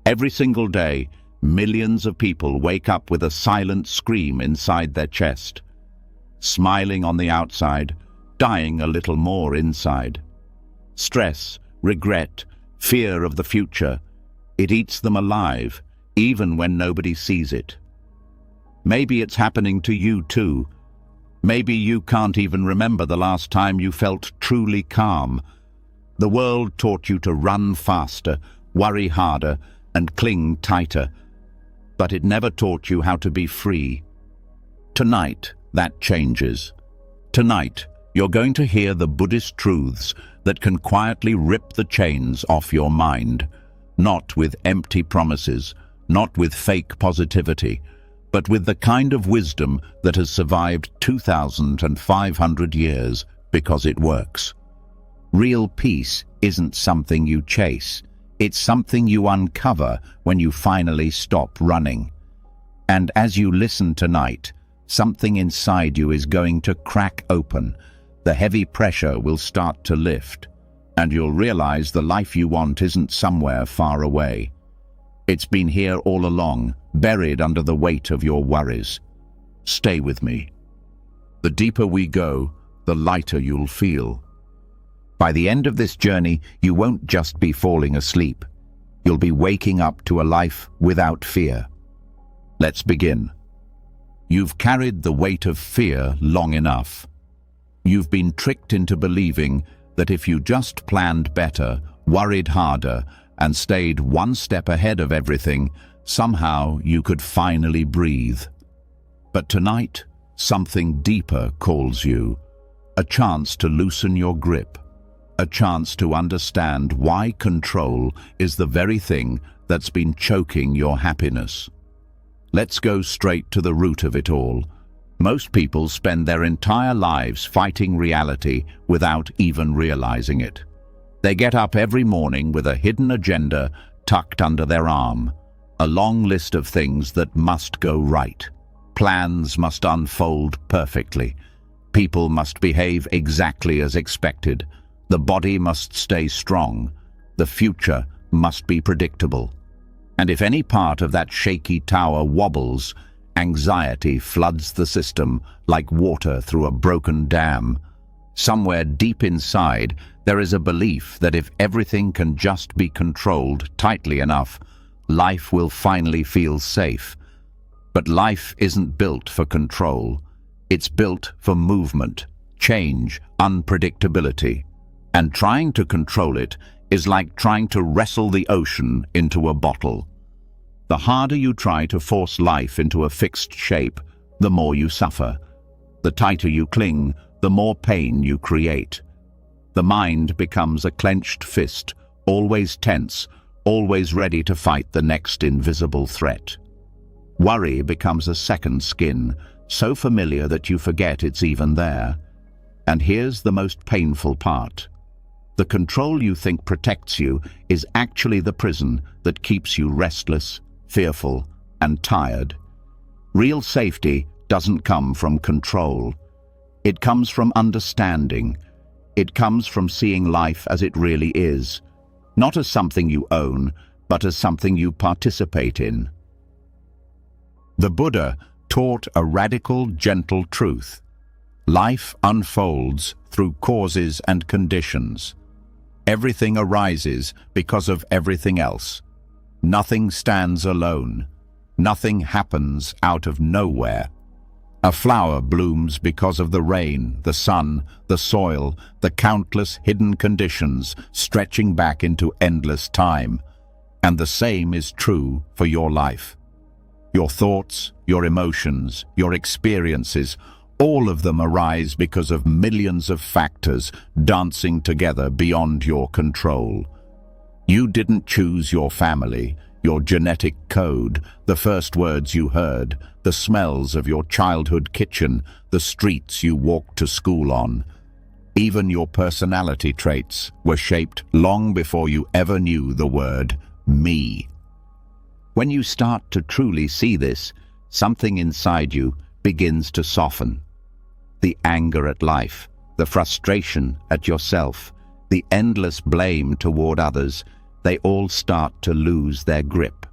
Every single day, millions of people wake up with a silent scream inside their chest, smiling on the outside, dying a little more inside. Stress, regret, fear of the future, it eats them alive, even when nobody sees it. Maybe it's happening to you too. Maybe you can't even remember the last time you felt truly calm. The world taught you to run faster, worry harder, and cling tighter, but it never taught you how to be free. Tonight, that changes. Tonight, you're going to hear the Buddhist truths that can quietly rip the chains off your mind, not with empty promises, not with fake positivity, but with the kind of wisdom that has survived 2,500 years because it works. Real peace isn't something you chase. It's something you uncover when you finally stop running. And as you listen tonight, something inside you is going to crack open. The heavy pressure will start to lift, and you'll realize the life you want isn't somewhere far away. It's been here all along, buried under the weight of your worries. Stay with me. The deeper we go, the lighter you'll feel. By the end of this journey, you won't just be falling asleep. You'll be waking up to a life without fear. Let's begin. You've carried the weight of fear long enough. You've been tricked into believing that if you just planned better, worried harder, and stayed one step ahead of everything, somehow you could finally breathe. But tonight, something deeper calls you. A chance to loosen your grip. A chance to understand why control is the very thing that's been choking your happiness. Let's go straight to the root of it all. Most people spend their entire lives fighting reality without even realizing it. They get up every morning with a hidden agenda tucked under their arm, a long list of things that must go right. Plans must unfold perfectly. People must behave exactly as expected. The body must stay strong. The future must be predictable. And if any part of that shaky tower wobbles, anxiety floods the system like water through a broken dam. Somewhere deep inside, there is a belief that if everything can just be controlled tightly enough, life will finally feel safe. But life isn't built for control. It's built for movement, change, unpredictability. And trying to control it is like trying to wrestle the ocean into a bottle. The harder you try to force life into a fixed shape, the more you suffer. The tighter you cling, the more pain you create. The mind becomes a clenched fist, always tense, always ready to fight the next invisible threat. Worry becomes a second skin, so familiar that you forget it's even there. And here's the most painful part. The control you think protects you is actually the prison that keeps you restless, fearful, and tired. Real safety doesn't come from control. It comes from understanding. It comes from seeing life as it really is, not as something you own, but as something you participate in. The Buddha taught a radical, gentle truth. Life unfolds through causes and conditions. Everything arises because of everything else. Nothing stands alone. Nothing happens out of nowhere. A flower blooms because of the rain, the sun, the soil, the countless hidden conditions stretching back into endless time. And the same is true for your life. Your thoughts, your emotions, your experiences, all of them arise because of millions of factors dancing together beyond your control. You didn't choose your family, your genetic code, the first words you heard, the smells of your childhood kitchen, the streets you walked to school on. Even your personality traits were shaped long before you ever knew the word me. When you start to truly see this, something inside you begins to soften. The anger at life, the frustration at yourself, the endless blame toward others, they all start to lose their grip.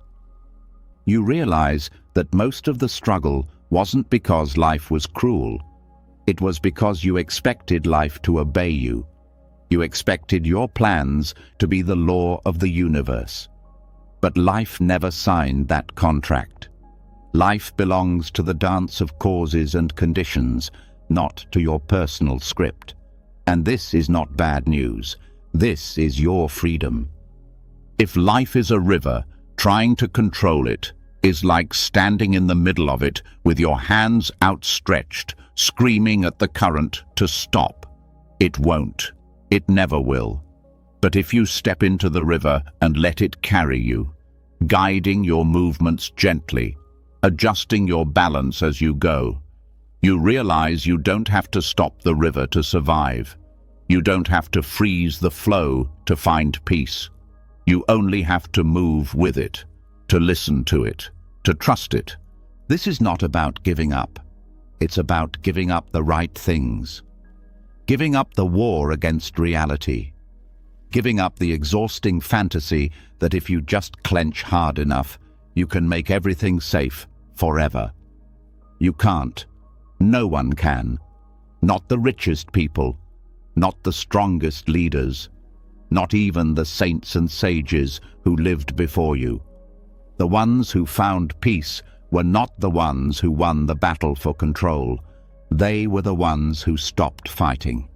You realize that most of the struggle wasn't because life was cruel. It was because you expected life to obey you. You expected your plans to be the law of the universe. But life never signed that contract. Life belongs to the dance of causes and conditions, not to your personal script. And this is not bad news. This is your freedom. If life is a river, trying to control it is like standing in the middle of it with your hands outstretched, screaming at the current to stop. It won't. It never will. But if you step into the river and let it carry you, guiding your movements gently, adjusting your balance as you go, you realize you don't have to stop the river to survive. You don't have to freeze the flow to find peace. You only have to move with it, to listen to it, to trust it. This is not about giving up. It's about giving up the right things. Giving up the war against reality. Giving up the exhausting fantasy that if you just clench hard enough, you can make everything safe forever. You can't. No one can. Not the richest people. Not the strongest leaders. Not even the saints and sages who lived before you. The ones who found peace were not the ones who won the battle for control. They were the ones who stopped fighting.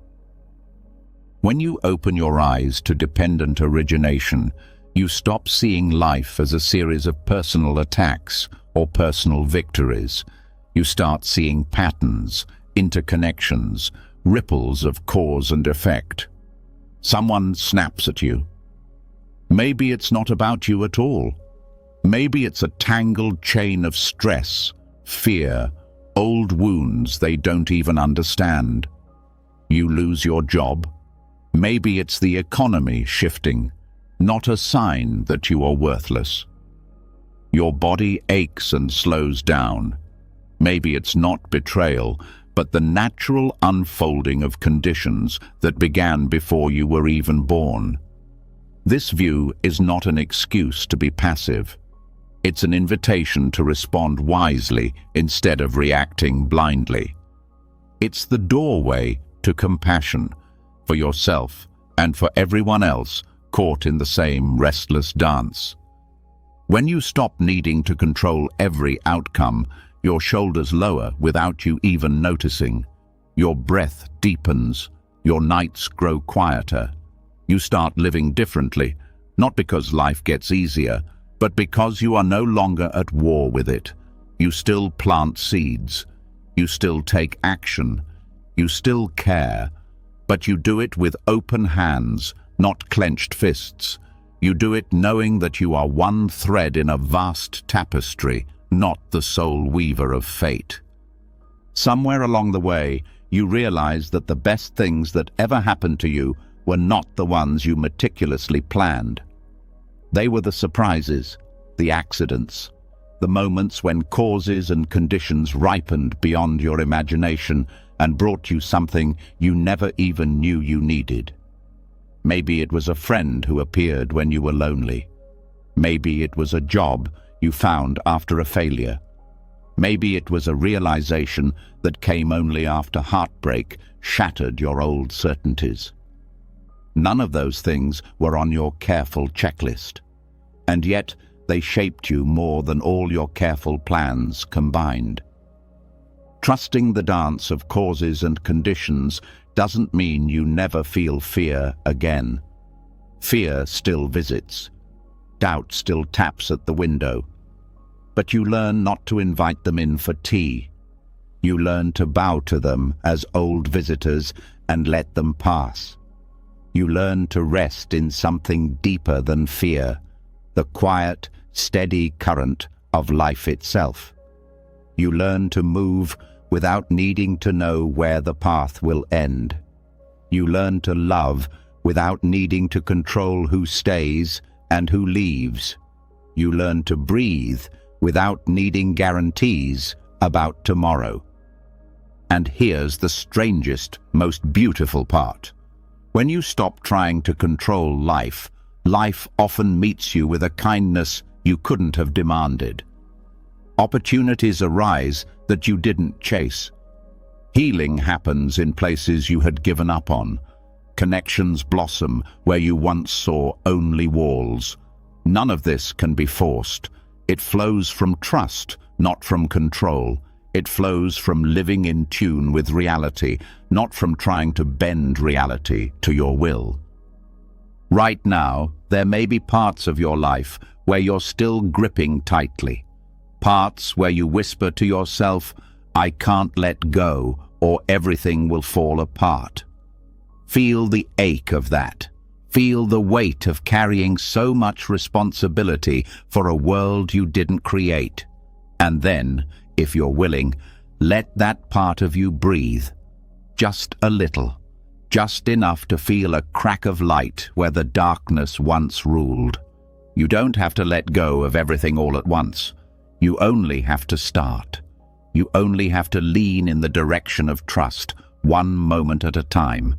When you open your eyes to dependent origination, you stop seeing life as a series of personal attacks or personal victories. You start seeing patterns, interconnections, ripples of cause and effect. Someone snaps at you. Maybe it's not about you at all. Maybe it's a tangled chain of stress, fear, old wounds they don't even understand. You lose your job. Maybe it's the economy shifting, not a sign that you are worthless. Your body aches and slows down. Maybe it's not betrayal, but the natural unfolding of conditions that began before you were even born. This view is not an excuse to be passive. It's an invitation to respond wisely instead of reacting blindly. It's the doorway to compassion for yourself and for everyone else caught in the same restless dance. When you stop needing to control every outcome, your shoulders lower without you even noticing. Your breath deepens. Your nights grow quieter. You start living differently, not because life gets easier, but because you are no longer at war with it. You still plant seeds. You still take action. You still care. But you do it with open hands, not clenched fists. You do it knowing that you are one thread in a vast tapestry, not the sole weaver of fate. Somewhere along the way, you realize that the best things that ever happened to you were not the ones you meticulously planned. They were the surprises, the accidents, the moments when causes and conditions ripened beyond your imagination and brought you something you never even knew you needed. Maybe it was a friend who appeared when you were lonely. Maybe it was a job you found after a failure. Maybe it was a realization that came only after heartbreak shattered your old certainties. None of those things were on your careful checklist, and yet they shaped you more than all your careful plans combined. Trusting the dance of causes and conditions doesn't mean you never feel fear again. Fear still visits. Doubt still taps at the window. But you learn not to invite them in for tea. You learn to bow to them as old visitors and let them pass. You learn to rest in something deeper than fear, the quiet, steady current of life itself. You learn to move without needing to know where the path will end. You learn to love without needing to control who stays and who leaves. You learn to breathe without needing guarantees about tomorrow. And here's the strangest, most beautiful part. When you stop trying to control life, Life often meets you with a kindness you couldn't have demanded. Opportunities arise that you didn't chase. Healing happens in places you had given up on. Connections blossom where you once saw only walls. None of this can be forced. It flows from trust, not from control. It flows from living in tune with reality, not from trying to bend reality to your will. Right now, there may be parts of your life where you're still gripping tightly. Parts where you whisper to yourself, "I can't let go, or everything will fall apart." Feel the ache of that. Feel the weight of carrying so much responsibility for a world you didn't create. And then, if you're willing, let that part of you breathe. Just a little. Just enough to feel a crack of light where the darkness once ruled. You don't have to let go of everything all at once. You only have to start. You only have to lean in the direction of trust, one moment at a time.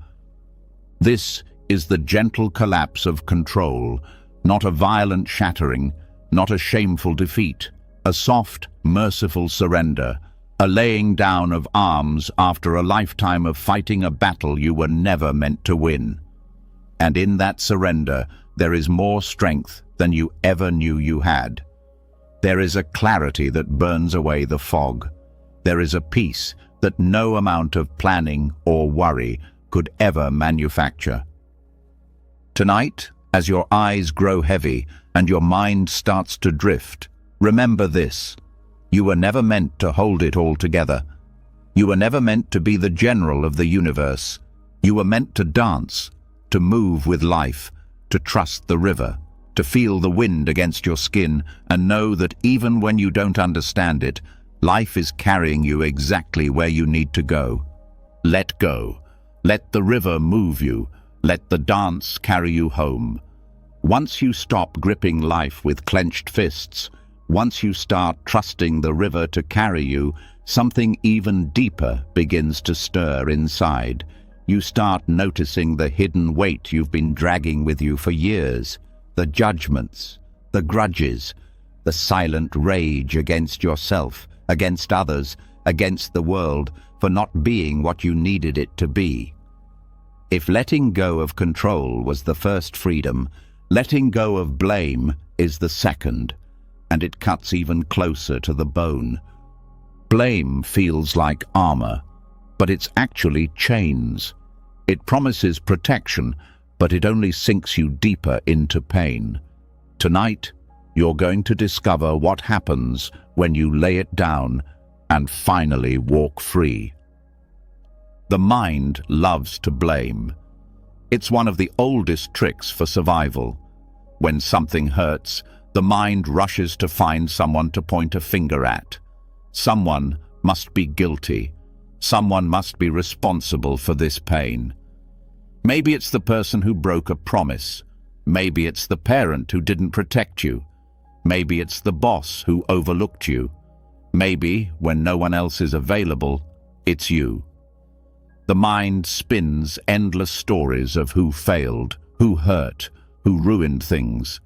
This is the gentle collapse of control, not a violent shattering, not a shameful defeat, a soft, merciful surrender, a laying down of arms after a lifetime of fighting a battle you were never meant to win. And in that surrender, there is more strength than you ever knew you had. There is a clarity that burns away the fog. There is a peace that no amount of planning or worry could ever manufacture. Tonight, as your eyes grow heavy and your mind starts to drift, remember this: you were never meant to hold it all together. You were never meant to be the general of the universe. You were meant to dance, to move with life, to trust the river, to feel the wind against your skin and know that even when you don't understand it, life is carrying you exactly where you need to go. Let go. Let the river move you. Let the dance carry you home. Once you stop gripping life with clenched fists, once you start trusting the river to carry you, something even deeper begins to stir inside. You start noticing the hidden weight you've been dragging with you for years, the judgments, the grudges, the silent rage against yourself, against others, against the world, for not being what you needed it to be. If letting go of control was the first freedom, letting go of blame is the second, and it cuts even closer to the bone. Blame feels like armor, but it's actually chains. It promises protection, but it only sinks you deeper into pain. Tonight, you're going to discover what happens when you lay it down and finally walk free. The mind loves to blame. It's one of the oldest tricks for survival. When something hurts, the mind rushes to find someone to point a finger at. Someone must be guilty. Someone must be responsible for this pain. Maybe it's the person who broke a promise. Maybe it's the parent who didn't protect you. Maybe it's the boss who overlooked you. Maybe, when no one else is available, it's you. The mind spins endless stories of who failed, who hurt, who ruined things.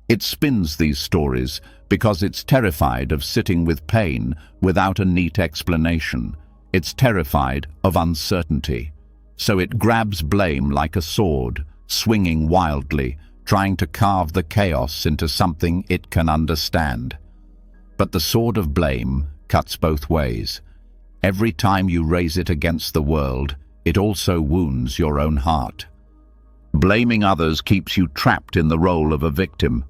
It spins these stories because it's terrified of sitting with pain without a neat explanation. It's terrified of uncertainty. So it grabs blame like a sword, swinging wildly, trying to carve the chaos into something it can understand. But the sword of blame cuts both ways. Every time you raise it against the world, it also wounds your own heart. Blaming others keeps you trapped in the role of a victim.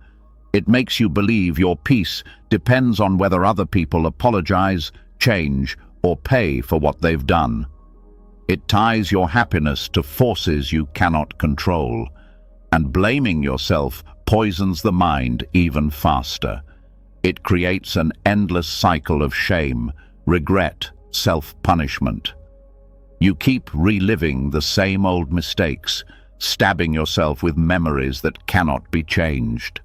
It makes you believe your peace depends on whether other people apologize, change, or pay for what they've done. It ties your happiness to forces you cannot control. And blaming yourself poisons the mind even faster. It creates an endless cycle of shame, regret, self-punishment. You keep reliving the same old mistakes, stabbing yourself with memories that cannot be changed.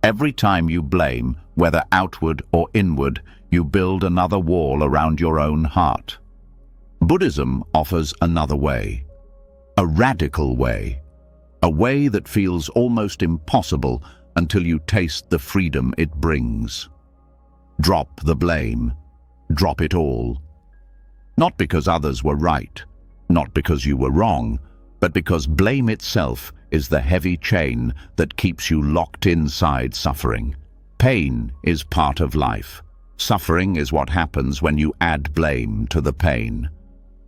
Every time you blame, whether outward or inward, you build another wall around your own heart. Buddhism offers another way, a radical way. a way that feels almost impossible until you taste the freedom it brings. Drop the blame. Drop it all. Not because others were right, not because you were wrong, but because blame itself is the heavy chain that keeps you locked inside suffering. Pain is part of life. Suffering is what happens when you add blame to the pain.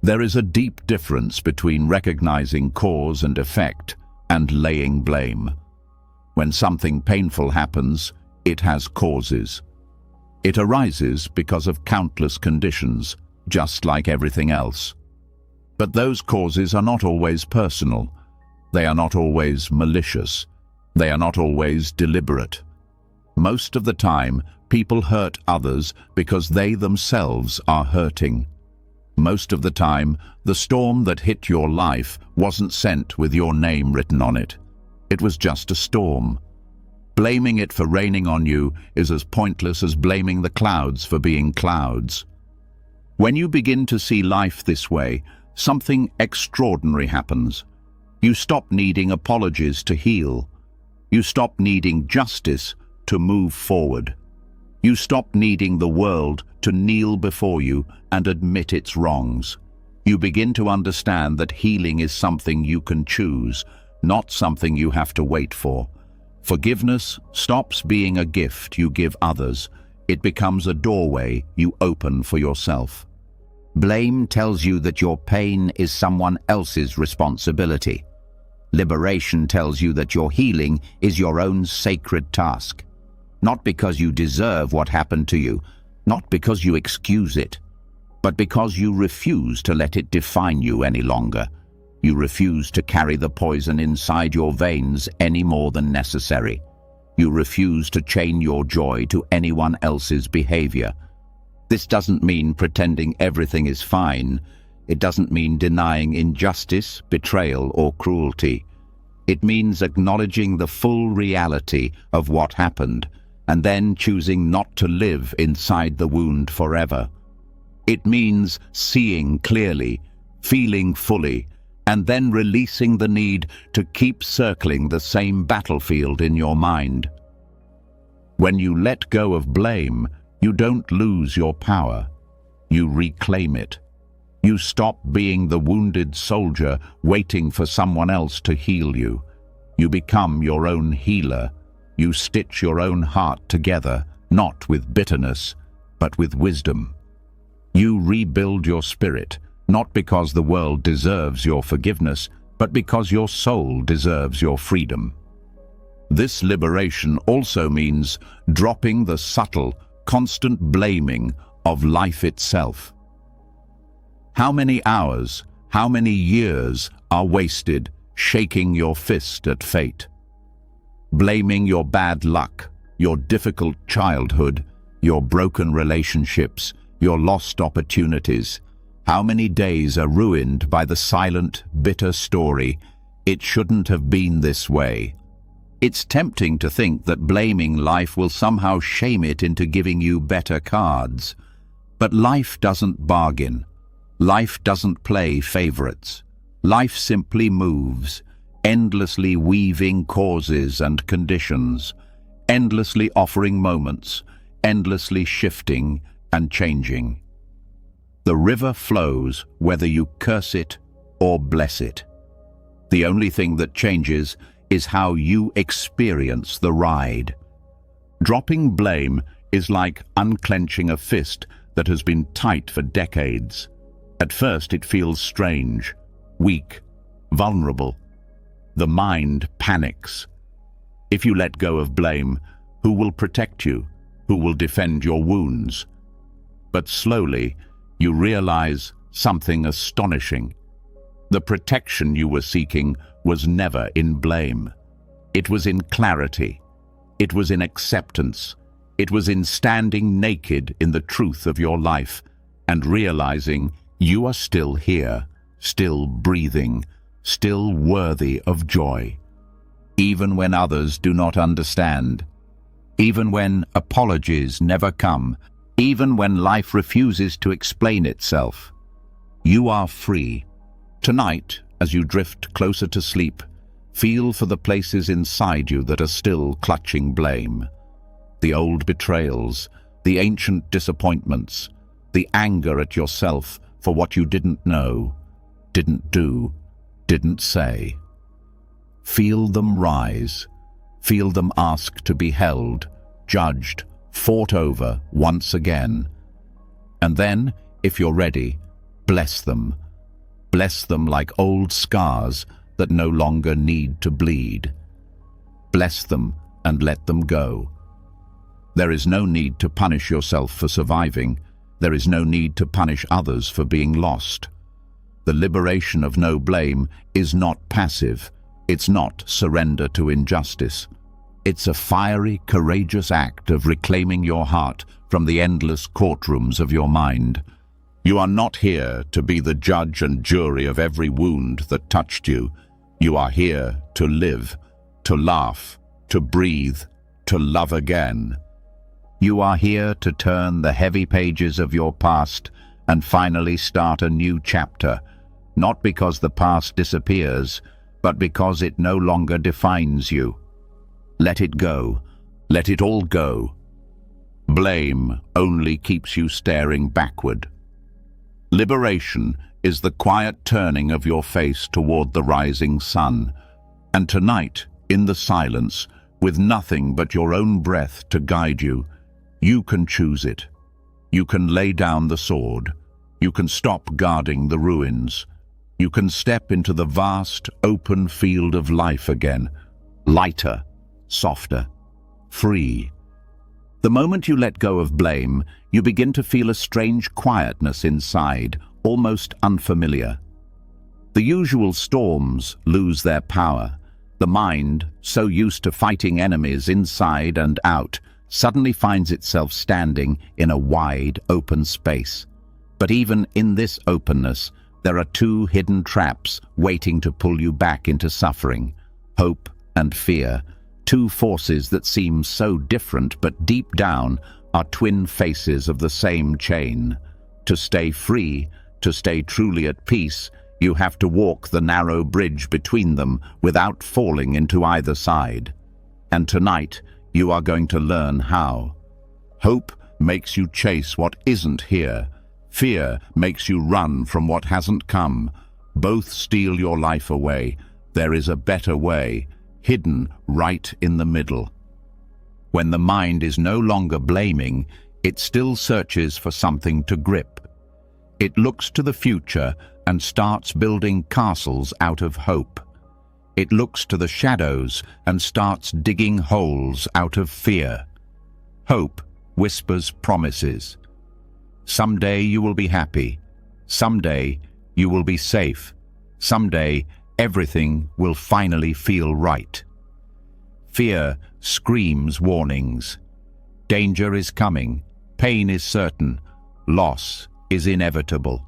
There is a deep difference between recognizing cause and effect and laying blame. When something painful happens, it has causes. It arises because of countless conditions, just like everything else. But those causes are not always personal. They are not always malicious. They are not always deliberate. Most of the time, people hurt others because they themselves are hurting. Most of the time, the storm that hit your life wasn't sent with your name written on it. It was just a storm. Blaming it for raining on you is as pointless as blaming the clouds for being clouds. When you begin to see life this way, something extraordinary happens. You stop needing apologies to heal. You stop needing justice to move forward. You stop needing the world to kneel before you and admit its wrongs. You begin to understand that healing is something you can choose, not something you have to wait for. Forgiveness stops being a gift you give others. It becomes a doorway you open for yourself. Blame tells you that your pain is someone else's responsibility. Liberation tells you that your healing is your own sacred task. Not because you deserve what happened to you, not because you excuse it, but because you refuse to let it define you any longer. You refuse to carry the poison inside your veins any more than necessary. You refuse to chain your joy to anyone else's behavior. This doesn't mean pretending everything is fine. It doesn't mean denying injustice, betrayal, or cruelty. It means acknowledging the full reality of what happened, and then choosing not to live inside the wound forever. It means seeing clearly, feeling fully, and then releasing the need to keep circling the same battlefield in your mind. When you let go of blame, you don't lose your power. You reclaim it. You stop being the wounded soldier waiting for someone else to heal you. You become your own healer. You stitch your own heart together, not with bitterness, but with wisdom. You rebuild your spirit, not because the world deserves your forgiveness, but because your soul deserves your freedom. This liberation also means dropping the subtle, constant blaming of life itself. How many hours, how many years are wasted shaking your fist at fate? Blaming your bad luck, your difficult childhood, your broken relationships, your lost opportunities. How many days are ruined by the silent, bitter story, "It shouldn't have been this way"? It's tempting to think that blaming life will somehow shame it into giving you better cards. But life doesn't bargain. Life doesn't play favorites. Life simply moves, endlessly weaving causes and conditions, endlessly offering moments, endlessly shifting and changing. The river flows whether you curse it or bless it. The only thing that changes is how you experience the ride. Dropping blame is like unclenching a fist that has been tight for decades. At first it feels strange, weak, vulnerable. The mind panics. If you let go of blame, who will protect you? Who will defend your wounds? But slowly, you realize something astonishing. The protection you were seeking was never in blame. It was in clarity. It was in acceptance. It was in standing naked in the truth of your life and realizing you are still here, still breathing, still worthy of joy. Even when others do not understand, even when apologies never come, even when life refuses to explain itself, you are free. Tonight, as you drift closer to sleep, Feel for the places inside you that are still clutching blame. The old betrayals, the ancient disappointments, the anger at yourself for what you didn't know, didn't do, didn't say. Feel them rise. Feel them ask to be held, judged, fought over once again. And then, if you're ready, bless them. Bless them like old scars that no longer need to bleed. Bless them and let them go. There is no need to punish yourself for surviving. There is no need to punish others for being lost. The liberation of no blame is not passive. It's not surrender to injustice. It's a fiery, courageous act of reclaiming your heart from the endless courtrooms of your mind. You are not here to be the judge and jury of every wound that touched you. You are here to live, to laugh, to breathe, to love again. You are here to turn the heavy pages of your past and finally start a new chapter, not because the past disappears, but because it no longer defines you. Let it go. Let it all go. Blame only keeps you staring backward. Liberation is the quiet turning of your face toward the rising sun. And tonight, in the silence, with nothing but your own breath to guide you, you can choose it. You can lay down the sword. You can stop guarding the ruins. You can step into the vast, open field of life again, lighter, softer, free. The moment you let go of blame, you begin to feel a strange quietness inside, almost unfamiliar. The usual storms lose their power. The mind, so used to fighting enemies inside and out, suddenly finds itself standing in a wide, open space. But even in this openness, there are two hidden traps waiting to pull you back into suffering: hope and fear, two forces that seem so different but deep down are twin faces of the same chain. To stay free, to stay truly at peace, you have to walk the narrow bridge between them without falling into either side. And tonight, you are going to learn how. Hope makes you chase what isn't here. Fear makes you run from what hasn't come. Both steal your life away. There is a better way, hidden right in the middle. When the mind is no longer blaming, it still searches for something to grip. It looks to the future and starts building castles out of hope. It looks to the shadows and starts digging holes out of fear. Hope whispers promises. Someday you will be happy. Someday you will be safe. Someday everything will finally feel right. Fear screams warnings. Danger is coming. Pain is certain. Loss is inevitable.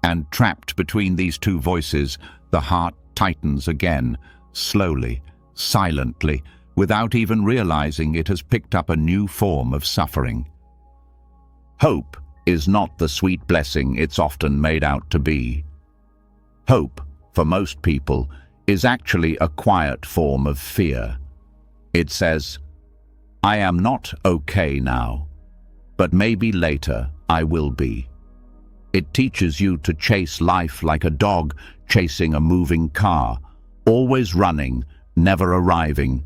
And trapped between these two voices, the heart tightens again, slowly, silently, without even realizing it has picked up a new form of suffering. Hope is not the sweet blessing it's often made out to be. Hope, for most people, is actually a quiet form of fear. It says, "I am not okay now, but maybe later I will be." It teaches you to chase life like a dog chasing a moving car, always running, never arriving.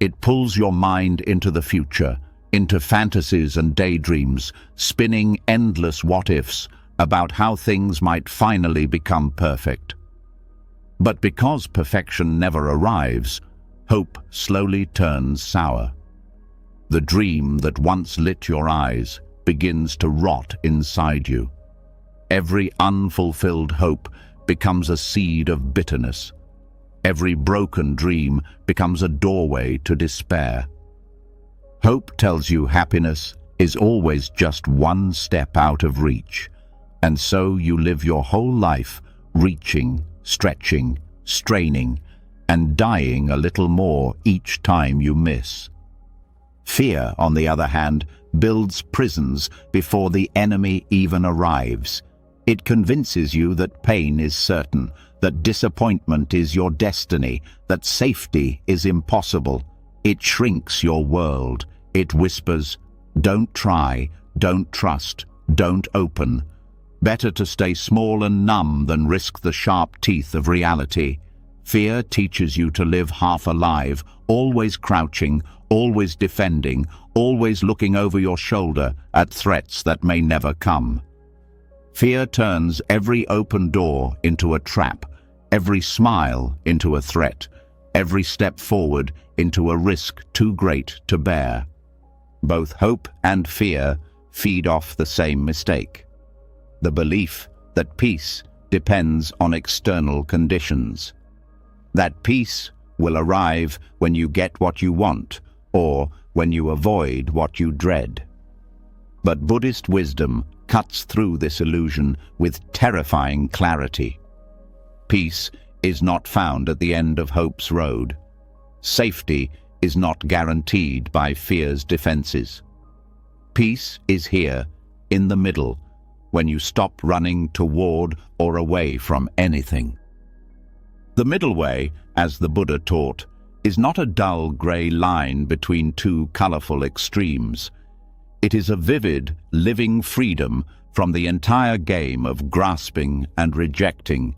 It pulls your mind into the future, into fantasies and daydreams, spinning endless what-ifs about how things might finally become perfect. But because perfection never arrives, hope slowly turns sour. The dream that once lit your eyes begins to rot inside you. Every unfulfilled hope becomes a seed of bitterness. Every broken dream becomes a doorway to despair. Hope tells you happiness is always just one step out of reach, and so you live your whole life reaching, stretching, straining, and dying a little more each time you miss. Fear, on the other hand, builds prisons before the enemy even arrives. It convinces you that pain is certain, that disappointment is your destiny, that safety is impossible. It shrinks your world. It whispers, don't try, don't trust, don't open. Better to stay small and numb than risk the sharp teeth of reality. Fear teaches you to live half alive, always crouching, always defending, always looking over your shoulder at threats that may never come. Fear turns every open door into a trap, every smile into a threat, every step forward into a risk too great to bear. Both hope and fear feed off the same mistake: the belief that peace depends on external conditions. That peace will arrive when you get what you want, or when you avoid what you dread. But Buddhist wisdom cuts through this illusion with terrifying clarity. Peace is not found at the end of hope's road. Safety is not guaranteed by fear's defenses. Peace is here, in the middle, when you stop running toward or away from anything. The middle way, as the Buddha taught, is not a dull grey line between two colourful extremes. It is a vivid, living freedom from the entire game of grasping and rejecting.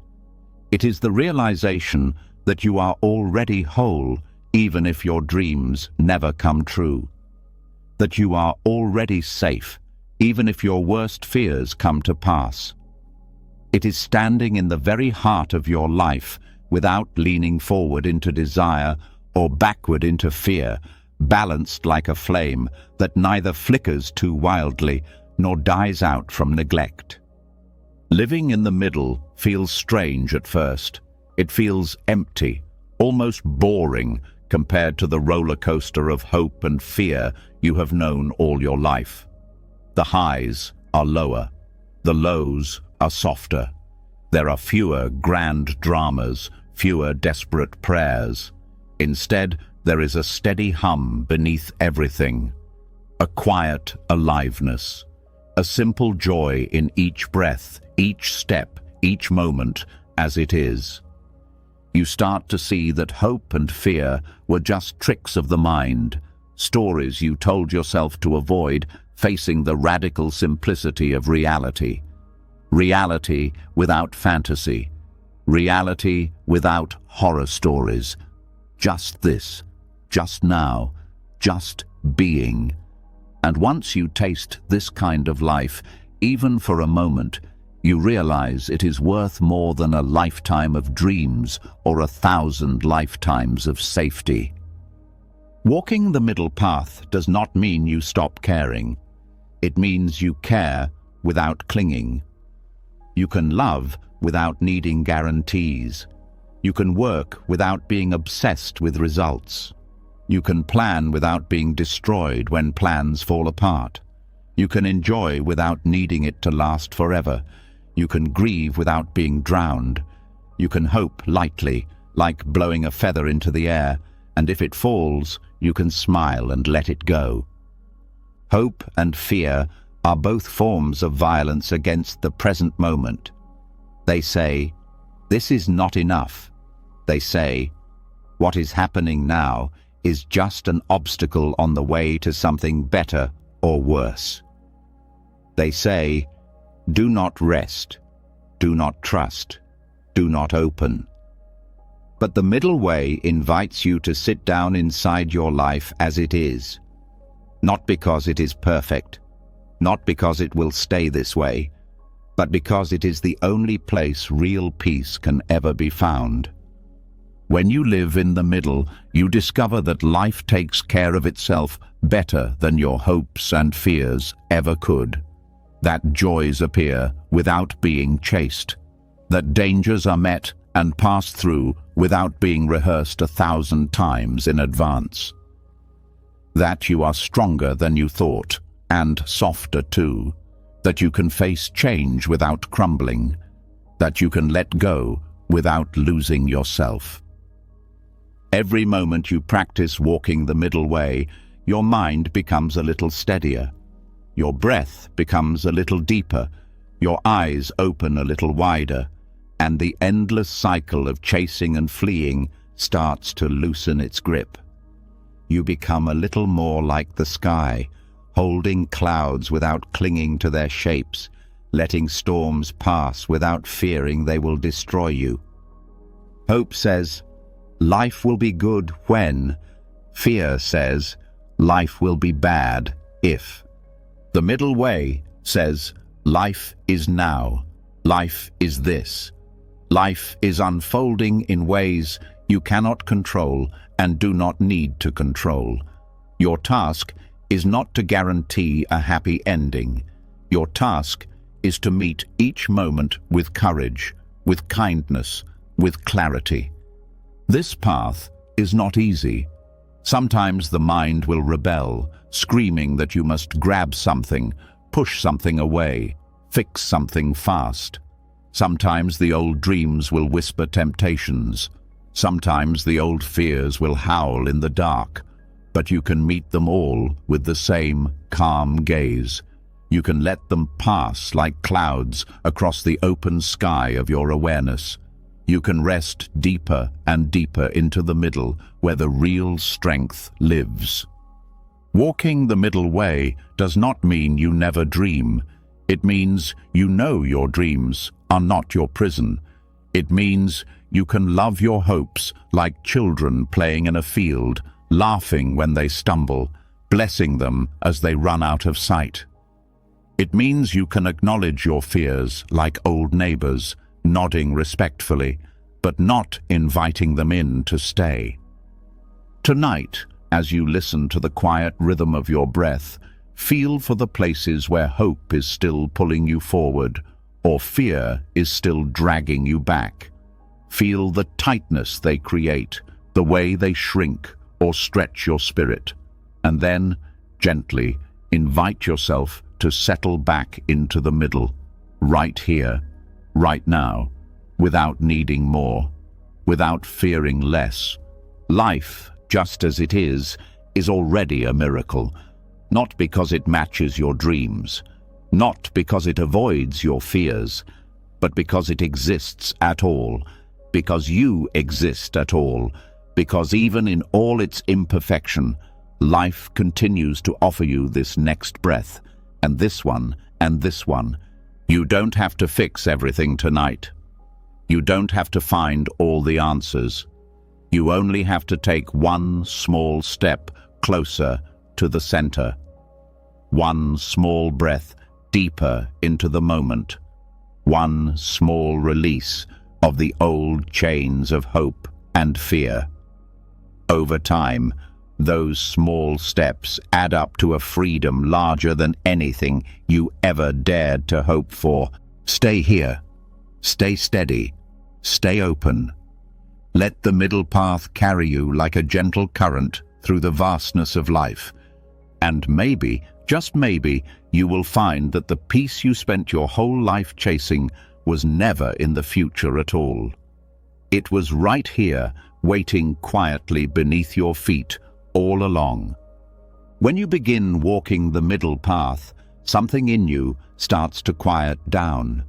It is the realization that you are already whole, even if your dreams never come true. That you are already safe, even if your worst fears come to pass. It is standing in the very heart of your life without leaning forward into desire or backward into fear, balanced like a flame that neither flickers too wildly nor dies out from neglect. Living in the middle feels strange at first. It feels empty, almost boring compared to the roller coaster of hope and fear you have known all your life. The highs are lower, the lows are softer. There are fewer grand dramas, fewer desperate prayers. Instead, there is a steady hum beneath everything, a quiet aliveness, a simple joy in each breath, each step, each moment as it is. You start to see that hope and fear were just tricks of the mind, stories you told yourself to avoid, facing the radical simplicity of reality. Reality without fantasy. Reality without horror stories. Just this, just now, just being. And once you taste this kind of life, even for a moment, you realize it is worth more than a lifetime of dreams or 1,000 lifetimes of safety. Walking the middle path does not mean you stop caring. It means you care without clinging. You can love without needing guarantees. You can work without being obsessed with results. You can plan without being destroyed when plans fall apart. You can enjoy without needing it to last forever. You can grieve without being drowned. You can hope lightly, like blowing a feather into the air, and if it falls, you can smile and let it go. Hope and fear are both forms of violence against the present moment. They say, "This is not enough." They say, "What is happening now is just an obstacle on the way to something better or worse." They say, "Do not rest, do not trust, do not open." But the middle way invites you to sit down inside your life as it is. Not because it is perfect, not because it will stay this way, but because it is the only place real peace can ever be found. When you live in the middle, you discover that life takes care of itself better than your hopes and fears ever could. That joys appear without being chased. That dangers are met and passed through without being rehearsed 1,000 times in advance. That you are stronger than you thought, and softer too. That you can face change without crumbling. That you can let go without losing yourself. Every moment you practice walking the middle way, your mind becomes a little steadier. Your breath becomes a little deeper. Your eyes open a little wider. and the endless cycle of chasing and fleeing starts to loosen its grip. You become a little more like the sky, holding clouds without clinging to their shapes, letting storms pass without fearing they will destroy you. Hope says, life will be good when. Fear says, life will be bad if. The middle way says, life is now. Life is this. Life is unfolding in ways you cannot control and do not need to control. Your task is not to guarantee a happy ending. Your task is to meet each moment with courage, with kindness, with clarity. This path is not easy. Sometimes the mind will rebel, screaming that you must grab something, push something away, fix something fast. Sometimes the old dreams will whisper temptations. Sometimes the old fears will howl in the dark. But you can meet them all with the same calm gaze. You can let them pass like clouds across the open sky of your awareness. You can rest deeper and deeper into the middle where the real strength lives. Walking the middle way does not mean you never dream. It means you know your dreams are not your prison. It means you can love your hopes like children playing in a field, laughing when they stumble, blessing them as they run out of sight. It means you can acknowledge your fears like old neighbors, nodding respectfully, but not inviting them in to stay. Tonight, as you listen to the quiet rhythm of your breath, feel for the places where hope is still pulling you forward, or fear is still dragging you back. Feel the tightness they create, the way they shrink or stretch your spirit, and then, gently, invite yourself to settle back into the middle, right here, right now, without needing more, without fearing less. Life, just as it is already a miracle, not because it matches your dreams, not because it avoids your fears, but because it exists at all, because you exist at all, because even in all its imperfection, life continues to offer you this next breath, and this one, and this one. You don't have to fix everything tonight. You don't have to find all the answers. You only have to take one small step closer to the center. One small breath deeper into the moment. One small release of the old chains of hope and fear. Over time, those small steps add up to a freedom larger than anything you ever dared to hope for. Stay here. Stay steady. Stay open. Let the middle path carry you like a gentle current through the vastness of life. And maybe, just maybe, you will find that the peace you spent your whole life chasing was never in the future at all. It was right here, waiting quietly beneath your feet all along. When you begin walking the middle path, something in you starts to quiet down.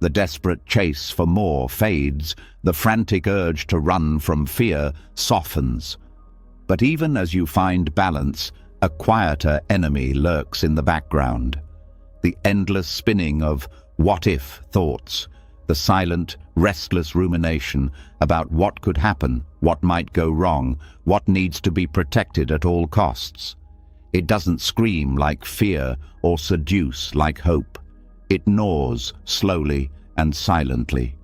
The desperate chase for more fades, the frantic urge to run from fear softens. But even as you find balance, a quieter enemy lurks in the background. The endless spinning of what-if thoughts, the silent, restless rumination about what could happen, what might go wrong, what needs to be protected at all costs. It doesn't scream like fear or seduce like hope. It gnaws slowly and silently.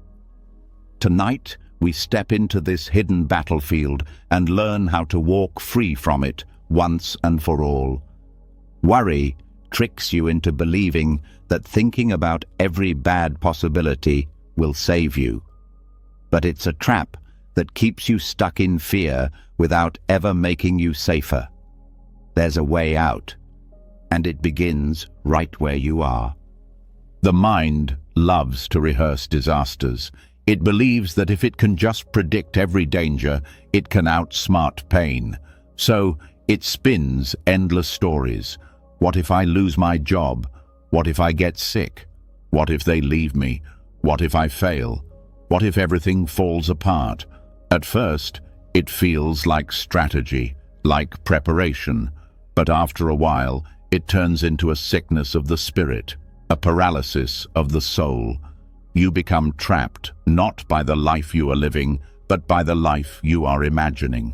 Tonight, we step into this hidden battlefield and learn how to walk free from it once and for all. Worry tricks you into believing that thinking about every bad possibility will save you. But it's a trap that keeps you stuck in fear without ever making you safer. There's a way out, and it begins right where you are. The mind loves to rehearse disasters. It believes that if it can just predict every danger, it can outsmart pain. So it spins endless stories. What if I lose my job? What if I get sick? What if they leave me? What if I fail? What if everything falls apart? At first, it feels like strategy, like preparation, but after a while, it turns into a sickness of the spirit, a paralysis of the soul. You become trapped, not by the life you are living, but by the life you are imagining.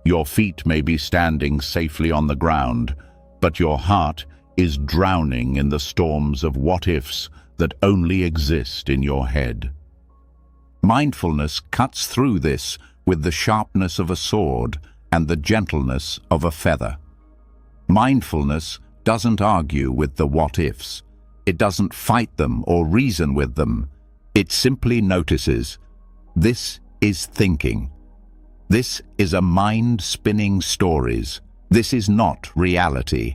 Your feet may be standing safely on the ground, but your heart is drowning in the storms of what-ifs that only exist in your head. Mindfulness cuts through this with the sharpness of a sword and the gentleness of a feather. Mindfulness doesn't argue with the what-ifs. It doesn't fight them or reason with them. It simply notices, this is thinking. This is a mind spinning stories. This is not reality.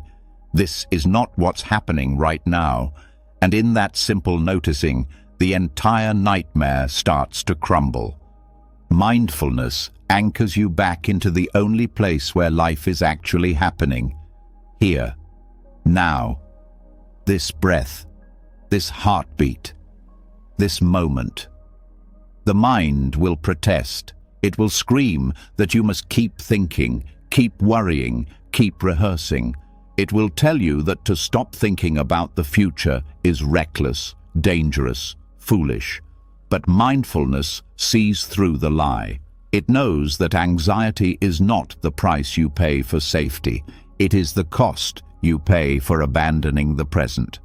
This is not what's happening right now. And in that simple noticing, the entire nightmare starts to crumble. Mindfulness anchors you back into the only place where life is actually happening. Here, now, this breath, this heartbeat, this moment. The mind will protest. It will scream that you must keep thinking, keep worrying, keep rehearsing. It will tell you that to stop thinking about the future is reckless, dangerous, foolish. But mindfulness sees through the lie. It knows that anxiety is not the price you pay for safety. It is the cost you pay for abandoning the present.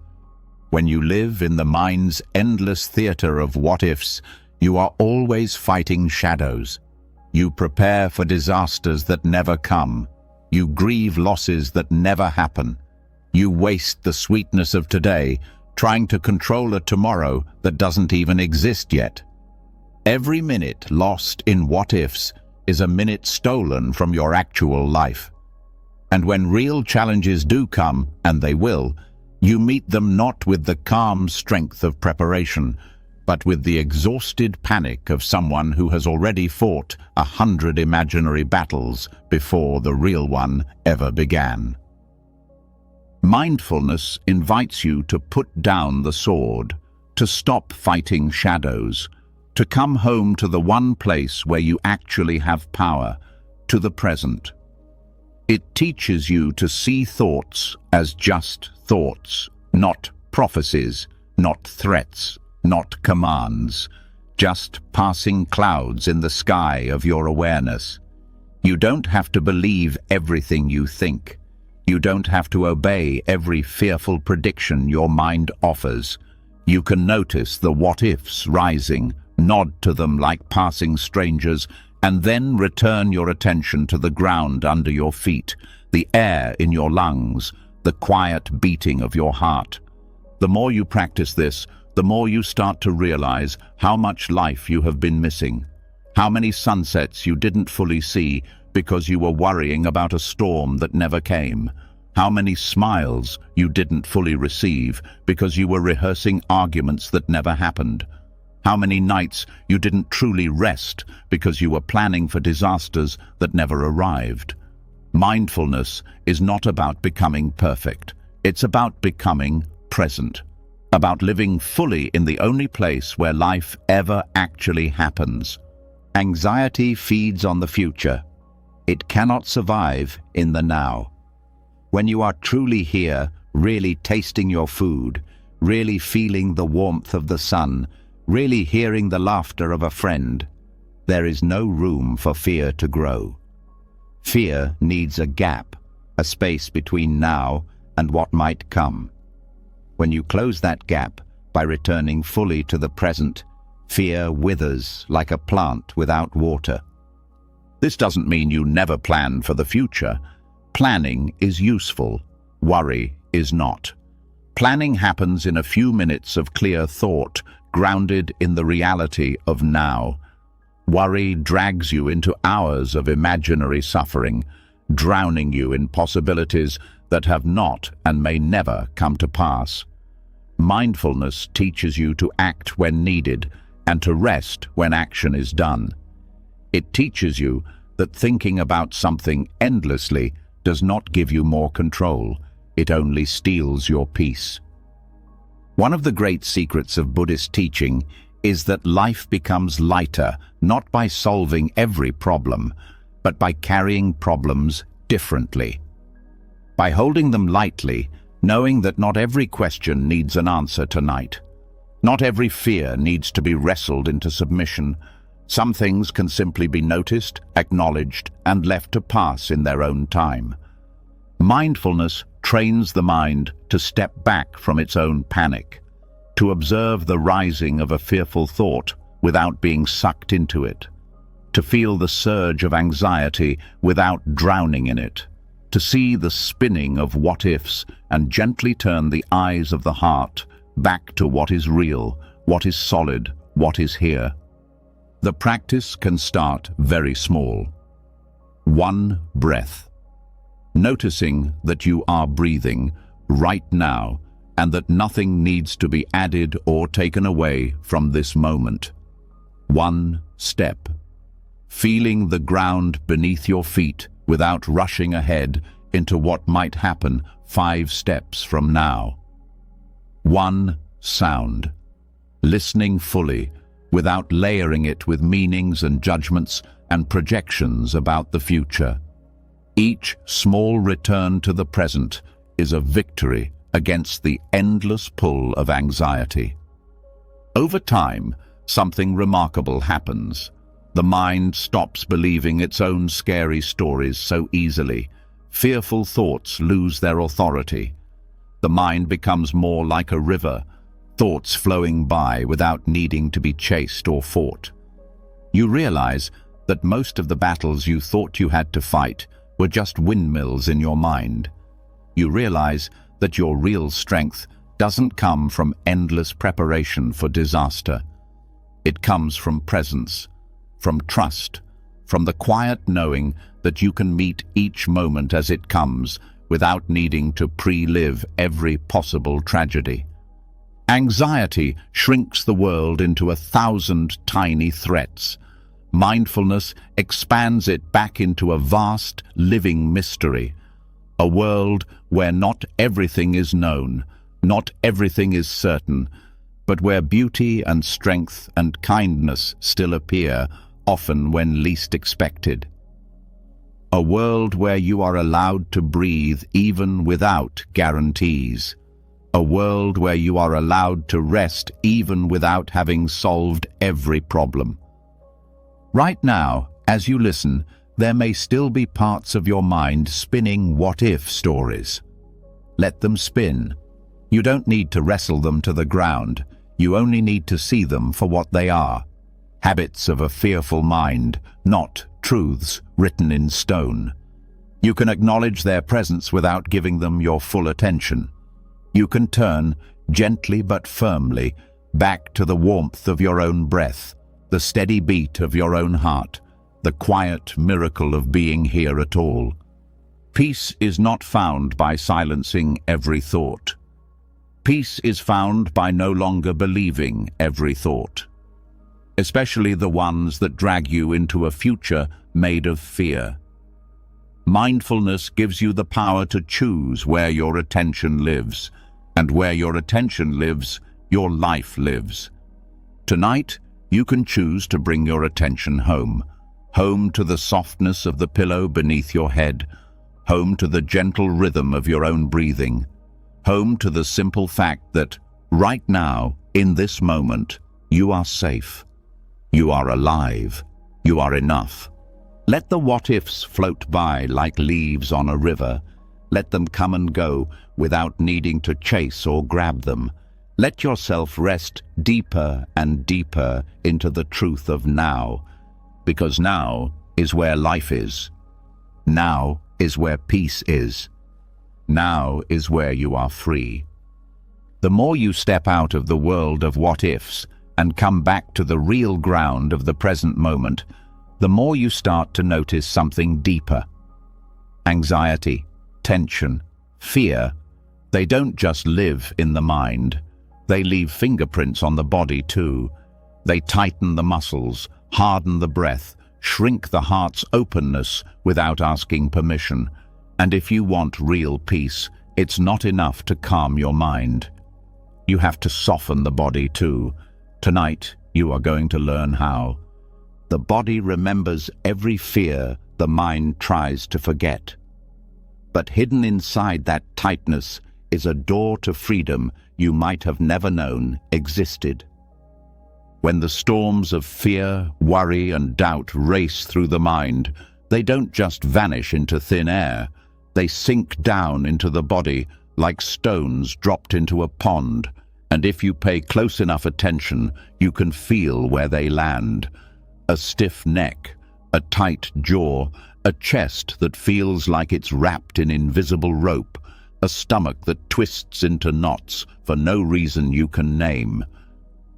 When you live in the mind's endless theater of what-ifs, you are always fighting shadows. You prepare for disasters that never come. You grieve losses that never happen. You waste the sweetness of today trying to control a tomorrow that doesn't even exist yet. Every minute lost in what-ifs is a minute stolen from your actual life. And when real challenges do come, and they will, you meet them not with the calm strength of preparation, but with the exhausted panic of someone who has already fought 100 imaginary battles before the real one ever began. Mindfulness invites you to put down the sword, to stop fighting shadows, to come home to the one place where you actually have power, to the present. It teaches you to see thoughts as just thoughts, not prophecies, not threats, not commands, just passing clouds in the sky of your awareness. You don't have to believe everything you think. You don't have to obey every fearful prediction your mind offers. You can notice the what-ifs rising, nod to them like passing strangers, and then return your attention to the ground under your feet, the air in your lungs, the quiet beating of your heart. The more you practice this, the more you start to realize how much life you have been missing, how many sunsets you didn't fully see because you were worrying about a storm that never came, how many smiles you didn't fully receive because you were rehearsing arguments that never happened, how many nights you didn't truly rest because you were planning for disasters that never arrived. Mindfulness is not about becoming perfect. It's about becoming present, about living fully in the only place where life ever actually happens. Anxiety feeds on the future. It cannot survive in the now. When you are truly here, really tasting your food, really feeling the warmth of the sun, really hearing the laughter of a friend, there is no room for fear to grow. Fear needs a gap, a space between now and what might come. When you close that gap by returning fully to the present, fear withers like a plant without water. This doesn't mean you never plan for the future. Planning is useful, worry is not. Planning happens in a few minutes of clear thought, grounded in the reality of now. Worry drags you into hours of imaginary suffering, drowning you in possibilities that have not and may never come to pass. Mindfulness teaches you to act when needed and to rest when action is done. It teaches you that thinking about something endlessly does not give you more control. It only steals your peace. One of the great secrets of Buddhist teaching is that life becomes lighter, not by solving every problem, but by carrying problems differently. By holding them lightly, knowing that not every question needs an answer tonight. Not every fear needs to be wrestled into submission. Some things can simply be noticed, acknowledged, and left to pass in their own time. Mindfulness trains the mind to step back from its own panic, to observe the rising of a fearful thought without being sucked into it, to feel the surge of anxiety without drowning in it, to see the spinning of what-ifs and gently turn the eyes of the heart back to what is real, what is solid, what is here. The practice can start very small. 1 breath. Noticing that you are breathing right now and that nothing needs to be added or taken away from this moment. 1 step. Feeling the ground beneath your feet without rushing ahead into what might happen 5 steps from now. 1 sound. Listening fully, without layering it with meanings and judgments and projections about the future. Each small return to the present is a victory against the endless pull of anxiety. Over time, something remarkable happens. The mind stops believing its own scary stories so easily. Fearful thoughts lose their authority. The mind becomes more like a river, thoughts flowing by without needing to be chased or fought. You realize that most of the battles you thought you had to fight were just windmills in your mind. You realize that your real strength doesn't come from endless preparation for disaster. It comes from presence, from trust, from the quiet knowing that you can meet each moment as it comes without needing to pre-live every possible tragedy. Anxiety shrinks the world into 1,000 tiny threats. Mindfulness expands it back into a vast, living mystery. A world where not everything is known, not everything is certain, but where beauty and strength and kindness still appear, often when least expected. A world where you are allowed to breathe even without guarantees. A world where you are allowed to rest even without having solved every problem. Right now, as you listen, there may still be parts of your mind spinning what-if stories. Let them spin. You don't need to wrestle them to the ground. You only need to see them for what they are. Habits of a fearful mind, not truths written in stone. You can acknowledge their presence without giving them your full attention. You can turn, gently but firmly, back to the warmth of your own breath, the steady beat of your own heart, the quiet miracle of being here at all. Peace is not found by silencing every thought. Peace is found by no longer believing every thought, especially the ones that drag you into a future made of fear. Mindfulness gives you the power to choose where your attention lives, and where your attention lives, your life lives. Tonight, you can choose to bring your attention home, home to the softness of the pillow beneath your head, home to the gentle rhythm of your own breathing, home to the simple fact that, right now, in this moment, you are safe. You are alive. You are enough. Let the what-ifs float by like leaves on a river. Let them come and go without needing to chase or grab them. Let yourself rest deeper and deeper into the truth of now, because now is where life is. Now is where peace is. Now is where you are free. The more you step out of the world of what-ifs and come back to the real ground of the present moment, the more you start to notice something deeper. Anxiety, tension, fear, they don't just live in the mind. They leave fingerprints on the body too. They tighten the muscles, harden the breath, shrink the heart's openness without asking permission. And if you want real peace, it's not enough to calm your mind. You have to soften the body too. Tonight, you are going to learn how. The body remembers every fear the mind tries to forget. But hidden inside that tightness is a door to freedom you might have never known existed. When the storms of fear, worry, and doubt race through the mind, they don't just vanish into thin air. They sink down into the body like stones dropped into a pond, and if you pay close enough attention, you can feel where they land. A stiff neck, a tight jaw, a chest that feels like it's wrapped in invisible rope, a stomach that twists into knots for no reason you can name.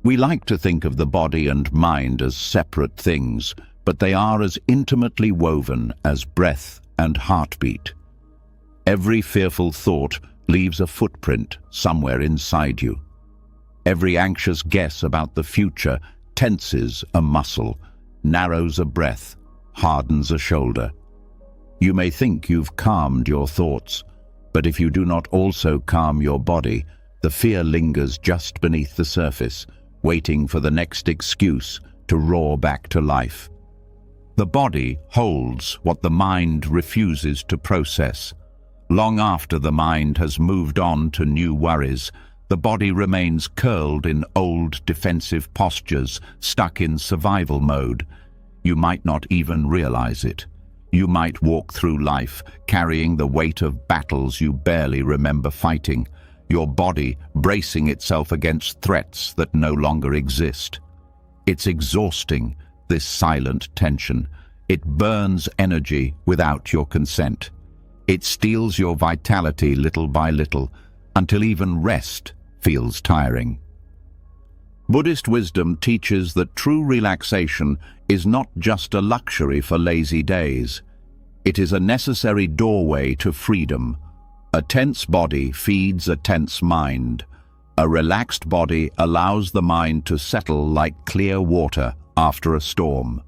We like to think of the body and mind as separate things, but they are as intimately woven as breath and heartbeat. Every fearful thought leaves a footprint somewhere inside you. Every anxious guess about the future tenses a muscle, narrows a breath, hardens a shoulder. You may think you've calmed your thoughts, but if you do not also calm your body, the fear lingers just beneath the surface, waiting for the next excuse to roar back to life. The body holds what the mind refuses to process. Long after the mind has moved on to new worries, the body remains curled in old defensive postures, stuck in survival mode. You might not even realize it. You might walk through life carrying the weight of battles you barely remember fighting, your body bracing itself against threats that no longer exist. It's exhausting, this silent tension. It burns energy without your consent. It steals your vitality little by little, until even rest feels tiring. Buddhist wisdom teaches that true relaxation is not just a luxury for lazy days. It is a necessary doorway to freedom. A tense body feeds a tense mind. A relaxed body allows the mind to settle like clear water after a storm.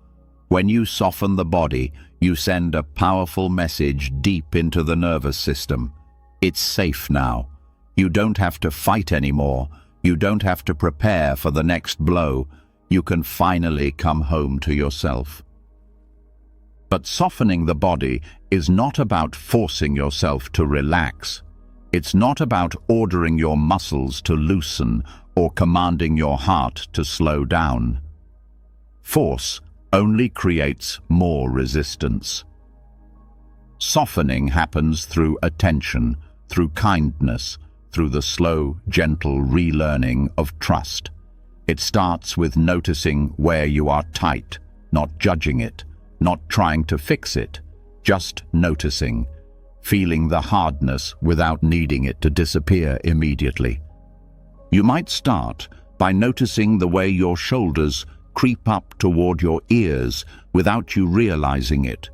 When you soften the body, you send a powerful message deep into the nervous system. It's safe now. You don't have to fight anymore. You don't have to prepare for the next blow. You can finally come home to yourself. But softening the body is not about forcing yourself to relax. It's not about ordering your muscles to loosen or commanding your heart to slow down. Force only creates more resistance. Softening happens through attention, through kindness, through the slow, gentle relearning of trust. It starts with noticing where you are tight, not judging it, not trying to fix it, just noticing, feeling the hardness without needing it to disappear immediately. You might start by noticing the way your shoulders creep up toward your ears without you realizing it.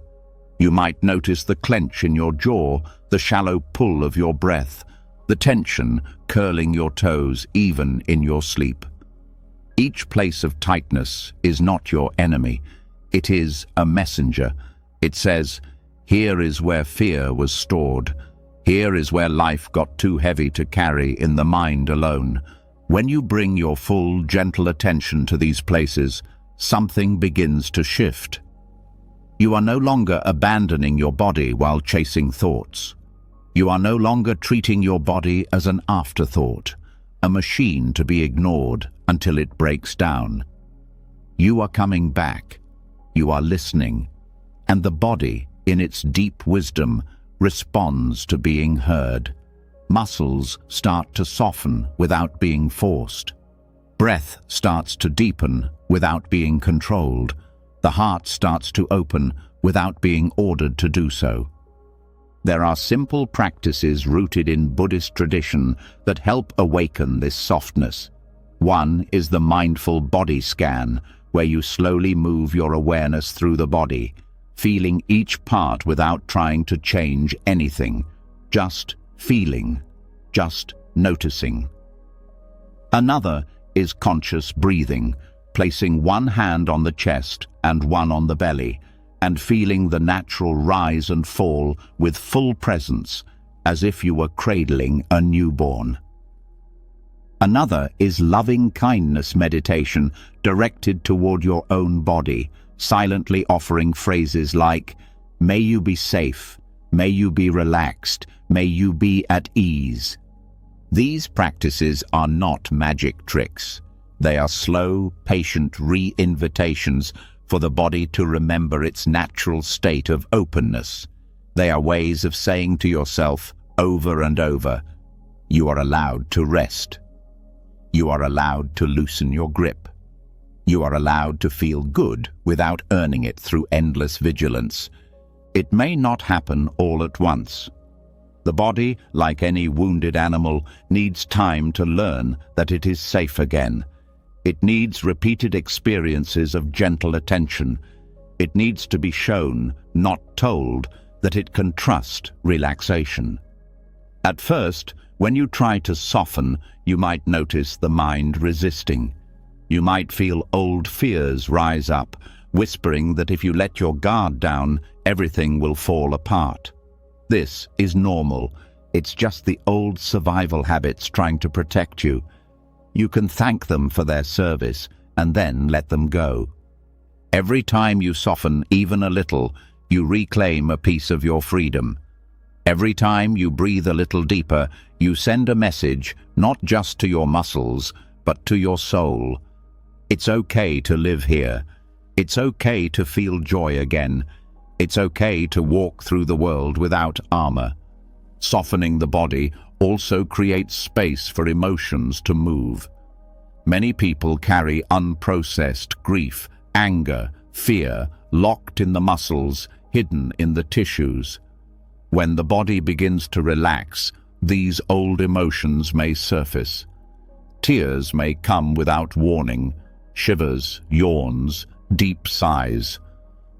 You might notice the clench in your jaw, the shallow pull of your breath, the tension curling your toes even in your sleep. Each place of tightness is not your enemy. It is a messenger. It says, here is where fear was stored. Here is where life got too heavy to carry in the mind alone. When you bring your full, gentle attention to these places, something begins to shift. You are no longer abandoning your body while chasing thoughts. You are no longer treating your body as an afterthought, a machine to be ignored until it breaks down. You are coming back. You are listening. And the body, in its deep wisdom, responds to being heard. Muscles start to soften without being forced. Breath starts to deepen without being controlled. The heart starts to open without being ordered to do so. There are simple practices rooted in Buddhist tradition that help awaken this softness. One is the mindful body scan, where you slowly move your awareness through the body, feeling each part without trying to change anything, just feeling, just noticing. Another is conscious breathing, placing one hand on the chest and one on the belly, and feeling the natural rise and fall with full presence, as if you were cradling a newborn. Another is loving kindness meditation directed toward your own body, silently offering phrases like, "May you be safe, may you be relaxed, may you be at ease." These practices are not magic tricks. They are slow, patient re-invitations for the body to remember its natural state of openness. They are ways of saying to yourself over and over, you are allowed to rest. You are allowed to loosen your grip. You are allowed to feel good without earning it through endless vigilance. It may not happen all at once. The body, like any wounded animal, needs time to learn that it is safe again. It needs repeated experiences of gentle attention. It needs to be shown, not told, that it can trust relaxation. At first, when you try to soften, you might notice the mind resisting. You might feel old fears rise up, whispering that if you let your guard down, everything will fall apart. This is normal. It's just the old survival habits trying to protect you. You can thank them for their service and then let them go. Every time you soften even a little, you reclaim a piece of your freedom. Every time you breathe a little deeper, you send a message not just to your muscles, but to your soul. It's okay to live here. It's okay to feel joy again. It's okay to walk through the world without armor. Softening the body also creates space for emotions to move. Many people carry unprocessed grief, anger, fear, locked in the muscles, hidden in the tissues. When the body begins to relax, these old emotions may surface. Tears may come without warning, shivers, yawns, deep sighs.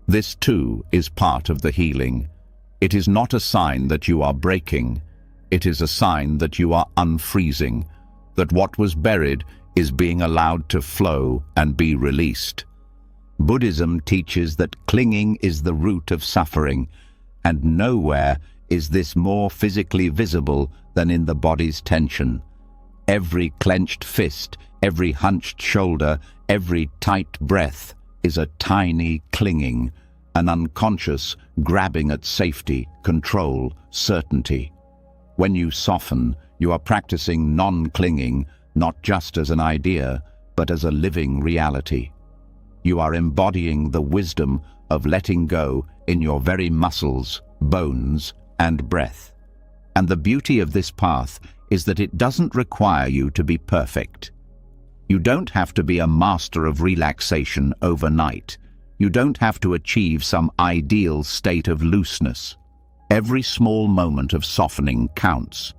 This too is part of the healing. It is not a sign that you are breaking. It is a sign that you are unfreezing, that what was buried is being allowed to flow and be released. Buddhism teaches that clinging is the root of suffering, and nowhere is this more physically visible than in the body's tension. Every clenched fist, every hunched shoulder, every tight breath is a tiny clinging, an unconscious grabbing at safety, control, certainty. When you soften, you are practicing non-clinging, not just as an idea, but as a living reality. You are embodying the wisdom of letting go in your very muscles, bones, and breath. And the beauty of this path is that it doesn't require you to be perfect. You don't have to be a master of relaxation overnight. You don't have to achieve some ideal state of looseness. Every small moment of softening counts.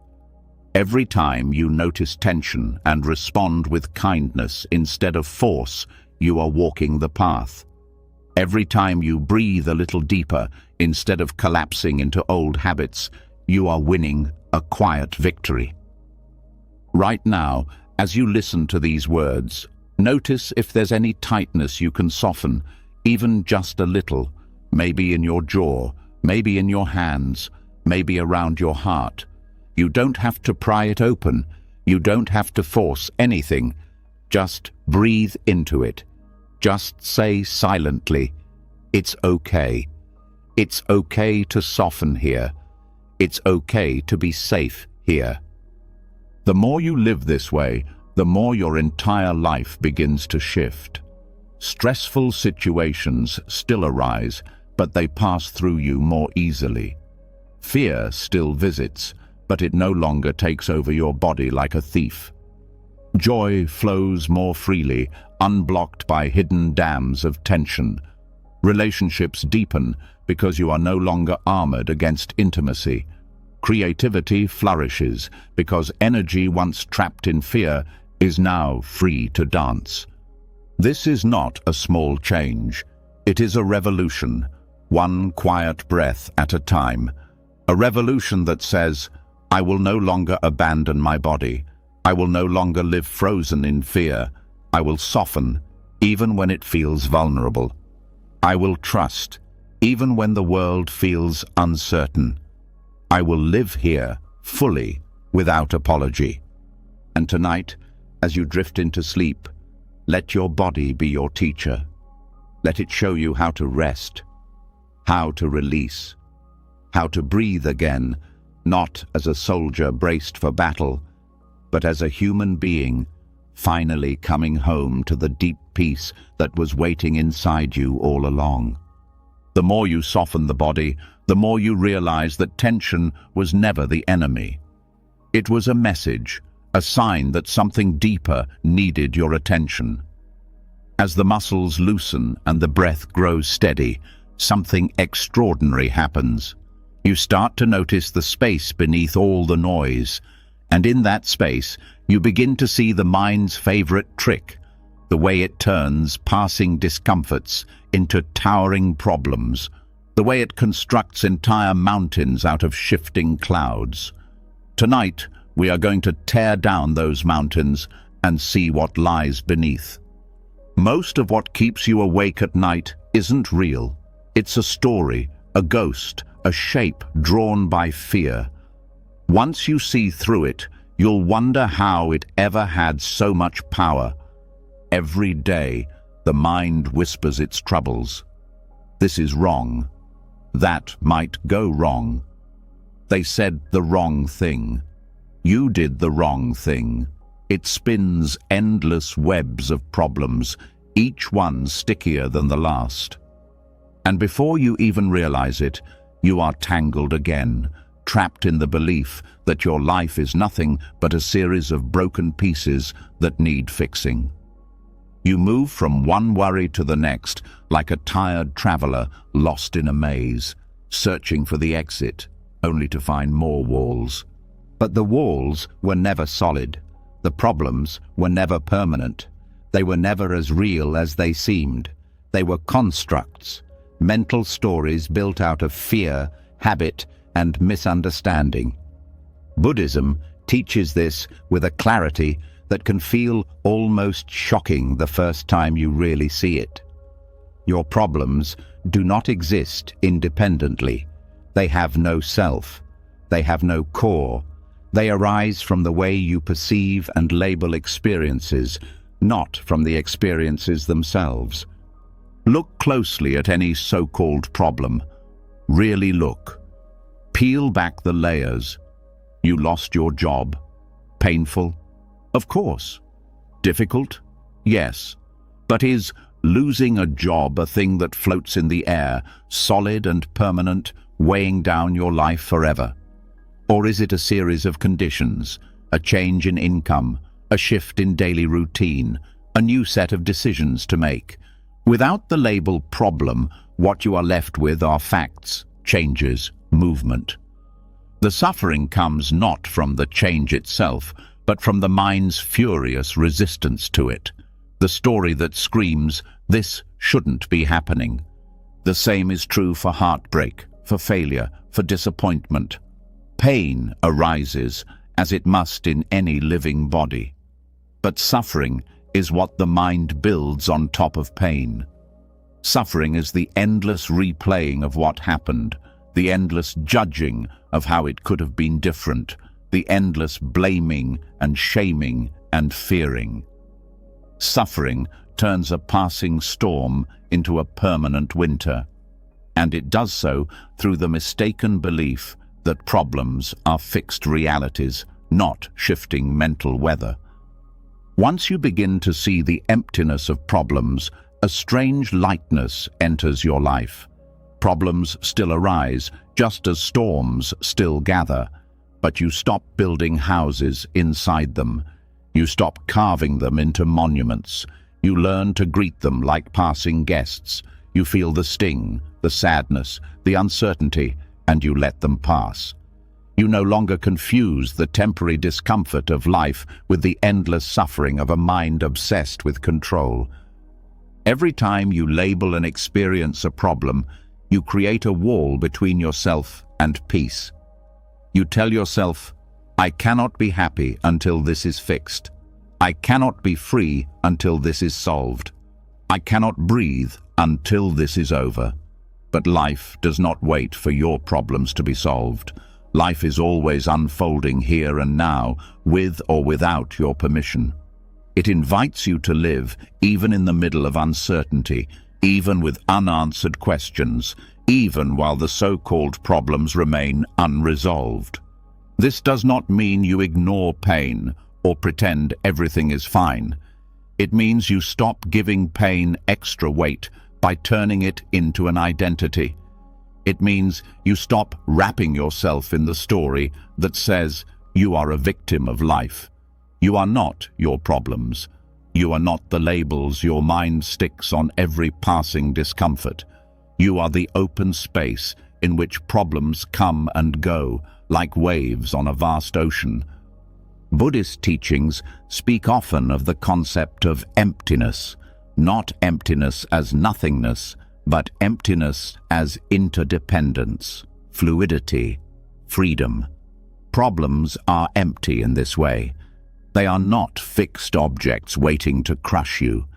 Every time you notice tension and respond with kindness instead of force, you are walking the path. Every time you breathe a little deeper instead of collapsing into old habits, you are winning a quiet victory. Right now, as you listen to these words, notice if there's any tightness you can soften, even just a little, maybe in your jaw, maybe in your hands, maybe around your heart. You don't have to pry it open. You don't have to force anything. Just breathe into it. Just say silently, "It's okay. It's okay to soften here. It's okay to be safe here." The more you live this way, the more your entire life begins to shift. Stressful situations still arise, but they pass through you more easily. Fear still visits, but it no longer takes over your body like a thief. Joy flows more freely, unblocked by hidden dams of tension. Relationships deepen because you are no longer armored against intimacy. Creativity flourishes because energy once trapped in fear is now free to dance. This is not a small change. It is a revolution, one quiet breath at a time. A revolution that says, I will no longer abandon my body. I will no longer live frozen in fear. I will soften, even when it feels vulnerable. I will trust, even when the world feels uncertain. I will live here, fully, without apology. And tonight, As you drift into sleep, let your body be your teacher. Let it show you how to rest, how to release, how to breathe again, not as a soldier braced for battle, but as a human being, finally coming home to the deep peace that was waiting inside you all along. The more you soften the body, the more you realize that tension was never the enemy. It was a message, a sign that something deeper needed your attention. As the muscles loosen and the breath grows steady, something extraordinary happens. You start to notice the space beneath all the noise, and in that space, you begin to see the mind's favorite trick, the way it turns passing discomforts into towering problems, the way it constructs entire mountains out of shifting clouds. Tonight, we are going to tear down those mountains and see what lies beneath. Most of what keeps you awake at night isn't real. It's a story, a ghost, a shape drawn by fear. Once you see through it, you'll wonder how it ever had so much power. Every day, the mind whispers its troubles. This is wrong. That might go wrong. They said the wrong thing. You did the wrong thing. It spins endless webs of problems, each one stickier than the last. And before you even realize it, you are tangled again, trapped in the belief that your life is nothing but a series of broken pieces that need fixing. You move from one worry to the next like a tired traveler lost in a maze, searching for the exit, only to find more walls. But the walls were never solid. The problems were never permanent. They were never as real as they seemed. They were constructs, mental stories built out of fear, habit, and misunderstanding. Buddhism teaches this with a clarity that can feel almost shocking the first time you really see it. Your problems do not exist independently. They have no self. They have no core. They arise from the way you perceive and label experiences, not from the experiences themselves. Look closely at any so-called problem. Really look. Peel back the layers. You lost your job. Painful? Of course. Difficult? Yes. But is losing a job a thing that floats in the air, solid and permanent, weighing down your life forever? Or is it a series of conditions, a change in income, a shift in daily routine, a new set of decisions to make? Without the label problem, what you are left with are facts, changes, movement. The suffering comes not from the change itself, but from the mind's furious resistance to it. The story that screams, "This shouldn't be happening." The same is true for heartbreak, for failure, for disappointment. Pain arises, as it must in any living body. But suffering is what the mind builds on top of pain. Suffering is the endless replaying of what happened, the endless judging of how it could have been different, the endless blaming and shaming and fearing. Suffering turns a passing storm into a permanent winter, and it does so through the mistaken belief that problems are fixed realities, not shifting mental weather. Once you begin to see the emptiness of problems, a strange lightness enters your life. Problems still arise, just as storms still gather, but you stop building houses inside them. You stop carving them into monuments. You learn to greet them like passing guests. You feel the sting, the sadness, the uncertainty, and you let them pass. You no longer confuse the temporary discomfort of life with the endless suffering of a mind obsessed with control. Every time you label and experience a problem, you create a wall between yourself and peace. You tell yourself, "I cannot be happy until this is fixed. I cannot be free until this is solved. I cannot breathe until this is over." But life does not wait for your problems to be solved. Life is always unfolding here and now, with or without your permission. It invites you to live even in the middle of uncertainty, even with unanswered questions, even while the so-called problems remain unresolved. This does not mean you ignore pain or pretend everything is fine. It means you stop giving pain extra weight by turning it into an identity. It means you stop wrapping yourself in the story that says you are a victim of life. You are not your problems. You are not the labels your mind sticks on every passing discomfort. You are the open space in which problems come and go, like waves on a vast ocean. Buddhist teachings speak often of the concept of emptiness, not emptiness as nothingness, but emptiness as interdependence, fluidity, freedom. Problems are empty in this way. They are not fixed objects waiting to crush you.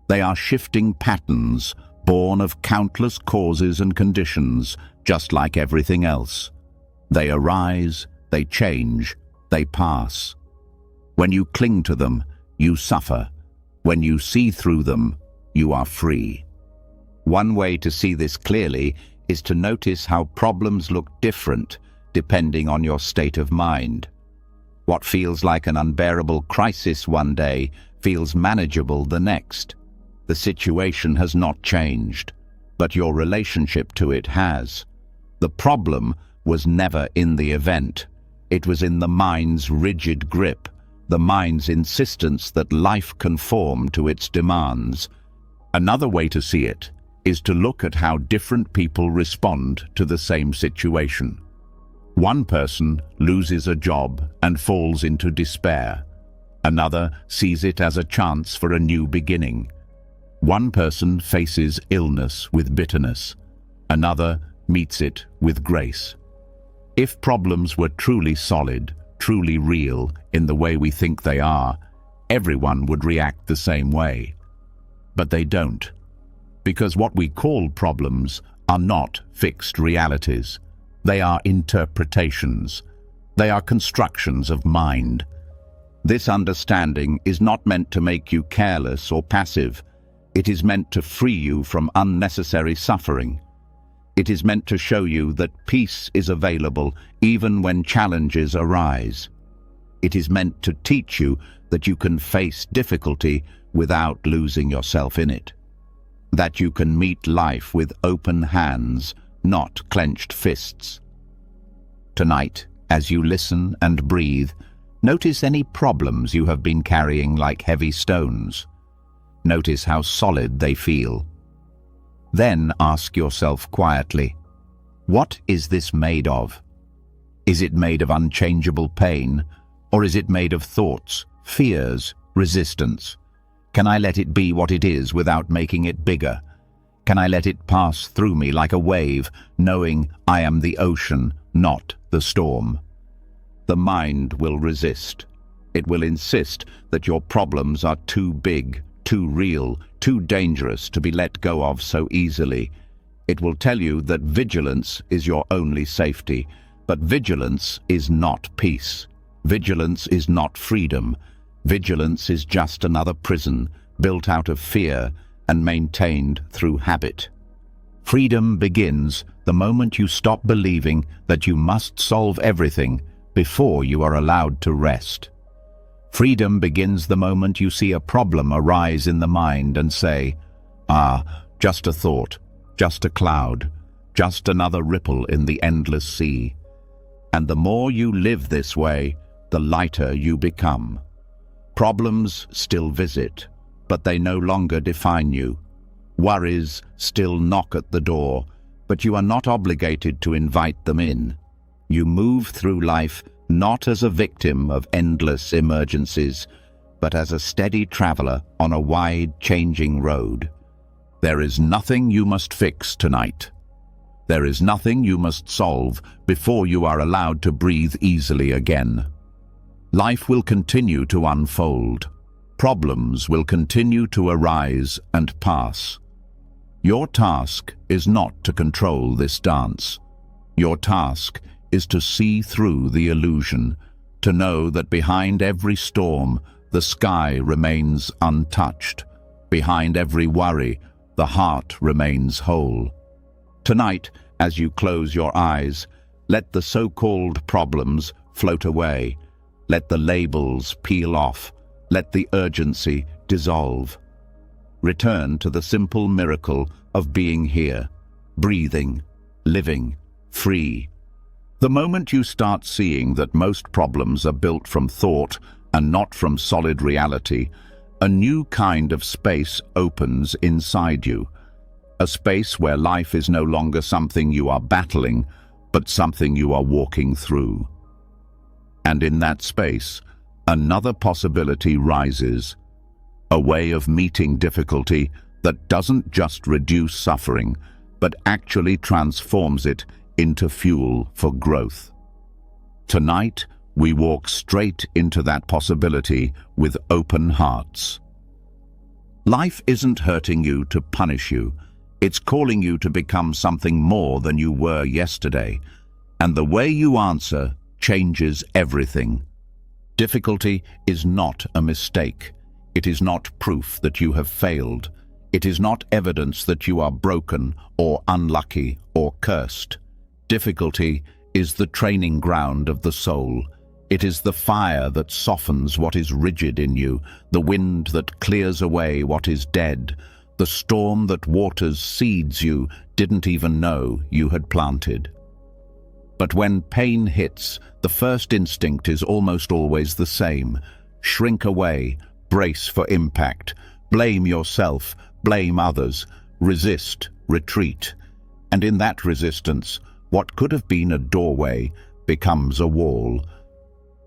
They are shifting patterns, born of countless causes and conditions, just like everything else. They arise, they change, they pass. When you cling to them, you suffer. When you see through them, you are free. One way to see this clearly is to notice how problems look different depending on your state of mind. What feels like an unbearable crisis one day feels manageable the next. The situation has not changed, but your relationship to it has. The problem was never in the event. It was in the mind's rigid grip, the mind's insistence that life conform to its demands. Another way to see it is to look at how different people respond to the same situation. One person loses a job and falls into despair. Another sees it as a chance for a new beginning. One person faces illness with bitterness. Another meets it with grace. If problems were truly solid, truly real in the way we think they are, everyone would react the same way. But they don't. Because what we call problems are not fixed realities. They are interpretations. They are constructions of mind. This understanding is not meant to make you careless or passive. It is meant to free you from unnecessary suffering. It is meant to show you that peace is available even when challenges arise. It is meant to teach you that you can face difficulty without losing yourself in it. That you can meet life with open hands, not clenched fists. Tonight, as you listen and breathe, notice any problems you have been carrying like heavy stones. Notice how solid they feel. Then ask yourself quietly, what is this made of? Is it made of unchangeable pain, or is it made of thoughts, fears, resistance? Can I let it be what it is without making it bigger? Can I let it pass through me like a wave, knowing I am the ocean, not the storm? The mind will resist. It will insist that your problems are too big, too real, too dangerous to be let go of so easily. It will tell you that vigilance is your only safety, but vigilance is not peace. Vigilance is not freedom. Vigilance is just another prison, built out of fear and maintained through habit. Freedom begins the moment you stop believing that you must solve everything before you are allowed to rest. Freedom begins the moment you see a problem arise in the mind and say, just a thought, just a cloud, just another ripple in the endless sea. And the more you live this way, the lighter you become. Problems still visit, but they no longer define you. Worries still knock at the door, but you are not obligated to invite them in. You move through life not as a victim of endless emergencies, but as a steady traveler on a wide, changing road. There is nothing you must fix tonight. There is nothing you must solve before you are allowed to breathe easily again. Life will continue to unfold. Problems will continue to arise and pass. Your task is not to control this dance. Your task is to see through the illusion, to know that behind every storm The sky remains untouched. Behind every worry, the heart remains whole. Tonight, as you close your eyes, let the so-called problems float away. Let the labels peel off. Let the urgency dissolve. Return to the simple miracle of being here, breathing, living, free. The moment you start seeing that most problems are built from thought and not from solid reality, a new kind of space opens inside you. A space where life is no longer something you are battling, but something you are walking through. And in that space, another possibility rises. A way of meeting difficulty that doesn't just reduce suffering, but actually transforms it into fuel for growth. Tonight, we walk straight into that possibility with open hearts. Life isn't hurting you to punish you. It's calling you to become something more than you were yesterday. And the way you answer changes everything. Difficulty is not a mistake. It is not proof that you have failed. It is not evidence that you are broken or unlucky or cursed. Difficulty is the training ground of the soul. It is the fire that softens what is rigid in you, the wind that clears away what is dead, the storm that waters seeds you didn't even know you had planted. But when pain hits, the first instinct is almost always the same. Shrink away, brace for impact, blame yourself, blame others, resist, retreat. And in that resistance, what could have been a doorway becomes a wall.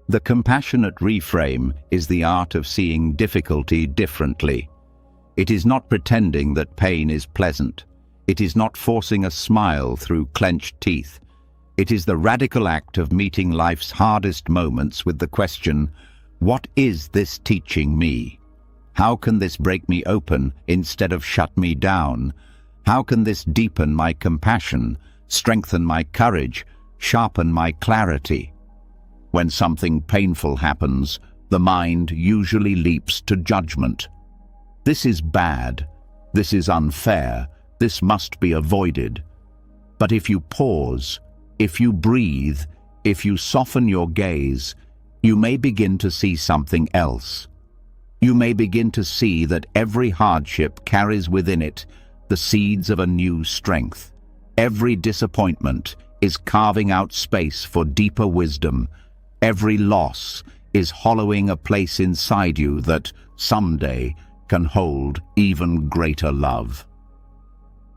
The compassionate reframe is the art of seeing difficulty differently. It is not pretending that pain is pleasant. It is not forcing a smile through clenched teeth. It is the radical act of meeting life's hardest moments with the question, what is this teaching me? How can this break me open instead of shut me down? How can this deepen my compassion, strengthen my courage, sharpen my clarity? When something painful happens, the mind usually leaps to judgment. This is bad. This is unfair. This must be avoided. But if you pause, if you breathe, if you soften your gaze, you may begin to see something else. You may begin to see that every hardship carries within it the seeds of a new strength. Every disappointment is carving out space for deeper wisdom. Every loss is hollowing a place inside you that, someday, can hold even greater love.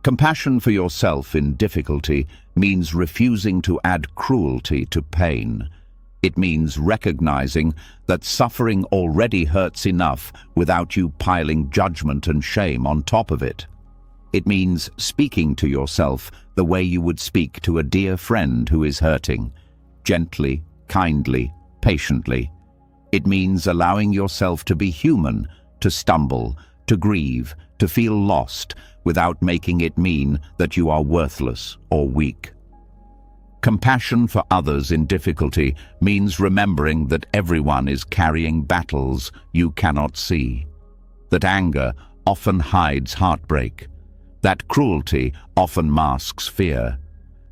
Compassion for yourself in difficulty means refusing to add cruelty to pain. It means recognizing that suffering already hurts enough without you piling judgment and shame on top of it. It means speaking to yourself the way you would speak to a dear friend who is hurting, gently, kindly, patiently. It means allowing yourself to be human, to stumble, to grieve, to feel lost, without making it mean that you are worthless or weak. Compassion for others in difficulty means remembering that everyone is carrying battles you cannot see, that anger often hides heartbreak, that cruelty often masks fear,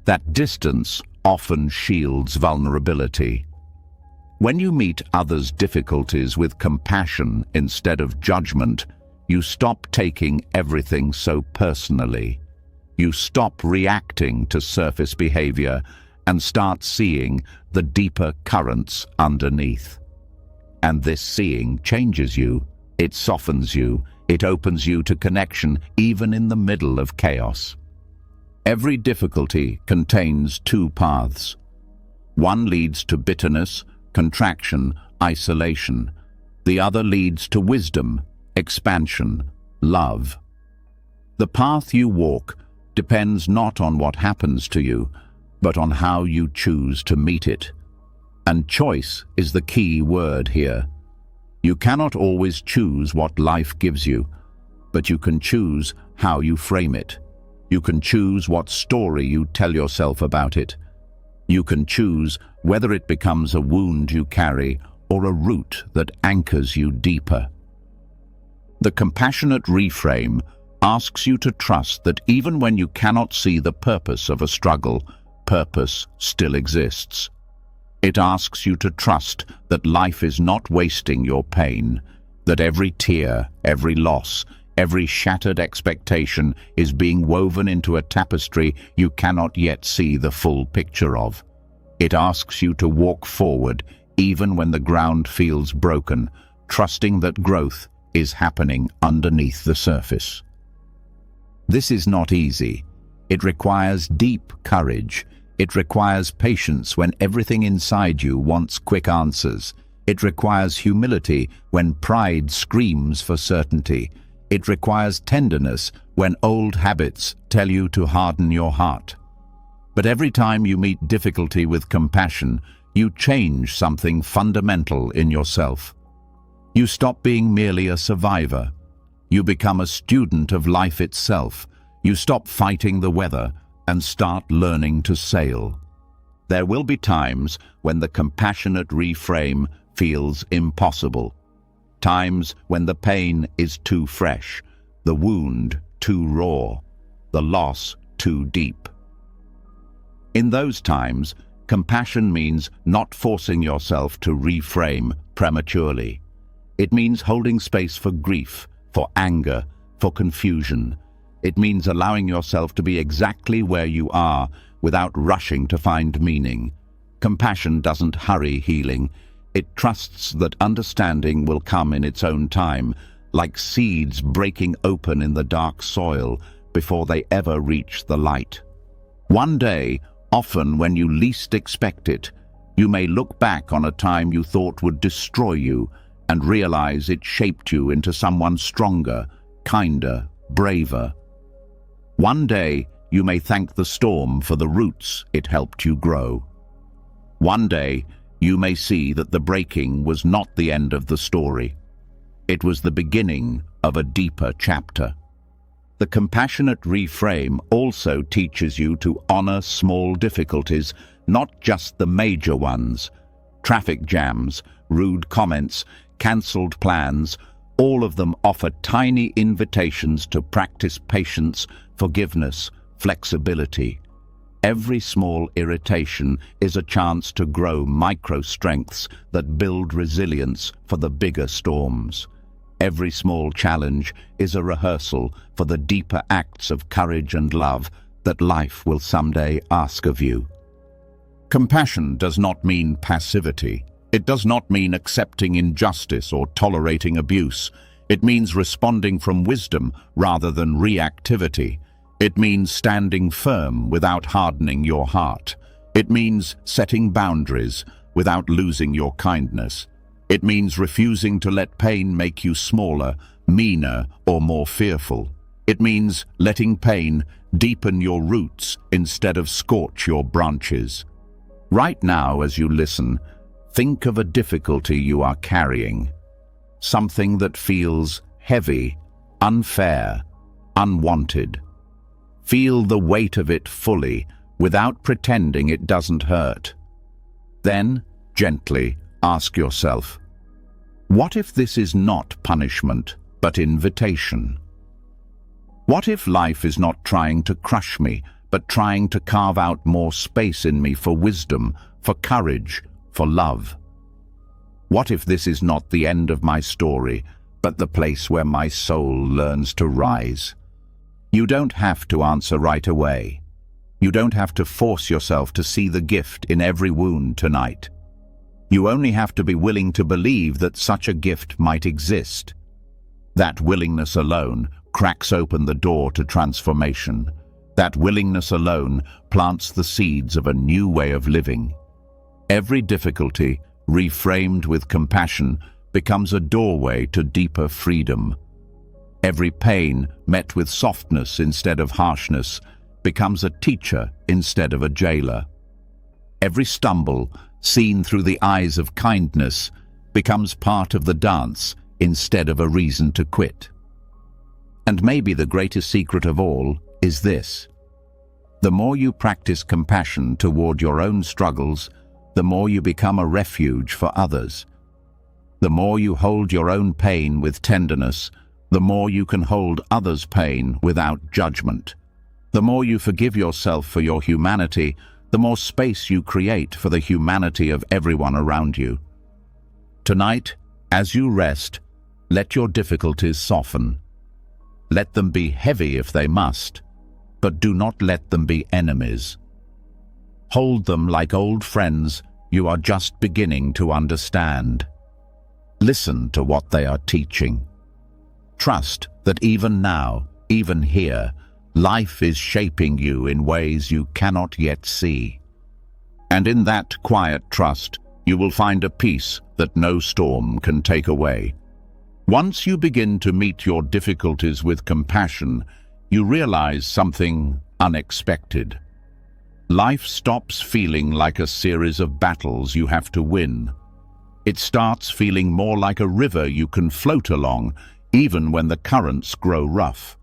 that distance often shields vulnerability. When you meet others' difficulties with compassion instead of judgment, you stop taking everything so personally. You stop reacting to surface behavior and start seeing the deeper currents underneath. And this seeing changes you, it softens you, it opens you to connection even in the middle of chaos. Every difficulty contains two paths. One leads to bitterness, contraction, isolation. The other leads to wisdom, expansion, love. The path you walk depends not on what happens to you, but on how you choose to meet it. And choice is the key word here. You cannot always choose what life gives you, but you can choose how you frame it. You can choose what story you tell yourself about it. You can choose whether it becomes a wound you carry or a root that anchors you deeper. The compassionate reframe asks you to trust that even when you cannot see the purpose of a struggle, purpose still exists. It asks you to trust that life is not wasting your pain, that every tear, every loss, every shattered expectation is being woven into a tapestry you cannot yet see the full picture of. It asks you to walk forward even when the ground feels broken, trusting that growth is happening underneath the surface. This is not easy. It requires deep courage. It requires patience when everything inside you wants quick answers. It requires humility when pride screams for certainty. It requires tenderness when old habits tell you to harden your heart. But every time you meet difficulty with compassion, you change something fundamental in yourself. You stop being merely a survivor. You become a student of life itself. You stop fighting the weather and start learning to sail. There will be times when the compassionate reframe feels impossible. Times when the pain is too fresh, the wound too raw, the loss too deep. In those times, compassion means not forcing yourself to reframe prematurely. It means holding space for grief, for anger, for confusion. It means allowing yourself to be exactly where you are without rushing to find meaning. Compassion doesn't hurry healing. It trusts that understanding will come in its own time, like seeds breaking open in the dark soil before they ever reach the light. One day, often when you least expect it, you may look back on a time you thought would destroy you and realize it shaped you into someone stronger, kinder, braver. One day, you may thank the storm for the roots it helped you grow. One day, you may see that the breaking was not the end of the story. It was the beginning of a deeper chapter. The compassionate reframe also teaches you to honor small difficulties, not just the major ones. Traffic jams, rude comments, cancelled plans, all of them offer tiny invitations to practice patience, forgiveness, flexibility. Every small irritation is a chance to grow micro-strengths that build resilience for the bigger storms. Every small challenge is a rehearsal for the deeper acts of courage and love that life will someday ask of you. Compassion does not mean passivity. It does not mean accepting injustice or tolerating abuse. It means responding from wisdom rather than reactivity. It means standing firm without hardening your heart. It means setting boundaries without losing your kindness. It means refusing to let pain make you smaller, meaner, or more fearful. It means letting pain deepen your roots instead of scorch your branches. Right now, as you listen, think of a difficulty you are carrying. Something that feels heavy, unfair, unwanted. Feel the weight of it fully, without pretending it doesn't hurt. Then, gently, ask yourself, what if this is not punishment, but invitation? What if life is not trying to crush me, but trying to carve out more space in me for wisdom, for courage, for love? What if this is not the end of my story, but the place where my soul learns to rise? You don't have to answer right away. You don't have to force yourself to see the gift in every wound tonight. You only have to be willing to believe that such a gift might exist. That willingness alone cracks open the door to transformation. That willingness alone plants the seeds of a new way of living. Every difficulty, reframed with compassion, becomes a doorway to deeper freedom. Every pain, met with softness instead of harshness, becomes a teacher instead of a jailer. Every stumble, seen through the eyes of kindness, becomes part of the dance instead of a reason to quit. And maybe the greatest secret of all is this: the more you practice compassion toward your own struggles, the more you become a refuge for others. The more you hold your own pain with tenderness, the more you can hold others' pain without judgment. The more you forgive yourself for your humanity, the more space you create for the humanity of everyone around you. Tonight, as you rest, let your difficulties soften. Let them be heavy if they must, but do not let them be enemies. Hold them like old friends you are just beginning to understand. Listen to what they are teaching. Trust that even now, even here, life is shaping you in ways you cannot yet see. And in that quiet trust, you will find a peace that no storm can take away. Once you begin to meet your difficulties with compassion, you realize something unexpected. Life stops feeling like a series of battles you have to win. It starts feeling more like a river you can float along, even when the currents grow rough.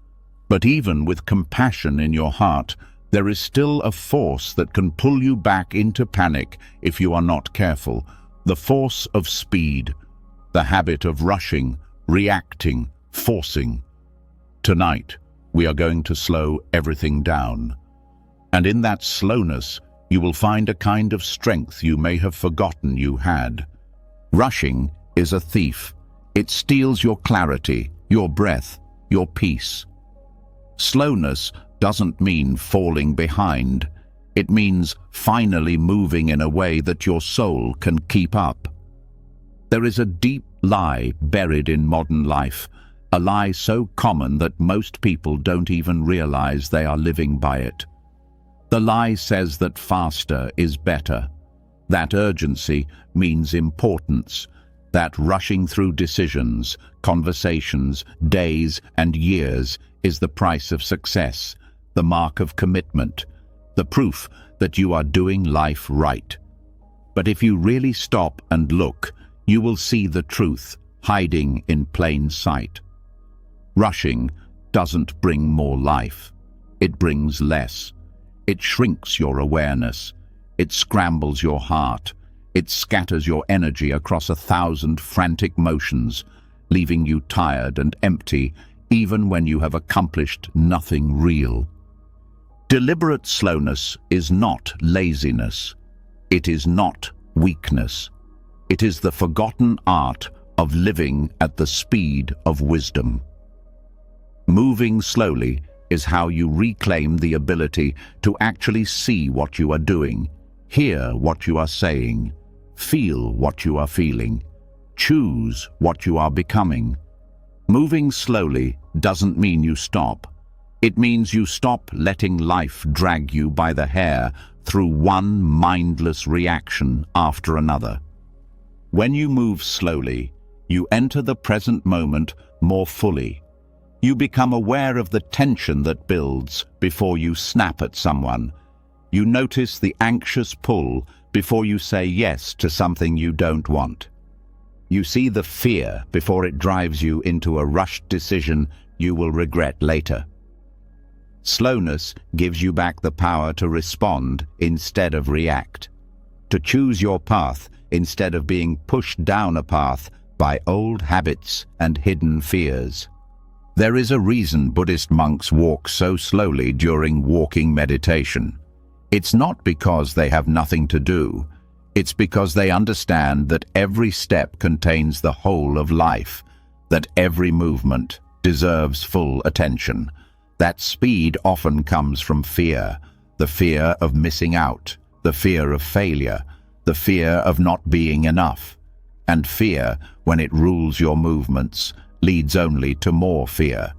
But even with compassion in your heart, there is still a force that can pull you back into panic if you are not careful. The force of speed, the habit of rushing, reacting, forcing. Tonight, we are going to slow everything down. And in that slowness, you will find a kind of strength you may have forgotten you had. Rushing is a thief. It steals your clarity, your breath, your peace. Slowness doesn't mean falling behind. It means finally moving in a way that your soul can keep up. There is a deep lie buried in modern life, a lie so common that most people don't even realize they are living by it. The lie says that faster is better, that urgency means importance, that rushing through decisions, conversations, days and years is the price of success, the mark of commitment, the proof that you are doing life right. But if you really stop and look, you will see the truth hiding in plain sight. Rushing doesn't bring more life. It brings less. It shrinks your awareness. It scrambles your heart. It scatters your energy across 1,000 frantic motions, leaving you tired and empty even when you have accomplished nothing real. Deliberate slowness is not laziness. It is not weakness. It is the forgotten art of living at the speed of wisdom. Moving slowly is how you reclaim the ability to actually see what you are doing, hear what you are saying, feel what you are feeling, choose what you are becoming. Moving slowly doesn't mean you stop. It means you stop letting life drag you by the hair through one mindless reaction after another. When you move slowly, you enter the present moment more fully. You become aware of the tension that builds before you snap at someone. You notice the anxious pull before you say yes to something you don't want. You see the fear before it drives you into a rushed decision you will regret later. Slowness gives you back the power to respond instead of react, to choose your path instead of being pushed down a path by old habits and hidden fears. There is a reason Buddhist monks walk so slowly during walking meditation. It's not because they have nothing to do. It's because they understand that every step contains the whole of life, that every movement deserves full attention. That speed often comes from fear, the fear of missing out, the fear of failure, the fear of not being enough. And fear, when it rules your movements, leads only to more fear.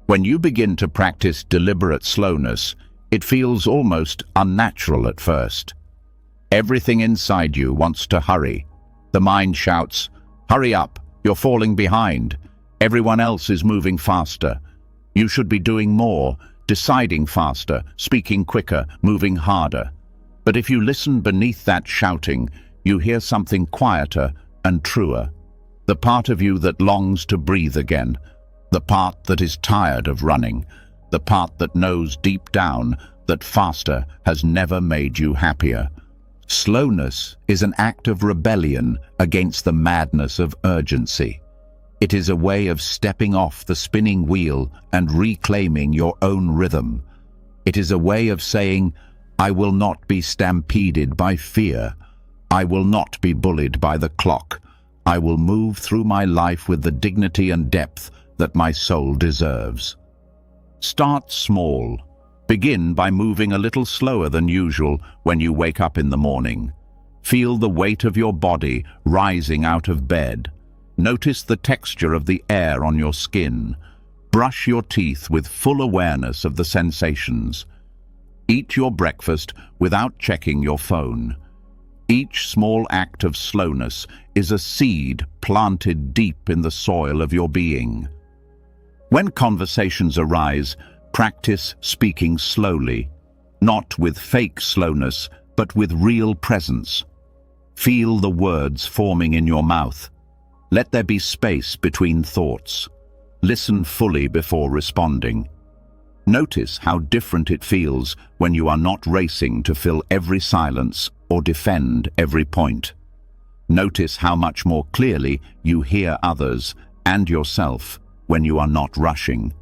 When you begin to practice deliberate slowness, it feels almost unnatural at first. Everything inside you wants to hurry. The mind shouts, "Hurry up, you're falling behind. Everyone else is moving faster. You should be doing more, deciding faster, speaking quicker, moving harder." But if you listen beneath that shouting, you hear something quieter and truer. The part of you that longs to breathe again, the part that is tired of running, the part that knows deep down that faster has never made you happier. Slowness is an act of rebellion against the madness of urgency. It is a way of stepping off the spinning wheel and reclaiming your own rhythm. It is a way of saying, I will not be stampeded by fear. I will not be bullied by the clock. I will move through my life with the dignity and depth that my soul deserves. Start small. Begin by moving a little slower than usual when you wake up in the morning. Feel the weight of your body rising out of bed. Notice the texture of the air on your skin. Brush your teeth with full awareness of the sensations. Eat your breakfast without checking your phone. Each small act of slowness is a seed planted deep in the soil of your being. When conversations arise, practice speaking slowly, not with fake slowness, but with real presence. Feel the words forming in your mouth. Let there be space between thoughts. Listen fully before responding. Notice how different it feels when you are not racing to fill every silence or defend every point. Notice how much more clearly you hear others and yourself when you are not rushing.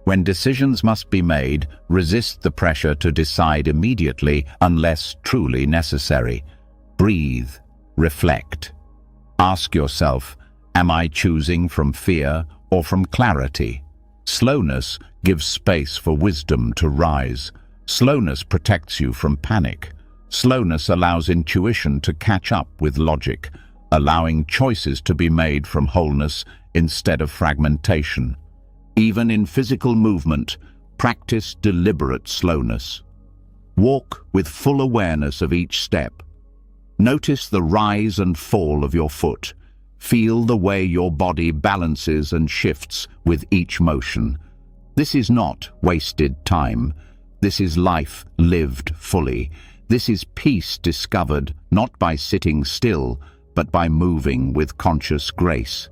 When decisions must be made, resist the pressure to decide immediately unless truly necessary. Breathe, reflect. Ask yourself, am I choosing from fear or from clarity? Slowness gives space for wisdom to rise. Slowness protects you from panic. Slowness allows intuition to catch up with logic, allowing choices to be made from wholeness instead of fragmentation. Even in physical movement, practice deliberate slowness. Walk with full awareness of each step. Notice the rise and fall of your foot. Feel the way your body balances and shifts with each motion. This is not wasted time. This is life lived fully. This is peace discovered not by sitting still, but by moving with conscious grace.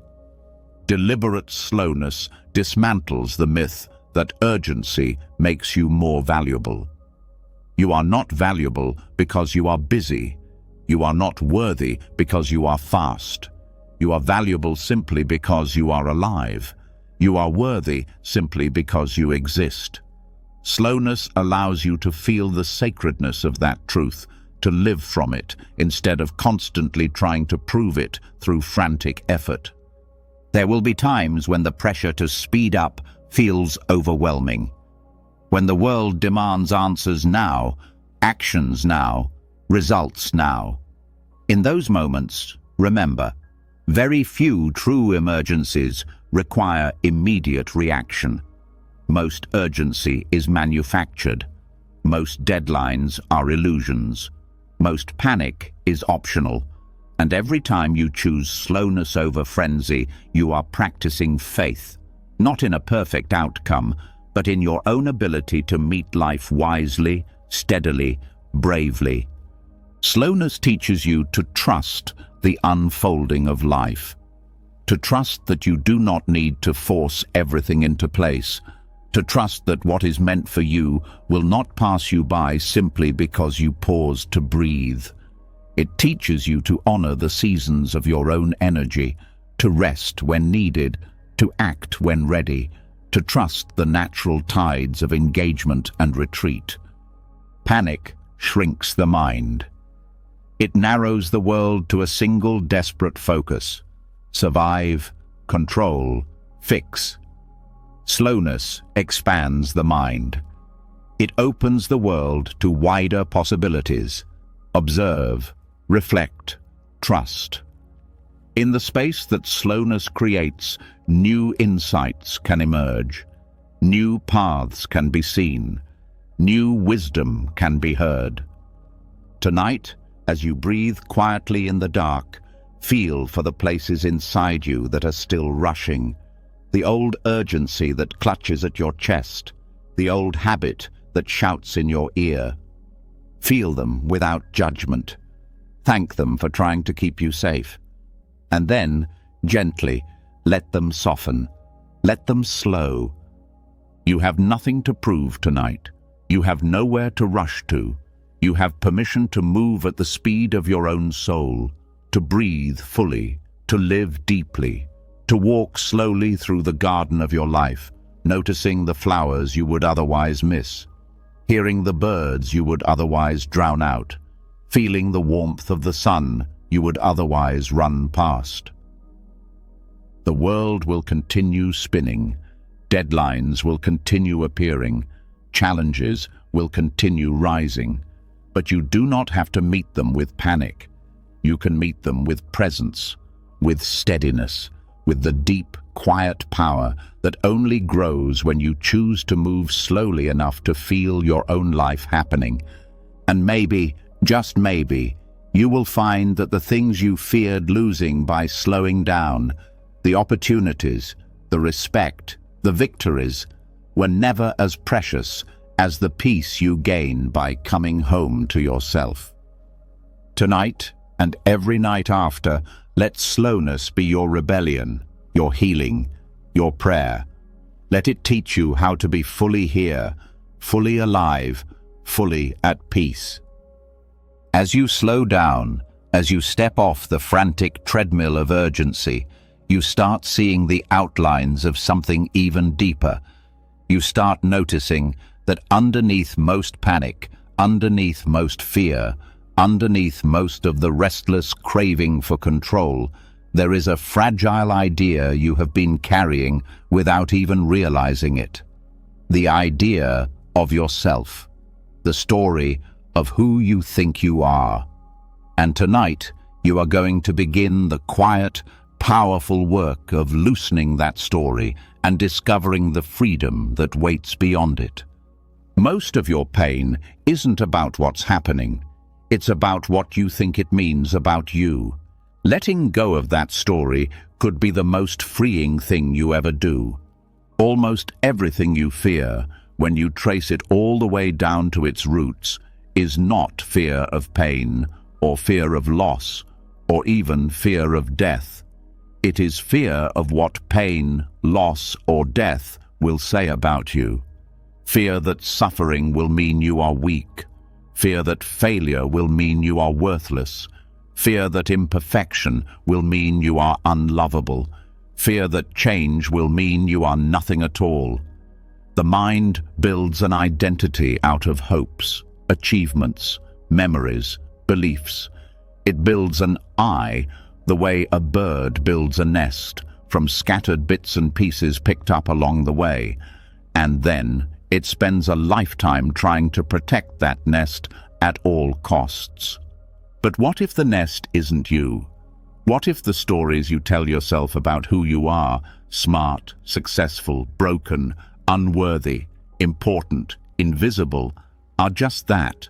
Deliberate slowness dismantles the myth that urgency makes you more valuable. You are not valuable because you are busy. You are not worthy because you are fast. You are valuable simply because you are alive. You are worthy simply because you exist. Slowness allows you to feel the sacredness of that truth, to live from it, instead of constantly trying to prove it through frantic effort. There will be times when the pressure to speed up feels overwhelming. When the world demands answers now, actions now, results now. In those moments, remember, very few true emergencies require immediate reaction. Most urgency is manufactured. Most deadlines are illusions. Most panic is optional. And every time you choose slowness over frenzy, you are practicing faith, not in a perfect outcome, but in your own ability to meet life wisely, steadily, bravely. Slowness teaches you to trust the unfolding of life, to trust that you do not need to force everything into place, to trust that what is meant for you will not pass you by simply because you pause to breathe. It teaches you to honor the seasons of your own energy, to rest when needed, to act when ready, to trust the natural tides of engagement and retreat. Panic shrinks the mind. It narrows the world to a single desperate focus: survive, control, fix. Slowness expands the mind. It opens the world to wider possibilities. Observe, reflect, trust. In the space that slowness creates, new insights can emerge. New paths can be seen. New wisdom can be heard. Tonight, as you breathe quietly in the dark, feel for the places inside you that are still rushing. The old urgency that clutches at your chest. The old habit that shouts in your ear. Feel them without judgment. Thank them for trying to keep you safe. And then, gently, let them soften. Let them slow. You have nothing to prove tonight. You have nowhere to rush to. You have permission to move at the speed of your own soul, to breathe fully, to live deeply, to walk slowly through the garden of your life, noticing the flowers you would otherwise miss, hearing the birds you would otherwise drown out, feeling the warmth of the sun you would otherwise run past. The world will continue spinning, deadlines will continue appearing, challenges will continue rising, but you do not have to meet them with panic. You can meet them with presence, with steadiness, with the deep, quiet power that only grows when you choose to move slowly enough to feel your own life happening. And maybe, just maybe, you will find that the things you feared losing by slowing down, the opportunities, the respect, the victories, were never as precious as the peace you gain by coming home to yourself. Tonight, and every night after, let slowness be your rebellion, your healing, your prayer. Let it teach you how to be fully here, fully alive, fully at peace. As you slow down, as you step off the frantic treadmill of urgency, you start seeing the outlines of something even deeper. You start noticing that underneath most panic, underneath most fear, underneath most of the restless craving for control, there is a fragile idea you have been carrying without even realizing it. The idea of yourself, the story of who you think you are. And tonight, you are going to begin the quiet, powerful work of loosening that story and discovering the freedom that waits beyond it. Most of your pain isn't about what's happening. It's about what you think it means about you. Letting go of that story could be the most freeing thing you ever do. Almost everything you fear, when you trace it all the way down to its roots, is not fear of pain, or fear of loss, or even fear of death. It is fear of what pain, loss, or death will say about you. Fear that suffering will mean you are weak. Fear that failure will mean you are worthless. Fear that imperfection will mean you are unlovable. Fear that change will mean you are nothing at all. The mind builds an identity out of hopes, achievements, memories, beliefs. It builds an I the way a bird builds a nest, from scattered bits and pieces picked up along the way. And then it spends a lifetime trying to protect that nest at all costs. But what if the nest isn't you? What if the stories you tell yourself about who you are, smart, successful, broken, unworthy, important, invisible, are just that,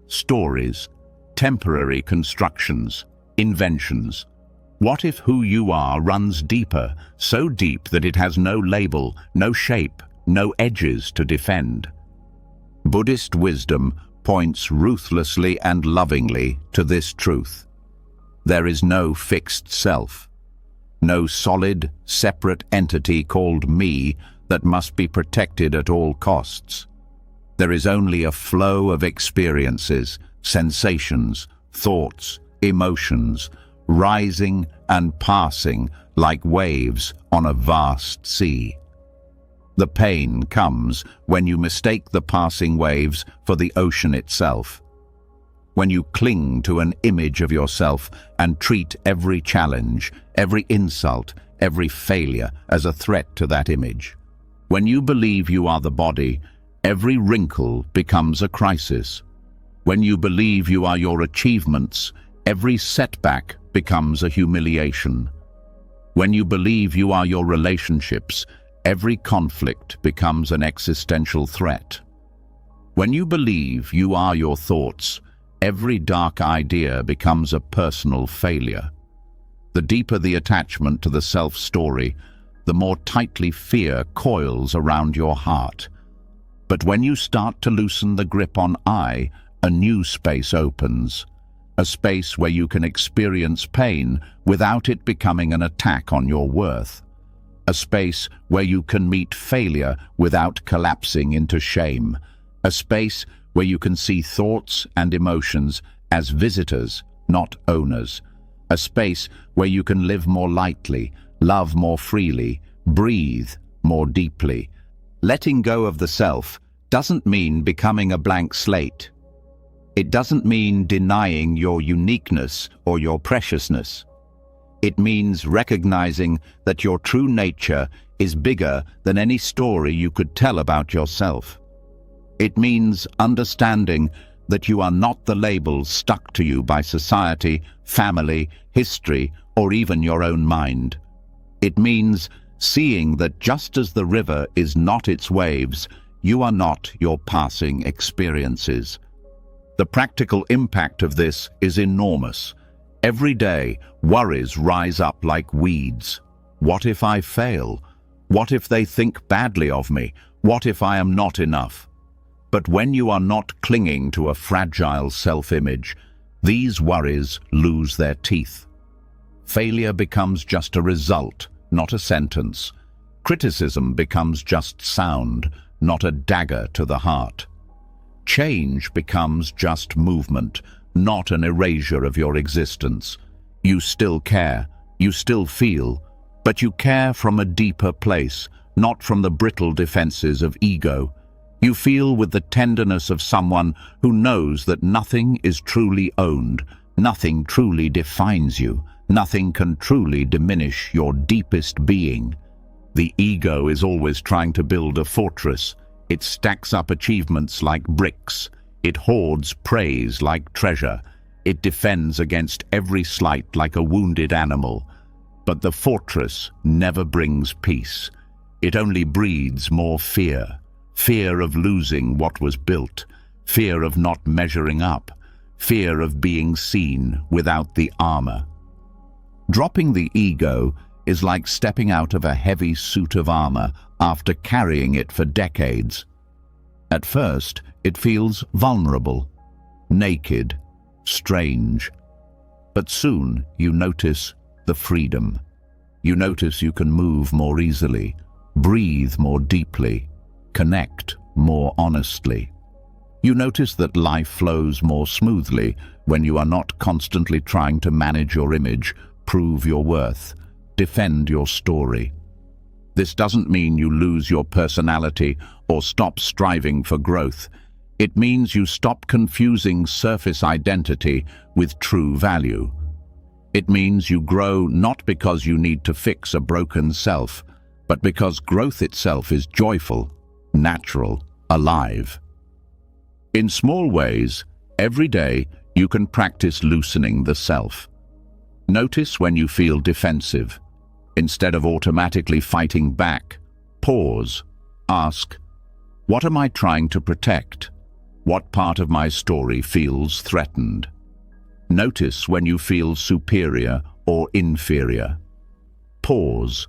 stories, temporary constructions, inventions? What if who you are runs deeper, so deep that it has no label, no shape, no edges to defend? Buddhist wisdom points ruthlessly and lovingly to this truth. There is no fixed self, no solid, separate entity called me that must be protected at all costs. There is only a flow of experiences, sensations, thoughts, emotions, rising and passing like waves on a vast sea. The pain comes when you mistake the passing waves for the ocean itself. When you cling to an image of yourself and treat every challenge, every insult, every failure as a threat to that image. When you believe you are the body, every wrinkle becomes a crisis. When you believe you are your achievements, every setback becomes a humiliation. When you believe you are your relationships, every conflict becomes an existential threat. When you believe you are your thoughts, every dark idea becomes a personal failure. The deeper the attachment to the self-story, the more tightly fear coils around your heart. But when you start to loosen the grip on I, a new space opens. A space where you can experience pain without it becoming an attack on your worth. A space where you can meet failure without collapsing into shame. A space where you can see thoughts and emotions as visitors, not owners. A space where you can live more lightly, love more freely, breathe more deeply. Letting go of the self doesn't mean becoming a blank slate. It doesn't mean denying your uniqueness or your preciousness. It means recognizing that your true nature is bigger than any story you could tell about yourself. It means understanding that you are not the labels stuck to you by society, family, history, or even your own mind. It means seeing that just as the river is not its waves, you are not your passing experiences. The practical impact of this is enormous. Every day, worries rise up like weeds. What if I fail? What if they think badly of me? What if I am not enough? But when you are not clinging to a fragile self-image, these worries lose their teeth. Failure becomes just a result, not a sentence. Criticism becomes just sound, not a dagger to the heart. Change becomes just movement, not an erasure of your existence. You still care, you still feel, but you care from a deeper place, not from the brittle defenses of ego. You feel with the tenderness of someone who knows that nothing is truly owned, nothing truly defines you, nothing can truly diminish your deepest being. The ego is always trying to build a fortress. It stacks up achievements like bricks. It hoards praise like treasure. It defends against every slight like a wounded animal. But the fortress never brings peace. It only breeds more fear. Fear of losing what was built. Fear of not measuring up. Fear of being seen without the armor. Dropping the ego is like stepping out of a heavy suit of armor after carrying it for decades. At first, it feels vulnerable, naked, strange. But soon you notice the freedom. You notice you can move more easily, breathe more deeply, connect more honestly. You notice that life flows more smoothly when you are not constantly trying to manage your image, prove your worth, defend your story. This doesn't mean you lose your personality or stop striving for growth. It means you stop confusing surface identity with true value. It means you grow not because you need to fix a broken self, but because growth itself is joyful, natural, alive. In small ways, every day you can practice loosening the self. Notice when you feel defensive. Instead of automatically fighting back, pause, ask, what am I trying to protect? What part of my story feels threatened? Notice when you feel superior or inferior. Pause,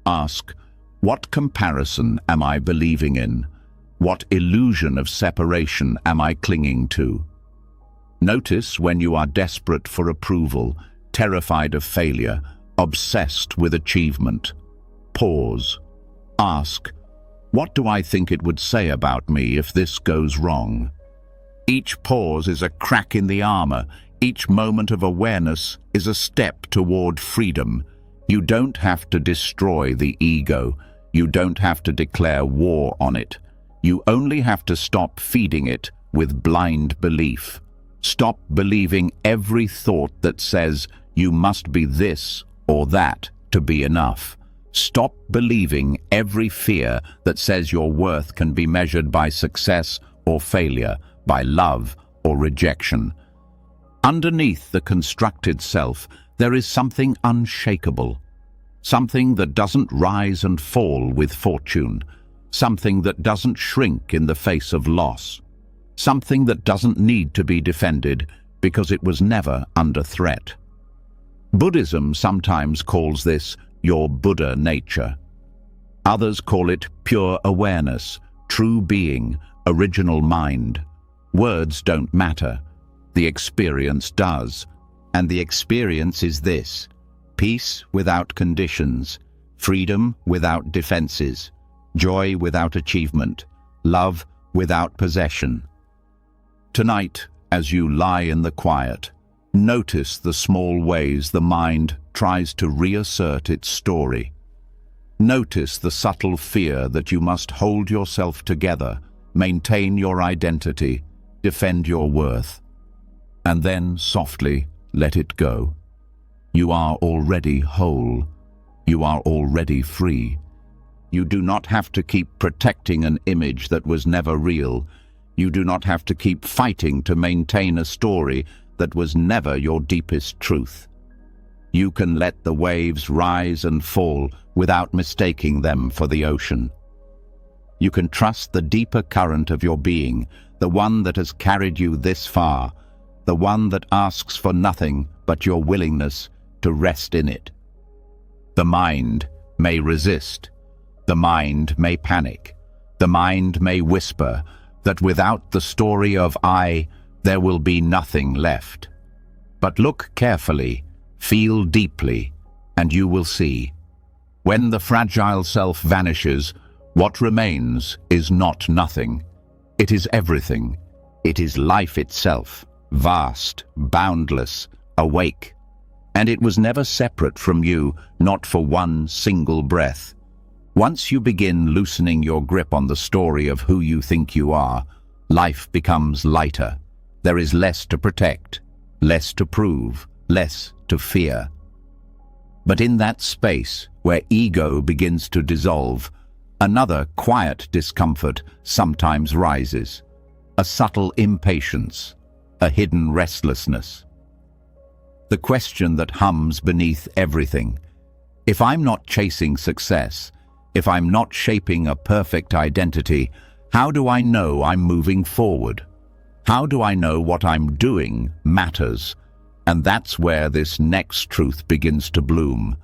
ask, what comparison am I believing in? What illusion of separation am I clinging to? Notice when you are desperate for approval, terrified of failure, obsessed with achievement. Pause. Ask, what do I think it would say about me if this goes wrong? Each pause is a crack in the armor. Each moment of awareness is a step toward freedom. You don't have to destroy the ego. You don't have to declare war on it. You only have to stop feeding it with blind belief. Stop believing every thought that says you must be this or that to be enough. Stop believing every fear that says your worth can be measured by success or failure, by love or rejection. Underneath the constructed self, there is something unshakable, something that doesn't rise and fall with fortune, something that doesn't shrink in the face of loss, something that doesn't need to be defended because it was never under threat. Buddhism sometimes calls this your Buddha nature. Others call it pure awareness, true being, original mind. Words don't matter. The experience does. And the experience is this: peace without conditions, freedom without defenses, joy without achievement, love without possession. Tonight, as you lie in the quiet, notice the small ways the mind tries to reassert its story. Notice the subtle fear that you must hold yourself together, maintain your identity, defend your worth. And then, softly, let it go. You are already whole. You are already free. You do not have to keep protecting an image that was never real. You do not have to keep fighting to maintain a story that was never your deepest truth. You can let the waves rise and fall without mistaking them for the ocean. You can trust the deeper current of your being, the one that has carried you this far, the one that asks for nothing but your willingness to rest in it. The mind may resist. The mind may panic. The mind may whisper that without the story of I, there will be nothing left. But look carefully, feel deeply, and you will see. When the fragile self vanishes, what remains is not nothing. It is everything. It is life itself, vast, boundless, awake. And it was never separate from you, not for one single breath. Once you begin loosening your grip on the story of who you think you are, life becomes lighter. There is less to protect, less to prove, less to fear. But in that space where ego begins to dissolve, another quiet discomfort sometimes rises, a subtle impatience, a hidden restlessness. The question that hums beneath everything: if I'm not chasing success, if I'm not shaping a perfect identity, how do I know I'm moving forward? How do I know what I'm doing matters? And that's where this next truth begins to bloom,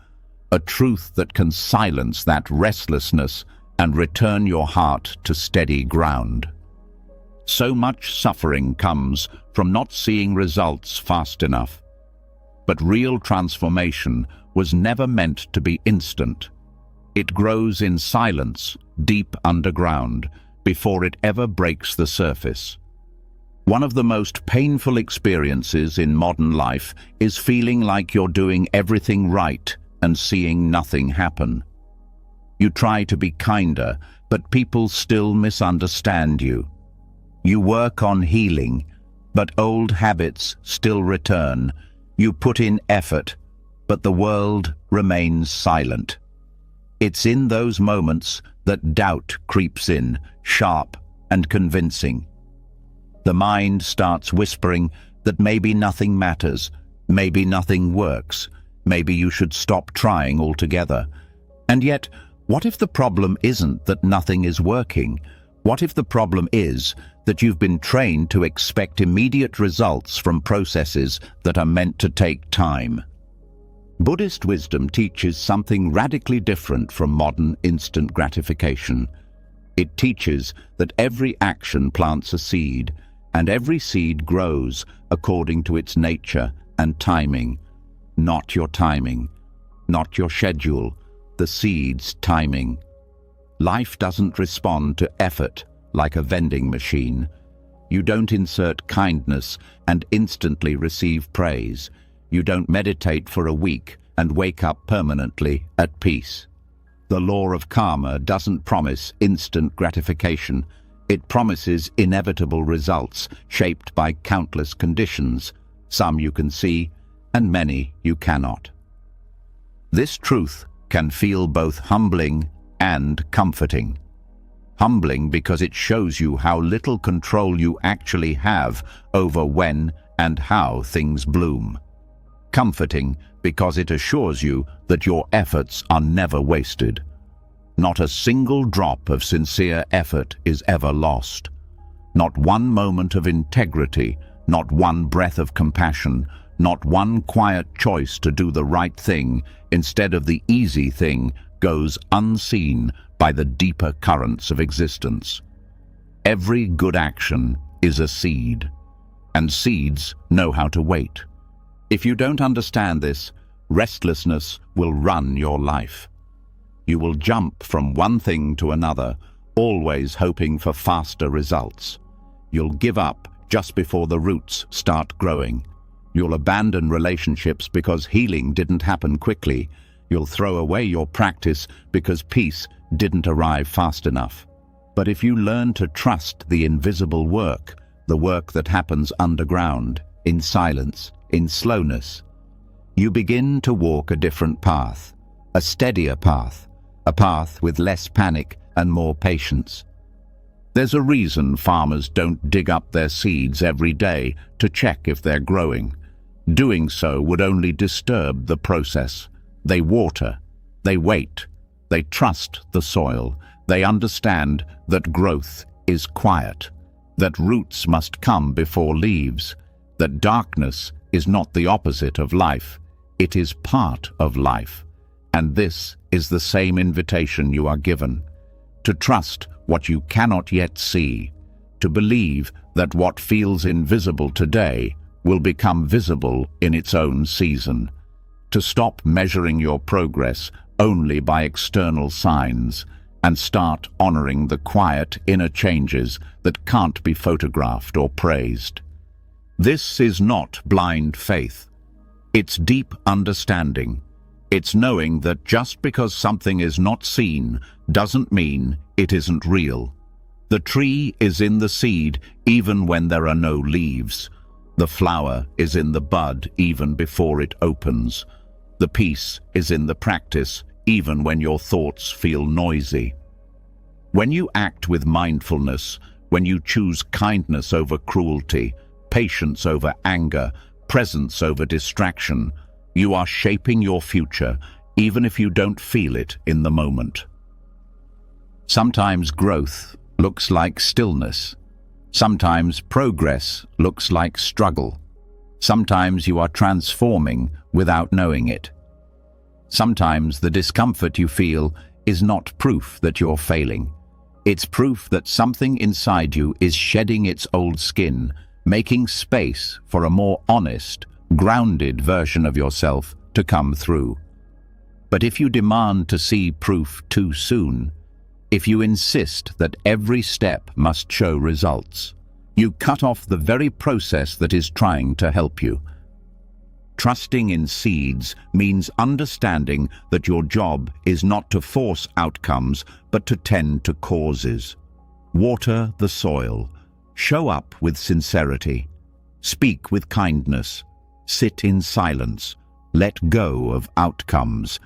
a truth that can silence that restlessness and return your heart to steady ground. So much suffering comes from not seeing results fast enough. But real transformation was never meant to be instant. It grows in silence, deep underground, before it ever breaks the surface. One of the most painful experiences in modern life is feeling like you're doing everything right and seeing nothing happen. You try to be kinder, but people still misunderstand you. You work on healing, but old habits still return. You put in effort, but the world remains silent. It's in those moments that doubt creeps in, sharp and convincing. The mind starts whispering that maybe nothing matters, maybe nothing works, maybe you should stop trying altogether. And yet, what if the problem isn't that nothing is working? What if the problem is that you've been trained to expect immediate results from processes that are meant to take time? Buddhist wisdom teaches something radically different from modern instant gratification. It teaches that every action plants a seed, and every seed grows according to its nature and timing. Not your timing, not your schedule, the seed's timing. Life doesn't respond to effort like a vending machine. You don't insert kindness and instantly receive praise. You don't meditate for a week and wake up permanently at peace. The law of karma doesn't promise instant gratification. It promises inevitable results shaped by countless conditions, some you can see and many you cannot. This truth can feel both humbling and comforting. Humbling because it shows you how little control you actually have over when and how things bloom. Comforting because it assures you that your efforts are never wasted. Not a single drop of sincere effort is ever lost. Not one moment of integrity, not one breath of compassion, not one quiet choice to do the right thing instead of the easy thing goes unseen by the deeper currents of existence. Every good action is a seed, and seeds know how to wait. If you don't understand this, restlessness will run your life. You will jump from one thing to another, always hoping for faster results. You'll give up just before the roots start growing. You'll abandon relationships because healing didn't happen quickly. You'll throw away your practice because peace didn't arrive fast enough. But if you learn to trust the invisible work, the work that happens underground, in silence, in slowness, you begin to walk a different path, a steadier path, a path with less panic and more patience. There's a reason farmers don't dig up their seeds every day to check if they're growing. Doing so would only disturb the process. They water, they wait, they trust the soil, they understand that growth is quiet, that roots must come before leaves, that darkness is not the opposite of life, it is part of life. And this is the same invitation you are given, to trust what you cannot yet see, to believe that what feels invisible today will become visible in its own season, to stop measuring your progress only by external signs and start honoring the quiet inner changes that can't be photographed or praised. This is not blind faith. It's deep understanding. It's knowing that just because something is not seen doesn't mean it isn't real. The tree is in the seed even when there are no leaves. The flower is in the bud even before it opens. The peace is in the practice even when your thoughts feel noisy. When you act with mindfulness, when you choose kindness over cruelty, patience over anger, presence over distraction, you are shaping your future even if you don't feel it in the moment. Sometimes growth looks like stillness. Sometimes progress looks like struggle. Sometimes you are transforming without knowing it. Sometimes the discomfort you feel is not proof that you're failing. It's proof that something inside you is shedding its old skin, making space for a more honest, grounded version of yourself to come through. But if you demand to see proof too soon, if you insist that every step must show results, you cut off the very process that is trying to help you. Trusting in seeds means understanding that your job is not to force outcomes, but to tend to causes. Water the soil. Show up with sincerity. Speak with kindness. Sit in silence. Let go of outcomes.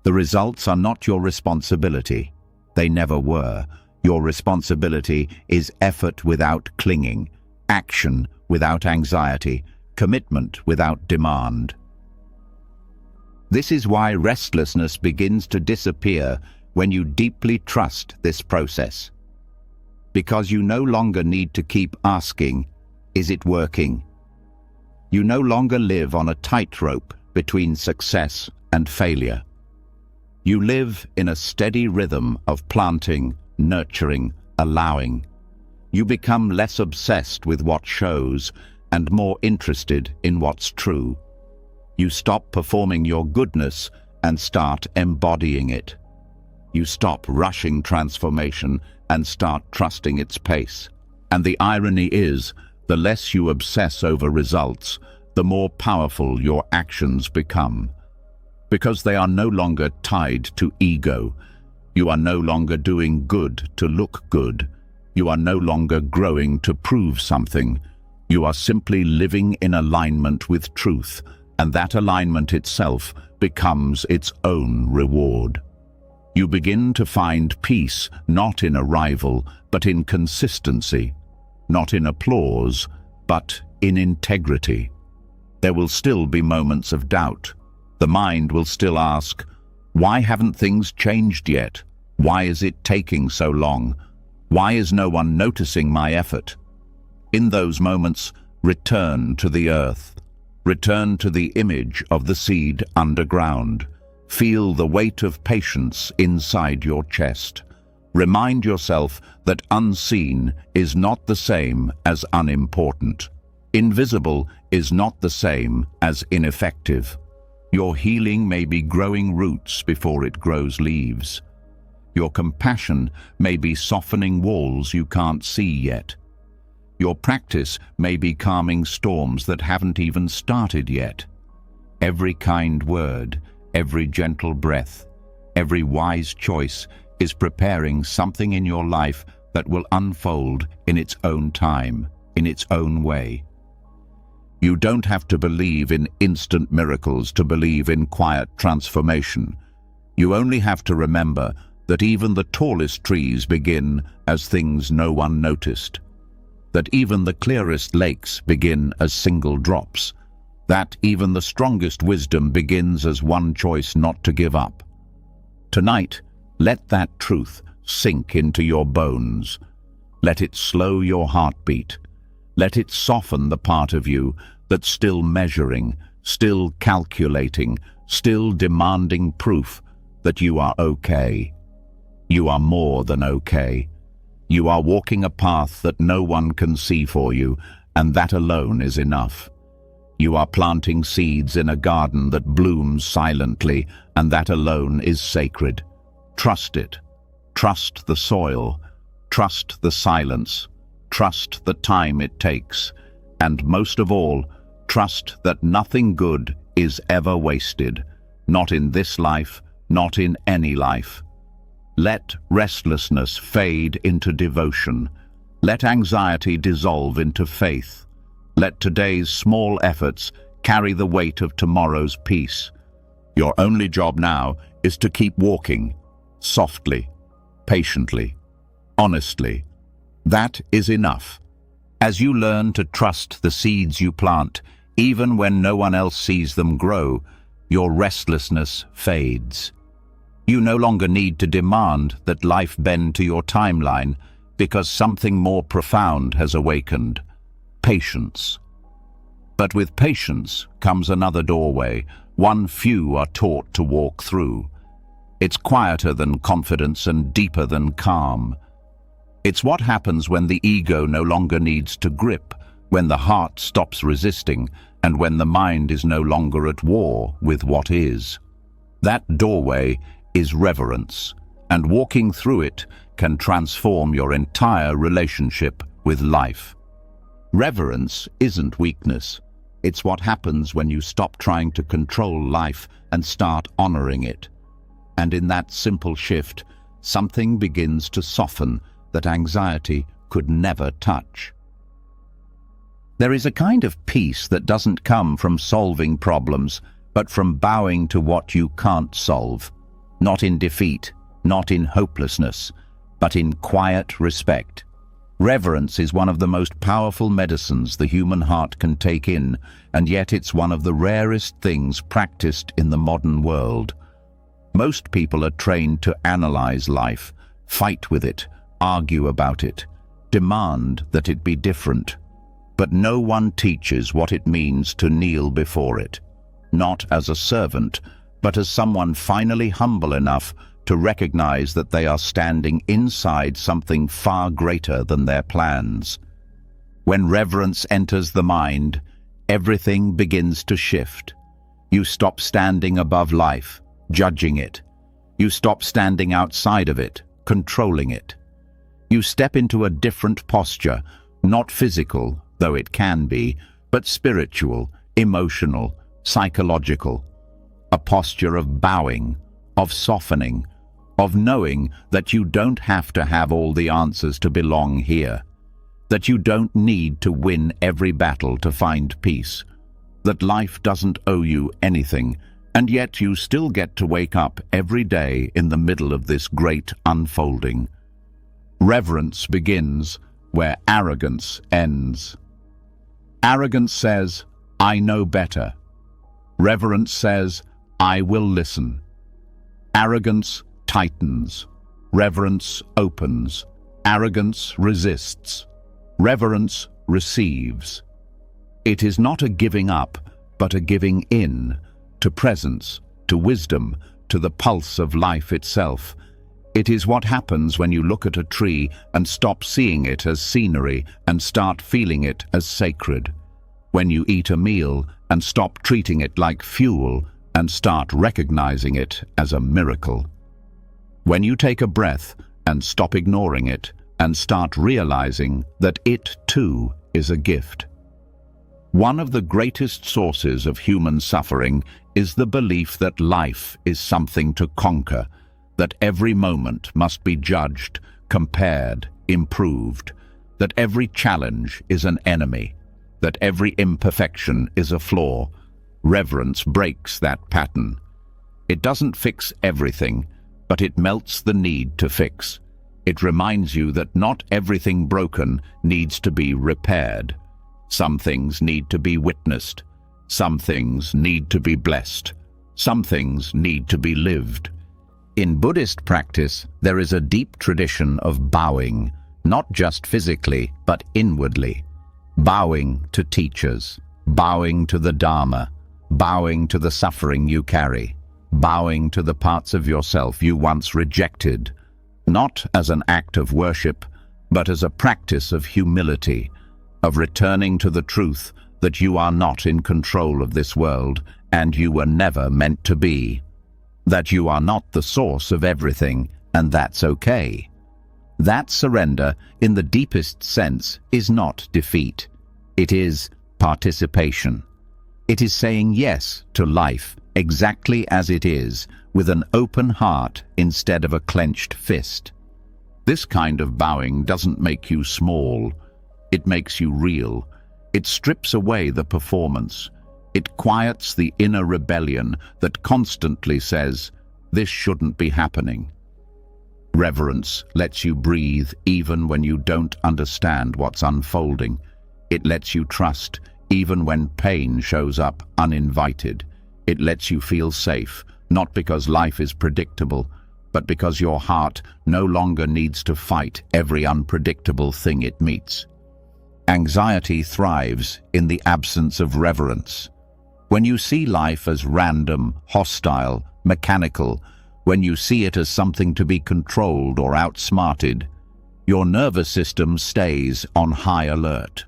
The results are not your responsibility. They never were. Your responsibility is effort without clinging, action without anxiety, commitment without demand. This is why restlessness begins to disappear when you deeply trust this process. Because you no longer need to keep asking, is it working? You no longer live on a tightrope between success and failure. You live in a steady rhythm of planting, nurturing, allowing. You become less obsessed with what shows and more interested in what's true. You stop performing your goodness and start embodying it. You stop rushing transformation and start trusting its pace. And the irony is, the less you obsess over results, the more powerful your actions become. Because they are no longer tied to ego. You are no longer doing good to look good. You are no longer growing to prove something. You are simply living in alignment with truth, and that alignment itself becomes its own reward. You begin to find peace not in arrival, but in consistency, not in applause, but in integrity. There will still be moments of doubt. The mind will still ask, why haven't things changed yet? Why is it taking so long? Why is no one noticing my effort? In those moments, return to the earth. Return to the image of the seed underground. Feel the weight of patience inside your chest. Remind yourself that unseen is not the same as unimportant. Invisible is not the same as ineffective. Your healing may be growing roots before it grows leaves. Your compassion may be softening walls you can't see yet. Your practice may be calming storms that haven't even started yet. Every kind word, every gentle breath, every wise choice is preparing something in your life that will unfold in its own time, in its own way. You don't have to believe in instant miracles to believe in quiet transformation. You only have to remember that even the tallest trees begin as things no one noticed, that even the clearest lakes begin as single drops, that even the strongest wisdom begins as one choice not to give up. Tonight, let that truth sink into your bones. Let it slow your heartbeat. Let it soften the part of you that's still measuring, still calculating, still demanding proof that you are okay. You are more than okay. You are walking a path that no one can see for you, and that alone is enough. You are planting seeds in a garden that blooms silently, and that alone is sacred. Trust it. Trust the soil. Trust the silence. Trust the time it takes. And most of all, trust that nothing good is ever wasted. Not in this life, not in any life. Let restlessness fade into devotion. Let anxiety dissolve into faith. Let today's small efforts carry the weight of tomorrow's peace. Your only job now is to keep walking, softly, patiently, honestly. That is enough. As you learn to trust the seeds you plant, even when no one else sees them grow, your restlessness fades. You no longer need to demand that life bend to your timeline because something more profound has awakened: patience. But with patience comes another doorway, one few are taught to walk through. It's quieter than confidence and deeper than calm. It's what happens when the ego no longer needs to grip, when the heart stops resisting, and when the mind is no longer at war with what is. That doorway is reverence, and walking through it can transform your entire relationship with life. Reverence isn't weakness. It's what happens when you stop trying to control life and start honoring it. And in that simple shift, something begins to soften that anxiety could never touch. There is a kind of peace that doesn't come from solving problems, but from bowing to what you can't solve. Not in defeat, not in hopelessness, but in quiet respect. Reverence is one of the most powerful medicines the human heart can take in, and yet it's one of the rarest things practiced in the modern world. Most people are trained to analyze life, fight with it, argue about it, demand that it be different. But no one teaches what it means to kneel before it, not as a servant, but as someone finally humble enough to recognize that they are standing inside something far greater than their plans. When reverence enters the mind, everything begins to shift. You stop standing above life, judging it. You stop standing outside of it, controlling it. You step into a different posture, not physical, though it can be, but spiritual, emotional, psychological. A posture of bowing, of softening, of knowing that you don't have to have all the answers to belong here, that you don't need to win every battle to find peace, that life doesn't owe you anything, and yet you still get to wake up every day in the middle of this great unfolding. Reverence begins where arrogance ends. Arrogance says, "I know better." Reverence says, "I will listen." Arrogance tightens. Reverence opens. Arrogance resists. Reverence receives. It is not a giving up, but a giving in, to presence, to wisdom, to the pulse of life itself. It is what happens when you look at a tree and stop seeing it as scenery and start feeling it as sacred. When you eat a meal and stop treating it like fuel and start recognizing it as a miracle. When you take a breath and stop ignoring it, and start realizing that it too is a gift. One of the greatest sources of human suffering is the belief that life is something to conquer, that every moment must be judged, compared, improved, that every challenge is an enemy, that every imperfection is a flaw. Reverence breaks that pattern. It doesn't fix everything, but it melts the need to fix. It reminds you that not everything broken needs to be repaired. Some things need to be witnessed. Some things need to be blessed. Some things need to be lived. In Buddhist practice, there is a deep tradition of bowing, not just physically, but inwardly. Bowing to teachers, bowing to the Dharma, bowing to the suffering you carry, bowing to the parts of yourself you once rejected, not as an act of worship, but as a practice of humility, of returning to the truth that you are not in control of this world and you were never meant to be, that you are not the source of everything, and that's okay. That surrender, in the deepest sense, is not defeat. It is participation. It is saying yes to life exactly as it is, with an open heart instead of a clenched fist. This kind of bowing doesn't make you small. It makes you real. It strips away the performance. It quiets the inner rebellion that constantly says, "This shouldn't be happening." Reverence lets you breathe even when you don't understand what's unfolding. It lets you trust even when pain shows up uninvited. It lets you feel safe, not because life is predictable, but because your heart no longer needs to fight every unpredictable thing it meets. Anxiety thrives in the absence of reverence. When you see life as random, hostile, mechanical, when you see it as something to be controlled or outsmarted, your nervous system stays on high alert.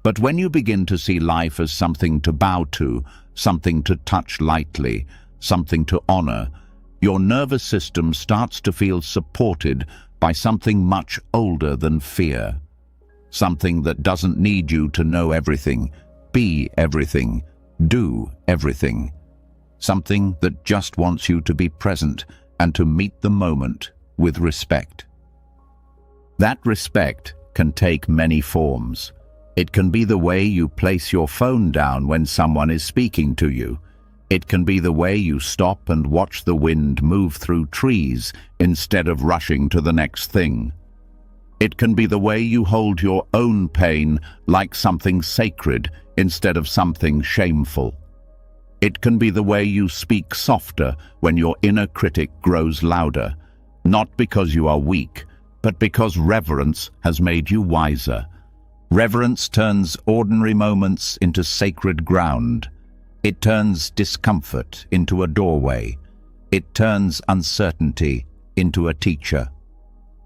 But when you begin to see life as something to bow to, something to touch lightly, something to honor, your nervous system starts to feel supported by something much older than fear. Something that doesn't need you to know everything, be everything, do everything. Something that just wants you to be present and to meet the moment with respect. That respect can take many forms. It can be the way you place your phone down when someone is speaking to you. It can be the way you stop and watch the wind move through trees instead of rushing to the next thing. It can be the way you hold your own pain like something sacred instead of something shameful. It can be the way you speak softer when your inner critic grows louder, not because you are weak, but because reverence has made you wiser. Reverence turns ordinary moments into sacred ground. It turns discomfort into a doorway. It turns uncertainty into a teacher.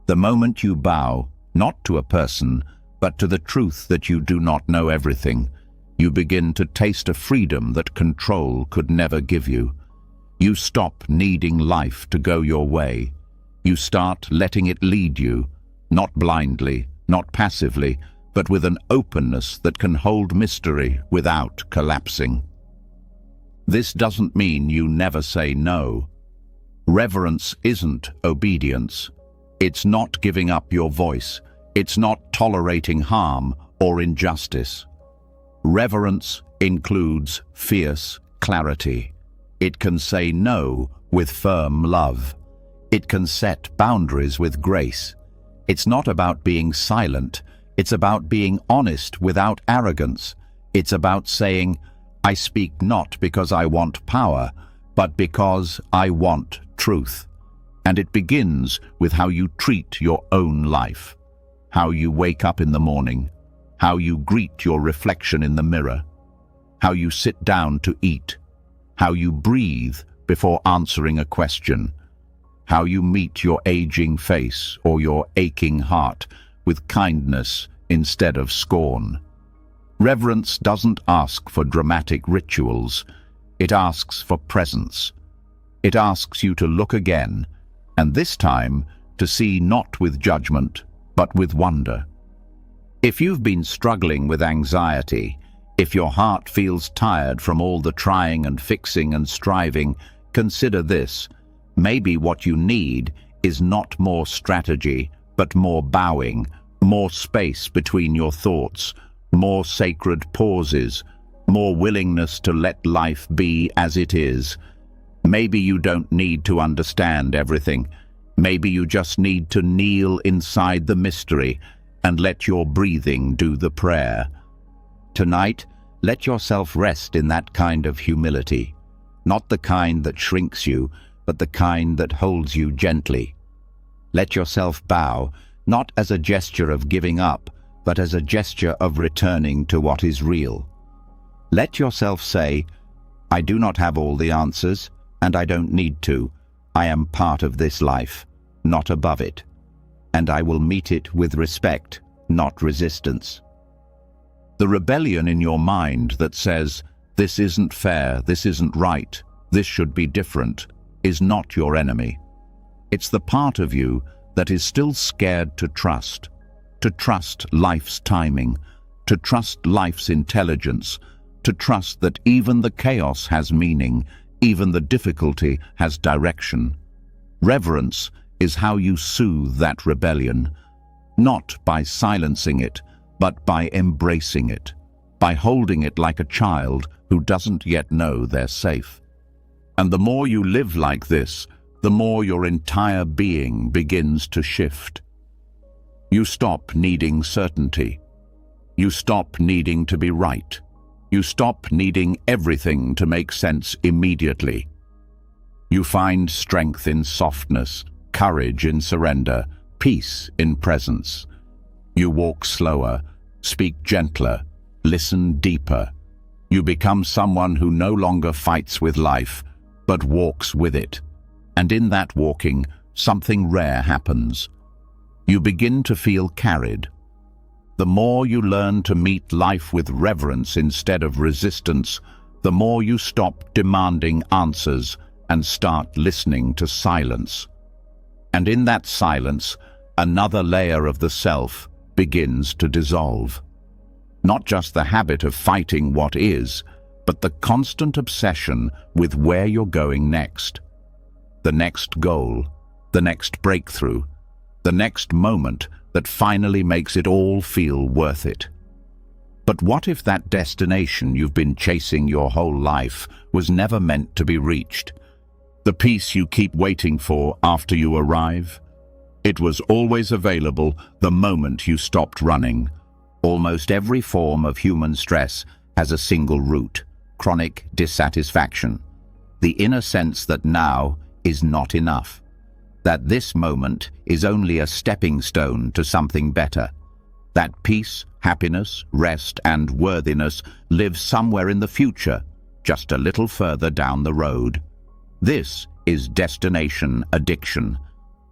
The moment you bow, not to a person, but to the truth that you do not know everything, you begin to taste a freedom that control could never give you. You stop needing life to go your way. You start letting it lead you, not blindly, not passively, but with an openness that can hold mystery without collapsing. This doesn't mean you never say no. Reverence isn't obedience. It's not giving up your voice. It's not tolerating harm or injustice. Reverence includes fierce clarity. It can say no with firm love. It can set boundaries with grace. It's not about being silent. It's about being honest without arrogance. It's about saying, "I speak not because I want power, but because I want truth." And it begins with how you treat your own life, how you wake up in the morning, how you greet your reflection in the mirror, how you sit down to eat, how you breathe before answering a question, how you meet your aging face or your aching heart with kindness instead of scorn. Reverence doesn't ask for dramatic rituals. It asks for presence. It asks you to look again, and this time to see not with judgment, but with wonder. If you've been struggling with anxiety, if your heart feels tired from all the trying and fixing and striving, consider this. Maybe what you need is not more strategy, but more bowing, more space between your thoughts, more sacred pauses, more willingness to let life be as it is. Maybe you don't need to understand everything. Maybe you just need to kneel inside the mystery and let your breathing do the prayer. Tonight, let yourself rest in that kind of humility, not the kind that shrinks you, but the kind that holds you gently. Let yourself bow, not as a gesture of giving up, but as a gesture of returning to what is real. Let yourself say, I do not have all the answers, and I don't need to. I am part of this life, not above it, and I will meet it with respect, not resistance. The rebellion in your mind that says, this isn't fair, this isn't right, this should be different, is not your enemy. It's the part of you that is still scared to trust life's timing, to trust life's intelligence, to trust that even the chaos has meaning, even the difficulty has direction. Reverence is how you soothe that rebellion, not by silencing it, but by embracing it, by holding it like a child who doesn't yet know they're safe. And the more you live like this, the more your entire being begins to shift. You stop needing certainty. You stop needing to be right. You stop needing everything to make sense immediately. You find strength in softness, courage in surrender, peace in presence. You walk slower, speak gentler, listen deeper. You become someone who no longer fights with life, but walks with it. And in that walking, something rare happens. You begin to feel carried. The more you learn to meet life with reverence instead of resistance, the more you stop demanding answers and start listening to silence. And in that silence, another layer of the self begins to dissolve. Not just the habit of fighting what is, but the constant obsession with where you're going next. The next goal, the next breakthrough, the next moment that finally makes it all feel worth it. But what if that destination you've been chasing your whole life was never meant to be reached? The peace you keep waiting for after you arrive? It was always available the moment you stopped running. Almost every form of human stress has a single root: chronic dissatisfaction. The inner sense that now is not enough. That this moment is only a stepping stone to something better. That peace, happiness, rest, and worthiness live somewhere in the future, just a little further down the road. This is destination addiction.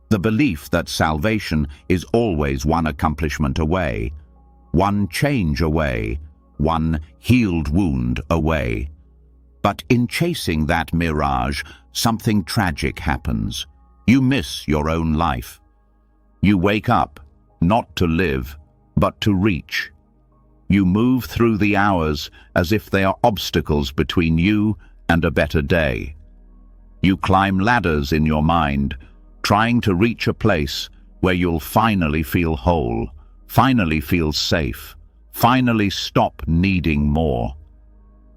The belief that salvation is always one accomplishment away, one change away, one healed wound away. But in chasing that mirage, something tragic happens. You miss your own life. You wake up, not to live, but to reach. You move through the hours as if they are obstacles between you and a better day. You climb ladders in your mind, trying to reach a place where you'll finally feel whole, finally feel safe, finally stop needing more.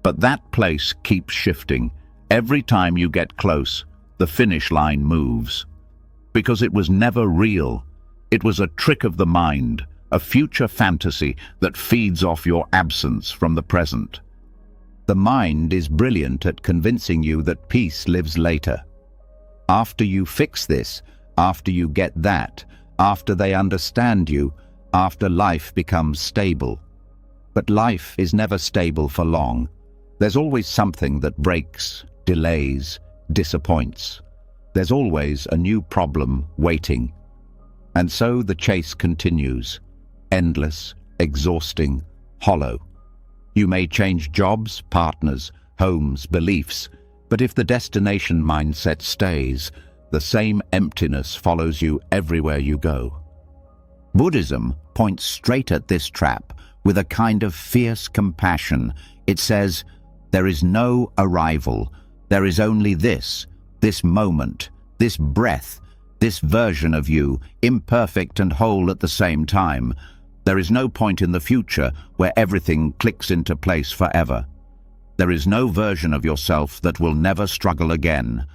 But that place keeps shifting. Every time you get close, the finish line moves. Because it was never real. It was a trick of the mind, a future fantasy that feeds off your absence from the present. The mind is brilliant at convincing you that peace lives later. After you fix this, after you get that, after they understand you, after life becomes stable. But life is never stable for long. There's always something that breaks, delays, disappoints. There's always a new problem waiting. And so the chase continues, endless, exhausting, hollow. You may change jobs, partners, homes, beliefs, but if the destination mindset stays, The same emptiness follows you everywhere you go. Buddhism points straight at this trap with a kind of fierce compassion. It says, there is no arrival. There is only this moment, this breath, this version of you, imperfect and whole at the same time. There is no point in the future where everything clicks into place forever. There is no version of yourself that will never struggle again.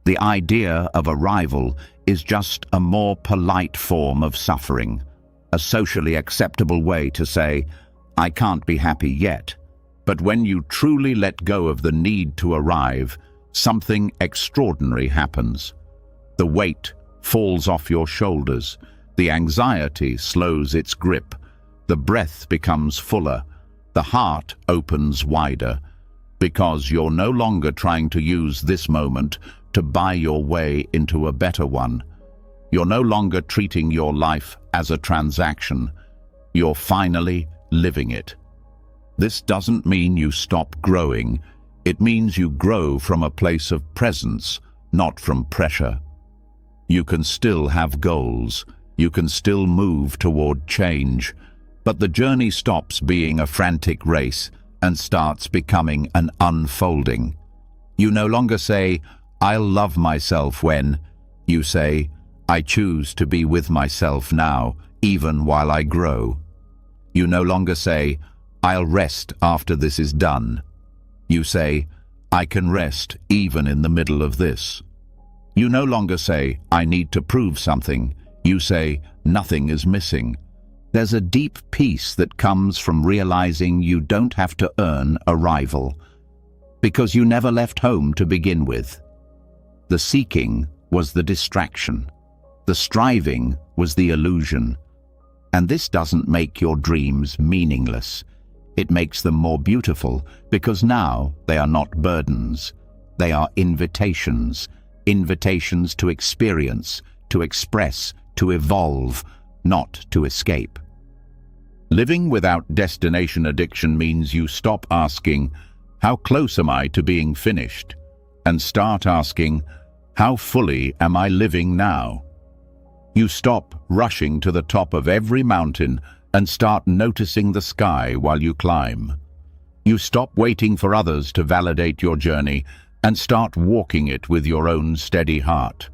The idea of arrival is just a more polite form of suffering, a socially acceptable way to say, I can't be happy yet. But when you truly let go of the need to arrive, something extraordinary happens. The weight falls off your shoulders, the anxiety slows its grip, the breath becomes fuller, the heart opens wider, because you're no longer trying to use this moment to buy your way into a better one. You're no longer treating your life as a transaction. You're finally living it. This doesn't mean you stop growing. It means you grow from a place of presence, not from pressure. You can still have goals. You can still move toward change. But the journey stops being a frantic race and starts becoming an unfolding. You no longer say, I'll love myself when. You say, I choose to be with myself now, even while I grow. You no longer say, I'll rest after this is done. You say, I can rest even in the middle of this. You no longer say, I need to prove something. You say, nothing is missing. There's a deep peace that comes from realizing you don't have to earn arrival, because you never left home to begin with. The seeking was the distraction. The striving was the illusion. And this doesn't make your dreams meaningless. It makes them more beautiful, because now they are not burdens. They are invitations. Invitations to experience, to express, to evolve, not to escape. Living without destination addiction means you stop asking, how close am I to being finished? And start asking, how fully am I living now? You stop rushing to the top of every mountain and start noticing the sky while you climb. You stop waiting for others to validate your journey and start walking it with your own steady heart.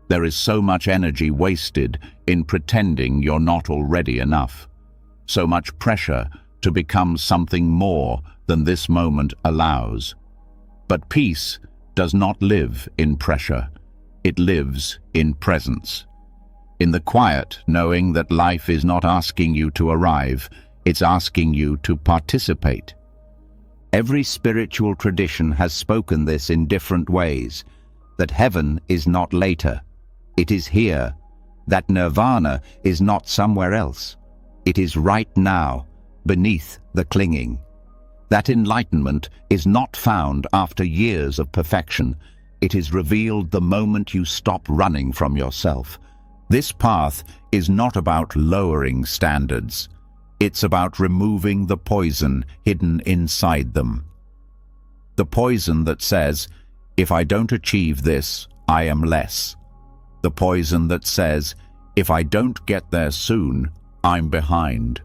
There is so much energy wasted in pretending you're not already enough. So much pressure to become something more than this moment allows. But peace does not live in pressure. It lives in presence. In the quiet, knowing that life is not asking you to arrive, it's asking you to participate. Every spiritual tradition has spoken this in different ways, that heaven is not later. It is here. That nirvana is not somewhere else. It is right now, beneath the clinging. That enlightenment is not found after years of perfection. It is revealed the moment you stop running from yourself. This path is not about lowering standards. It's about removing the poison hidden inside them. The poison that says, if I don't achieve this, I am less. The poison that says, if I don't get there soon, I'm behind.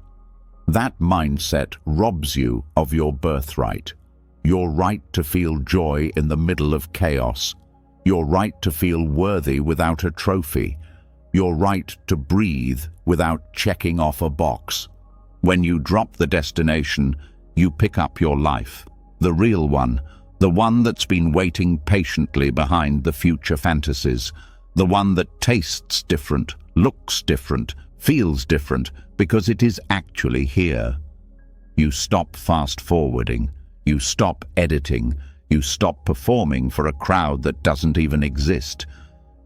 That mindset robs you of your birthright. Your right to feel joy in the middle of chaos. Your right to feel worthy without a trophy. Your right to breathe without checking off a box. When you drop the destination, you pick up your life. The real one. The one that's been waiting patiently behind the future fantasies. The one that tastes different, looks different, feels different, because it is actually here. You stop fast-forwarding. You stop editing. You stop performing for a crowd that doesn't even exist.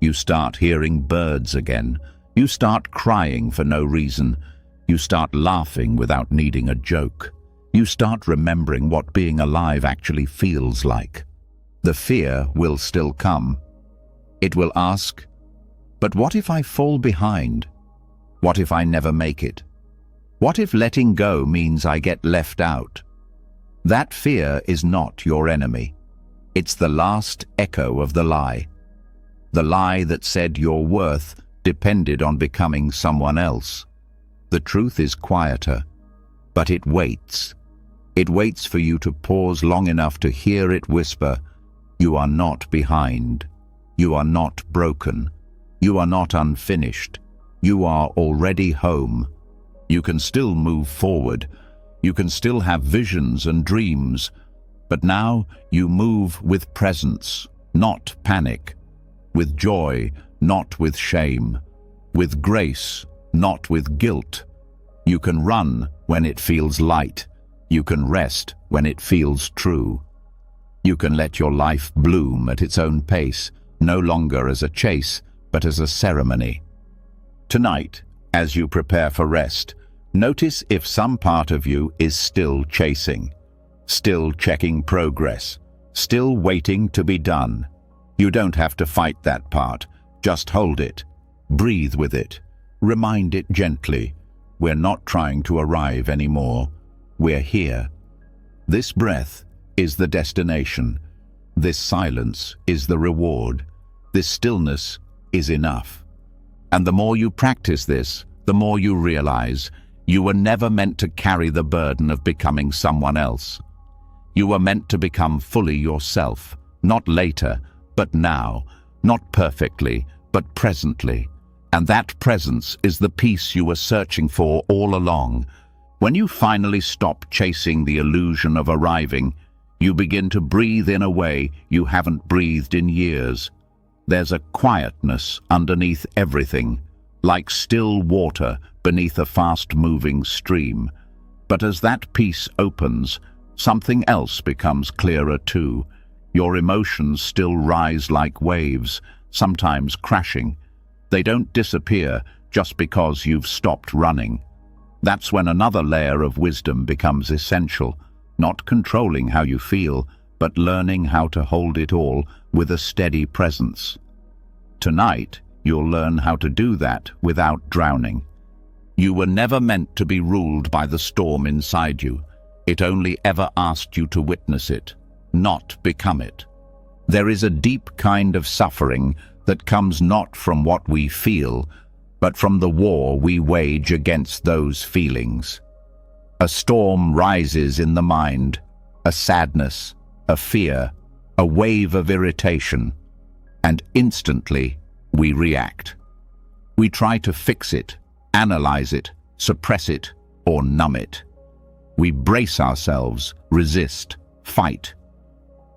You start hearing birds again. You start crying for no reason. You start laughing without needing a joke. You start remembering what being alive actually feels like. The fear will still come. It will ask, but what if I fall behind? What if I never make it? What if letting go means I get left out? That fear is not your enemy. It's the last echo of the lie. The lie that said your worth depended on becoming someone else. The truth is quieter, but it waits. It waits for you to pause long enough to hear it whisper, "You are not behind. You are not broken. You are not unfinished. You are already home. You can still move forward. You can still have visions and dreams. But now you move with presence, not panic. With joy, not with shame. With grace, not with guilt. You can run when it feels light. You can rest when it feels true. You can let your life bloom at its own pace, no longer as a chase, but as a ceremony. Tonight, as you prepare for rest, notice if some part of you is still chasing, still checking progress, still waiting to be done. You don't have to fight that part. Just hold it. Breathe with it. Remind it gently. We're not trying to arrive anymore. We're here. This breath is the destination. This silence is the reward. This stillness is enough. And the more you practice this, the more you realize you were never meant to carry the burden of becoming someone else. You were meant to become fully yourself, not later, but now, not perfectly, but presently. And that presence is the peace you were searching for all along. When you finally stop chasing the illusion of arriving, you begin to breathe in a way you haven't breathed in years. There's a quietness underneath everything, like still water beneath a fast-moving stream. But as that peace opens, something else becomes clearer too. Your emotions still rise like waves, sometimes crashing. They don't disappear just because you've stopped running. That's when another layer of wisdom becomes essential, not controlling how you feel, but learning how to hold it all with a steady presence. Tonight, you'll learn how to do that without drowning. You were never meant to be ruled by the storm inside you. It only ever asked you to witness it, not become it. There is a deep kind of suffering that comes not from what we feel, but from the war we wage against those feelings. A storm rises in the mind, a sadness, a fear, a wave of irritation, and instantly we react. We try to fix it, analyze it, suppress it, or numb it. We brace ourselves, resist, fight.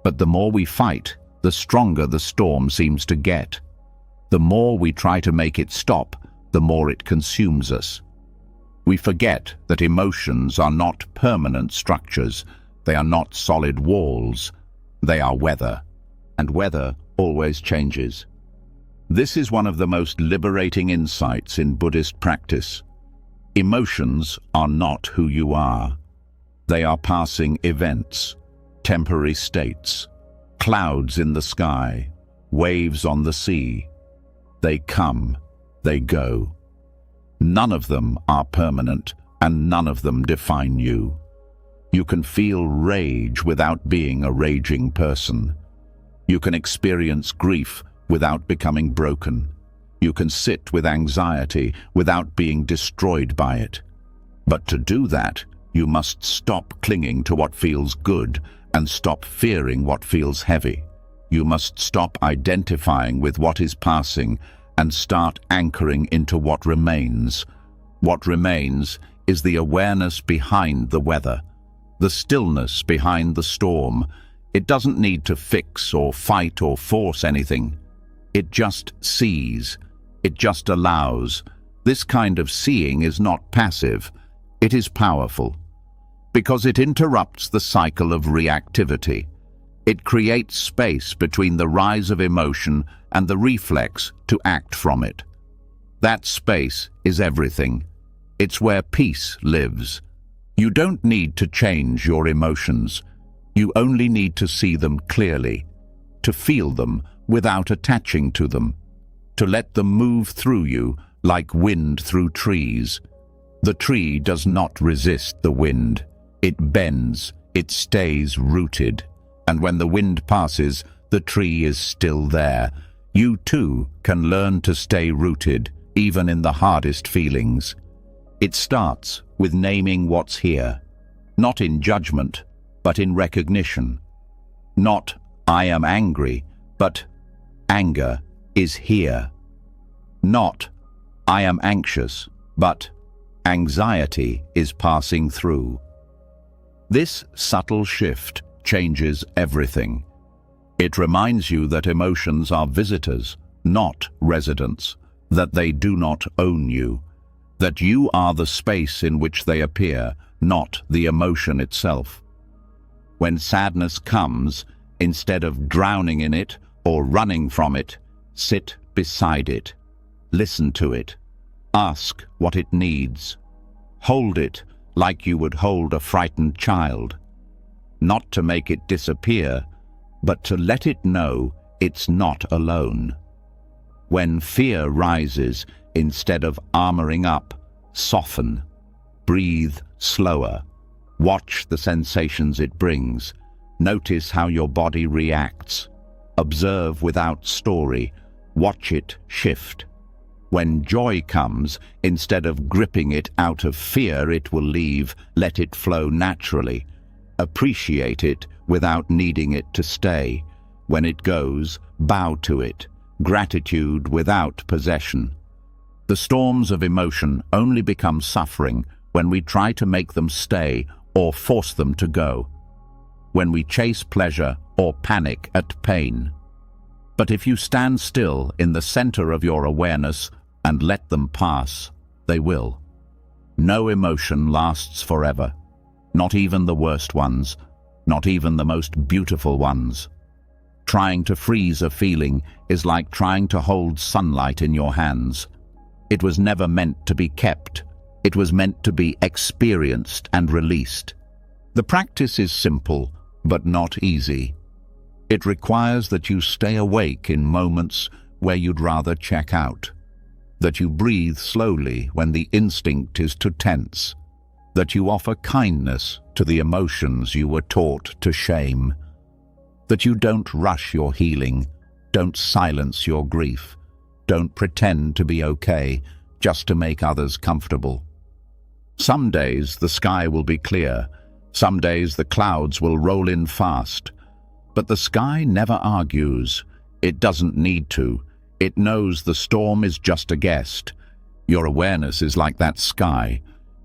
But the more we fight, the stronger the storm seems to get. The more we try to make it stop, the more it consumes us. We forget that emotions are not permanent structures. They are not solid walls. They are weather, and weather always changes. This is one of the most liberating insights in Buddhist practice. Emotions are not who you are. They are passing events, temporary states, clouds in the sky, waves on the sea. They come, they go. None of them are permanent, and none of them define you. You can feel rage without being a raging person. You can experience grief without becoming broken. You can sit with anxiety without being destroyed by it. But to do that, you must stop clinging to what feels good and stop fearing what feels heavy. You must stop identifying with what is passing and start anchoring into what remains. What remains is the awareness behind the weather, the stillness behind the storm. It doesn't need to fix or fight or force anything. It just sees. It just allows. This kind of seeing is not passive. It is powerful, because it interrupts the cycle of reactivity. It creates space between the rise of emotion and the reflex to act from it. That space is everything. It's where peace lives. You don't need to change your emotions. You only need to see them clearly, to feel them without attaching to them, to let them move through you like wind through trees. The tree does not resist the wind. It bends, it stays rooted, and when the wind passes, the tree is still there. You too can learn to stay rooted, even in the hardest feelings. It starts with naming what's here, not in judgment, but in recognition. Not, I am angry, but anger is here. Not, I am anxious, but anxiety is passing through. This subtle shift changes everything. It reminds you that emotions are visitors, not residents, that they do not own you, that you are the space in which they appear, not the emotion itself. When sadness comes, instead of drowning in it or running from it, sit beside it. Listen to it. Ask what it needs. Hold it like you would hold a frightened child. Not to make it disappear, but to let it know it's not alone. When fear rises, instead of armoring up, soften. Breathe slower. Watch the sensations it brings. Notice how your body reacts. Observe without story. Watch it shift. When joy comes, instead of gripping it out of fear, it will leave. Let it flow naturally. Appreciate it without needing it to stay. When it goes, bow to it. Gratitude without possession. The storms of emotion only become suffering when we try to make them stay or force them to go. When we chase pleasure or panic at pain. But if you stand still in the center of your awareness and let them pass, they will. No emotion lasts forever. Not even the worst ones, not even the most beautiful ones. Trying to freeze a feeling is like trying to hold sunlight in your hands. It was never meant to be kept. It was meant to be experienced and released. The practice is simple, but not easy. It requires that you stay awake in moments where you'd rather check out, that you breathe slowly when the instinct is to tense, that you offer kindness to the emotions you were taught to shame, that you don't rush your healing, don't silence your grief, don't pretend to be okay just to make others comfortable. Some days the sky will be clear, some days the clouds will roll in fast, but the sky never argues. It doesn't need to. It knows the storm is just a guest. Your awareness is like that sky.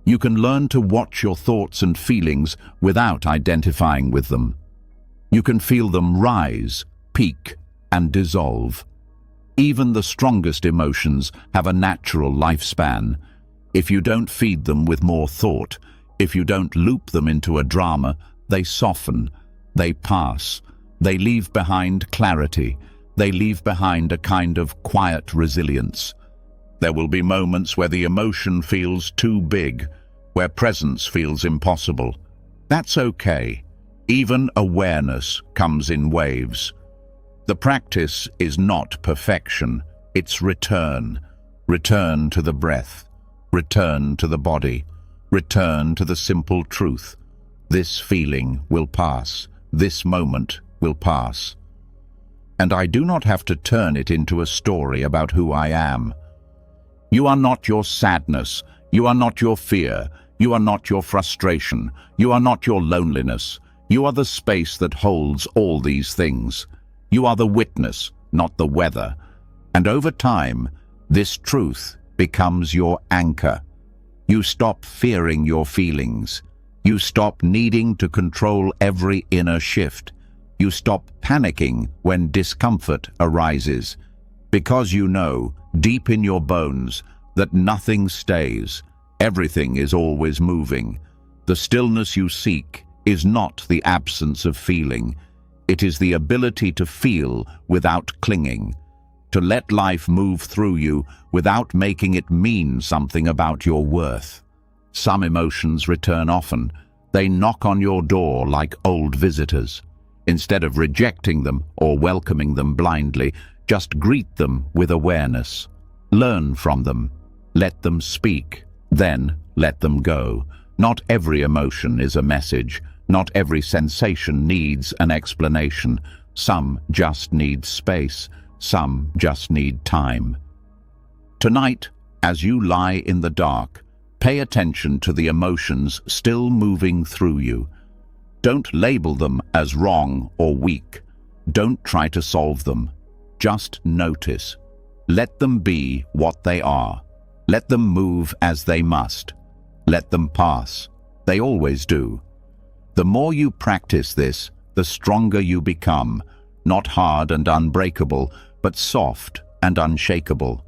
You can learn to watch your thoughts and feelings without identifying with them. You can feel them rise, peak, and dissolve. Even the strongest emotions have a natural lifespan. If you don't feed them with more thought, if you don't loop them into a drama, they soften, they pass, they leave behind clarity, they leave behind a kind of quiet resilience. There will be moments where the emotion feels too big, where presence feels impossible. That's okay. Even awareness comes in waves. The practice is not perfection, it's return. Return to the breath, return to the body, return to the simple truth. This feeling will pass, this moment will pass. And I do not have to turn it into a story about who I am. You are not your sadness, you are not your fear, you are not your frustration, you are not your loneliness. You are the space that holds all these things. You are the witness, not the weather. And over time, this truth becomes your anchor. You stop fearing your feelings. You stop needing to control every inner shift. You stop panicking when discomfort arises, because you know, deep in your bones, that nothing stays. Everything is always moving. The stillness you seek is not the absence of feeling. It is the ability to feel without clinging, to let life move through you without making it mean something about your worth. Some emotions return often. They knock on your door like old visitors. Instead of rejecting them or welcoming them blindly, just greet them with awareness. Learn from them. Let them speak. Then let them go. Not every emotion is a message. Not every sensation needs an explanation. Some just need space. some just need time. Tonight, as you lie in the dark, pay attention to the emotions still moving through you. Don't label them as wrong or weak. Don't try to solve them. Just notice. Let them be what they are. Let them move as they must. Let them pass. They always do. The more you practice this, the stronger you become, not hard and unbreakable, but soft and unshakable.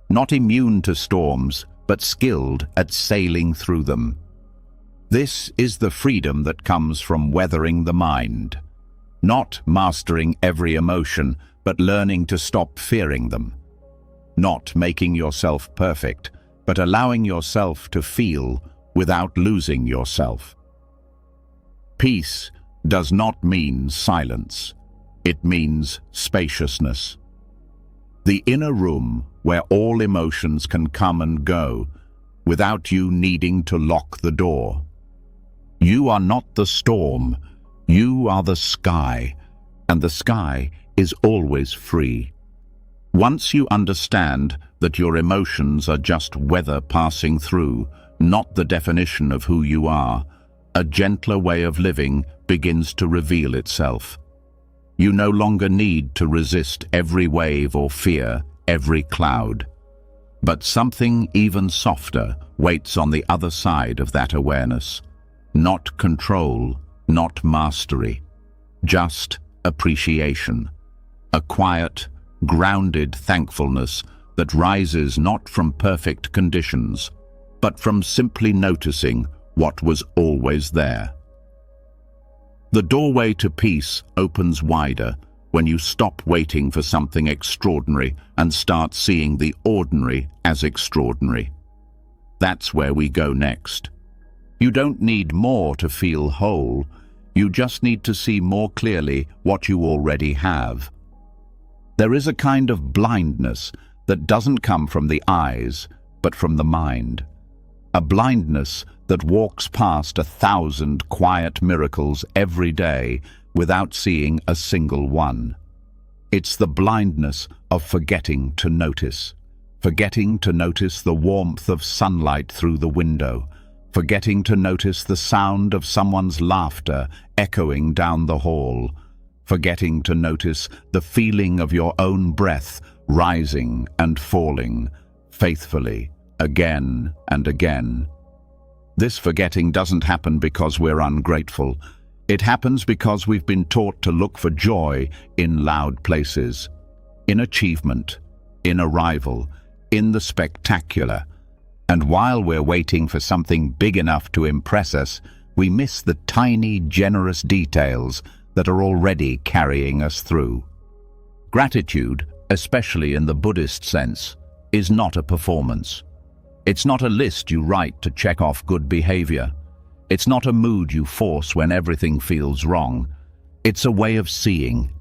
Not immune to storms, but skilled at sailing through them. This is the freedom that comes from weathering the mind. Not mastering every emotion, but learning to stop fearing them. Not making yourself perfect, but allowing yourself to feel without losing yourself. Peace does not mean silence. It means spaciousness. The inner room where all emotions can come and go without you needing to lock the door. You are not the storm. You are the sky, and the sky is always free. Once you understand that your emotions are just weather passing through, not the definition of who you are, a gentler way of living begins to reveal itself. You no longer need to resist every wave or fear every cloud. But something even softer waits on the other side of that awareness. Not control, not mastery, just appreciation. A quiet, grounded thankfulness that rises not from perfect conditions, but from simply noticing what was always there. The doorway to peace opens wider when you stop waiting for something extraordinary and start seeing the ordinary as extraordinary. That's where we go next. You don't need more to feel whole. You just need to see more clearly what you already have. There is a kind of blindness that doesn't come from the eyes, but from the mind. A blindness that walks past 1,000 quiet miracles every day without seeing a single one. It's the blindness of forgetting to notice. Forgetting to notice the warmth of sunlight through the window. Forgetting to notice the sound of someone's laughter echoing down the hall. Forgetting to notice the feeling of your own breath rising and falling faithfully again and again. This forgetting doesn't happen because we're ungrateful. It happens because we've been taught to look for joy in loud places, in achievement, in arrival, in the spectacular. And while we're waiting for something big enough to impress us, we miss the tiny, generous details that are already carrying us through. Gratitude, especially in the Buddhist sense, is not a performance. It's not a list you write to check off good behavior. It's not a mood you force when everything feels wrong. It's a way of seeing,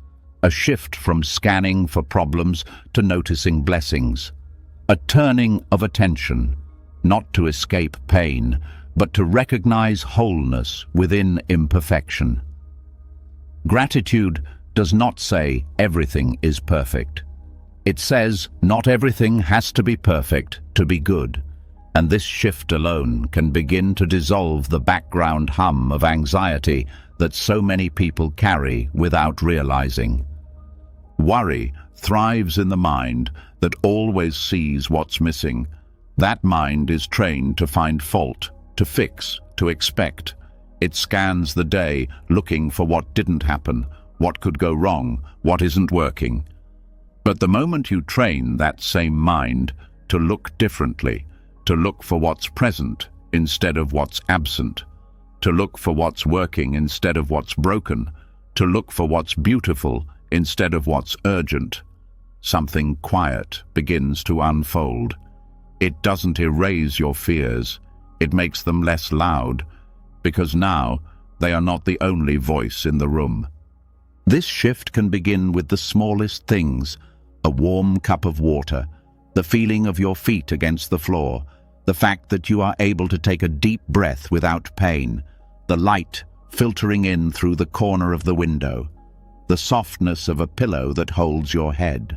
a shift from scanning for problems to noticing blessings, a turning of attention, not to escape pain, but to recognize wholeness within imperfection. Gratitude does not say everything is perfect. It says not everything has to be perfect to be good. And this shift alone can begin to dissolve the background hum of anxiety that so many people carry without realizing. Worry thrives in the mind that always sees what's missing. That mind is trained to find fault, to fix, to expect. It scans the day looking for what didn't happen, what could go wrong, what isn't working. But the moment you train that same mind to look differently, to look for what's present instead of what's absent, to look for what's working instead of what's broken, to look for what's beautiful instead of what's urgent, something quiet begins to unfold. It doesn't erase your fears, it makes them less loud, because now they are not the only voice in the room. This shift can begin with the smallest things: a warm cup of water, the feeling of your feet against the floor, the fact that you are able to take a deep breath without pain, the light filtering in through the corner of the window, the softness of a pillow that holds your head.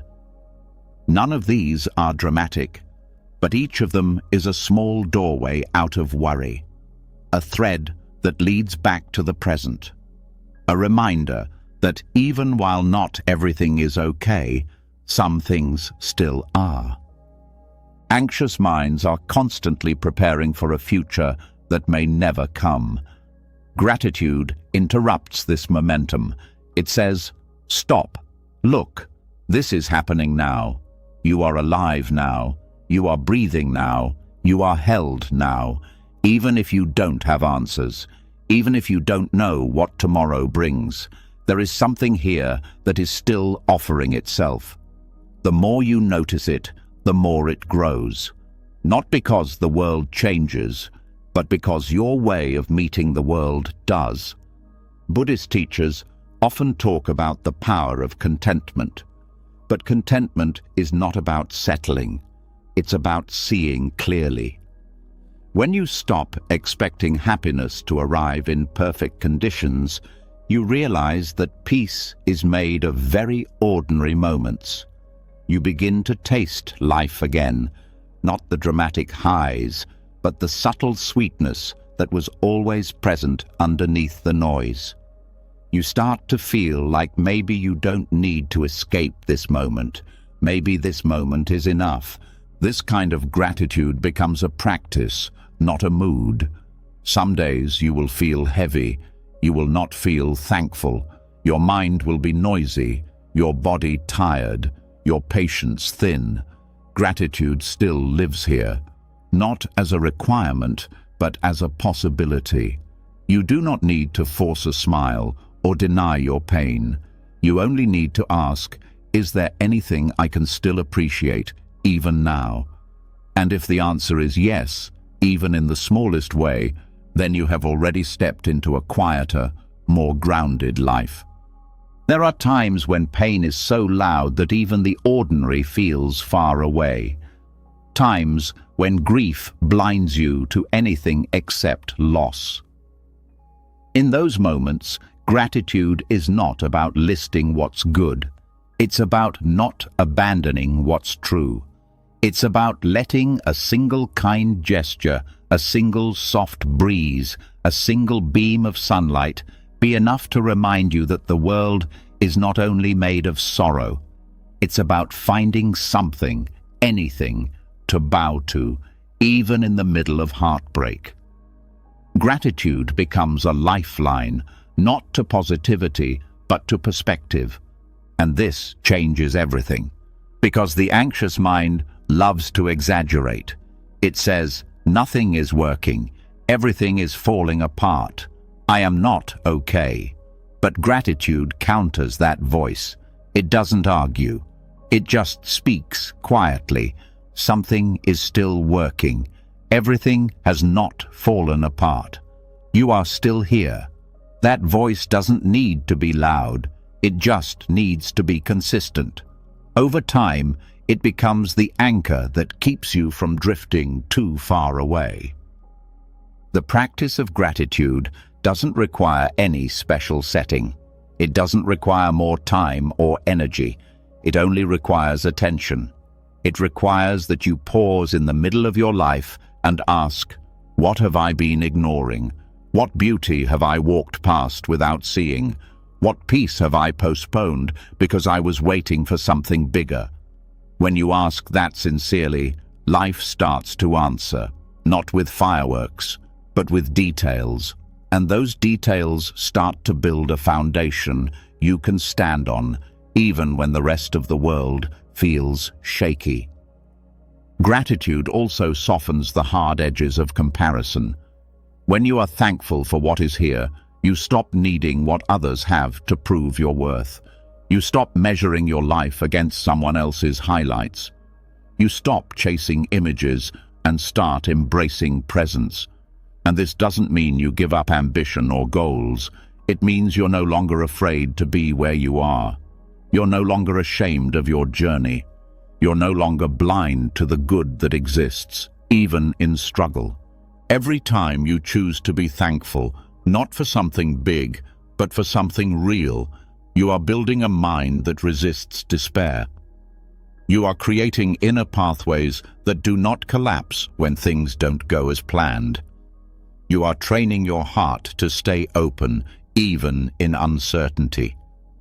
None of these are dramatic, but each of them is a small doorway out of worry, a thread that leads back to the present, a reminder that even while not everything is okay, some things still are. Anxious minds are constantly preparing for a future that may never come. Gratitude interrupts this momentum. It says, "Stop, look, this is happening now. You are alive now. You are breathing now. You are held now. Even if you don't have answers, even if you don't know what tomorrow brings, there is something here that is still offering itself. The more you notice it, the more it grows. Not because the world changes, but because your way of meeting the world does." Buddhist teachers often talk about the power of contentment. But contentment is not about settling. It's about seeing clearly. When you stop expecting happiness to arrive in perfect conditions, you realize that peace is made of very ordinary moments. You begin to taste life again, not the dramatic highs, but the subtle sweetness that was always present underneath the noise. You start to feel like maybe you don't need to escape this moment. Maybe this moment is enough. This kind of gratitude becomes a practice, not a mood. Some days you will feel heavy. You will not feel thankful. Your mind will be noisy, your body tired, your patience thin. Gratitude still lives here, not as a requirement, but as a possibility. You do not need to force a smile or deny your pain. You only need to ask, is there anything I can still appreciate, even now? And if the answer is yes, even in the smallest way, then you have already stepped into a quieter, more grounded life. There are times when pain is so loud that even the ordinary feels far away. Times when grief blinds you to anything except loss. In those moments, gratitude is not about listing what's good. It's about not abandoning what's true. It's about letting a single kind gesture, a single soft breeze, a single beam of sunlight be enough to remind you that the world is not only made of sorrow. It's about finding something, anything, to bow to, even in the middle of heartbreak. Gratitude becomes a lifeline, not to positivity, but to perspective. And this changes everything. Because the anxious mind loves to exaggerate. It says, nothing is working, everything is falling apart. I am not okay. But gratitude counters that voice. It doesn't argue. It just speaks quietly. Something is still working. Everything has not fallen apart. You are still here. That voice doesn't need to be loud. It just needs to be consistent. Over time, it becomes the anchor that keeps you from drifting too far away. The practice of gratitude doesn't require any special setting. It doesn't require more time or energy. It only requires attention. It requires that you pause in the middle of your life and ask, what have I been ignoring? What beauty have I walked past without seeing? What peace have I postponed because I was waiting for something bigger? When you ask that sincerely, life starts to answer, not with fireworks, but with details. And those details start to build a foundation you can stand on, even when the rest of the world feels shaky. Gratitude also softens the hard edges of comparison. When you are thankful for what is here, you stop needing what others have to prove your worth. You stop measuring your life against someone else's highlights. You stop chasing images and start embracing presence. And this doesn't mean you give up ambition or goals. It means you're no longer afraid to be where you are. You're no longer ashamed of your journey. You're no longer blind to the good that exists, even in struggle. Every time you choose to be thankful, not for something big, but for something real, You are building a mind that resists despair. You are creating inner pathways that do not collapse when things don't go as planned. You are training your heart to stay open, even in uncertainty.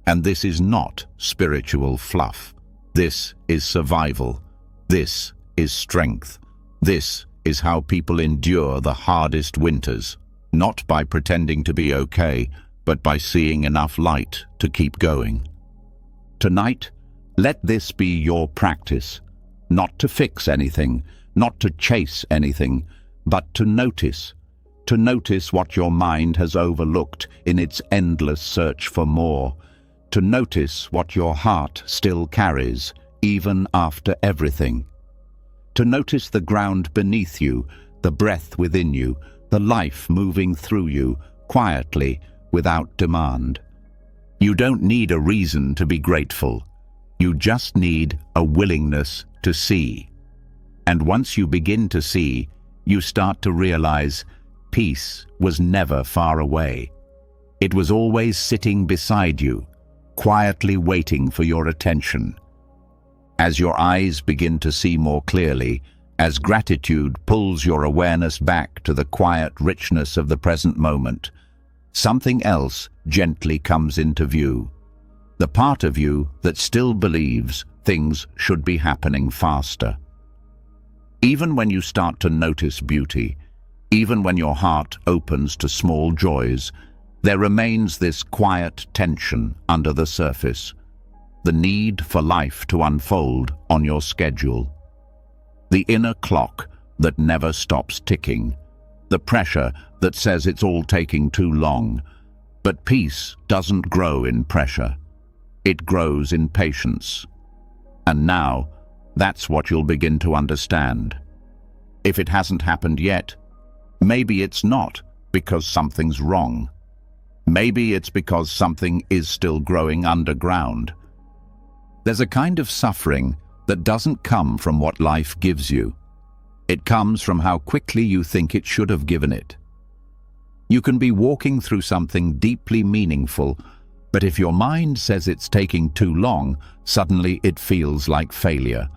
And this is not spiritual fluff. This is survival. This is strength. This is how people endure the hardest winters, not by pretending to be okay, but by seeing enough light to keep going. Tonight, let this be your practice, not to fix anything, not to chase anything, but to notice what your mind has overlooked in its endless search for more, to notice what your heart still carries, even after everything. To notice the ground beneath you, the breath within you, the life moving through you, quietly, without demand. You don't need a reason to be grateful. You just need a willingness to see. And once you begin to see, you start to realize peace was never far away. It was always sitting beside you, quietly waiting for your attention. As your eyes begin to see more clearly, as gratitude pulls your awareness back to the quiet richness of the present moment, something else gently comes into view. The part of you that still believes things should be happening faster. Even when you start to notice beauty, even when your heart opens to small joys, there remains this quiet tension under the surface, the need for life to unfold on your schedule. The inner clock that never stops ticking, the pressure that says it's all taking too long. But peace doesn't grow in pressure. It grows in patience. And now, that's what you'll begin to understand. If it hasn't happened yet, maybe it's not because something's wrong. Maybe it's because something is still growing underground. There's a kind of suffering that doesn't come from what life gives you. It comes from how quickly you think it should have given it. You can be walking through something deeply meaningful, but if your mind says it's taking too long, suddenly it feels like failure.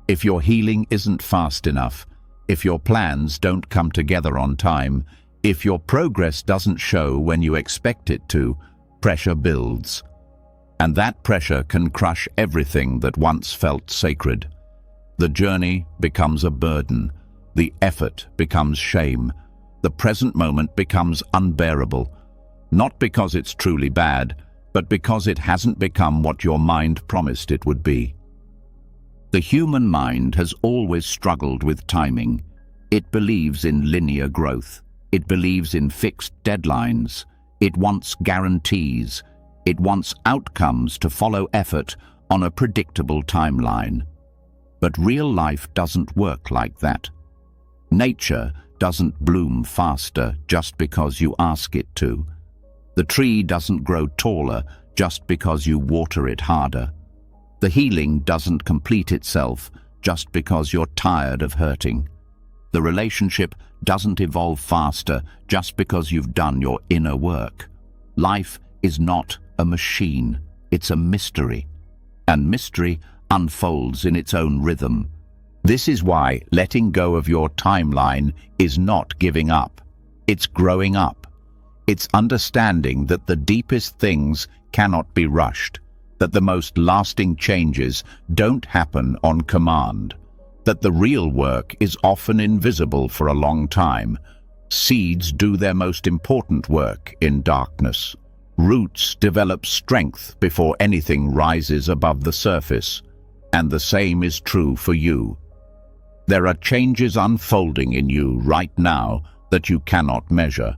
If your healing isn't fast enough, if your plans don't come together on time, if your progress doesn't show when you expect it to, pressure builds. And that pressure can crush everything that once felt sacred. The journey becomes a burden. The effort becomes shame. The present moment becomes unbearable, not because it's truly bad, but because it hasn't become what your mind promised it would be. The human mind has always struggled with timing. It believes in linear growth. It believes in fixed deadlines. It wants guarantees. It wants outcomes to follow effort on a predictable timeline. But real life doesn't work like that. Nature doesn't bloom faster just because you ask it to. The tree doesn't grow taller just because you water it harder. The healing doesn't complete itself just because you're tired of hurting. The relationship doesn't evolve faster just because you've done your inner work. Life is not a machine, it's a mystery. And mystery unfolds in its own rhythm. This is why letting go of your timeline is not giving up. It's growing up. It's understanding that the deepest things cannot be rushed, that the most lasting changes don't happen on command, that the real work is often invisible for a long time. Seeds do their most important work in darkness. Roots develop strength before anything rises above the surface, and the same is true for you. There are changes unfolding in you right now that you cannot measure.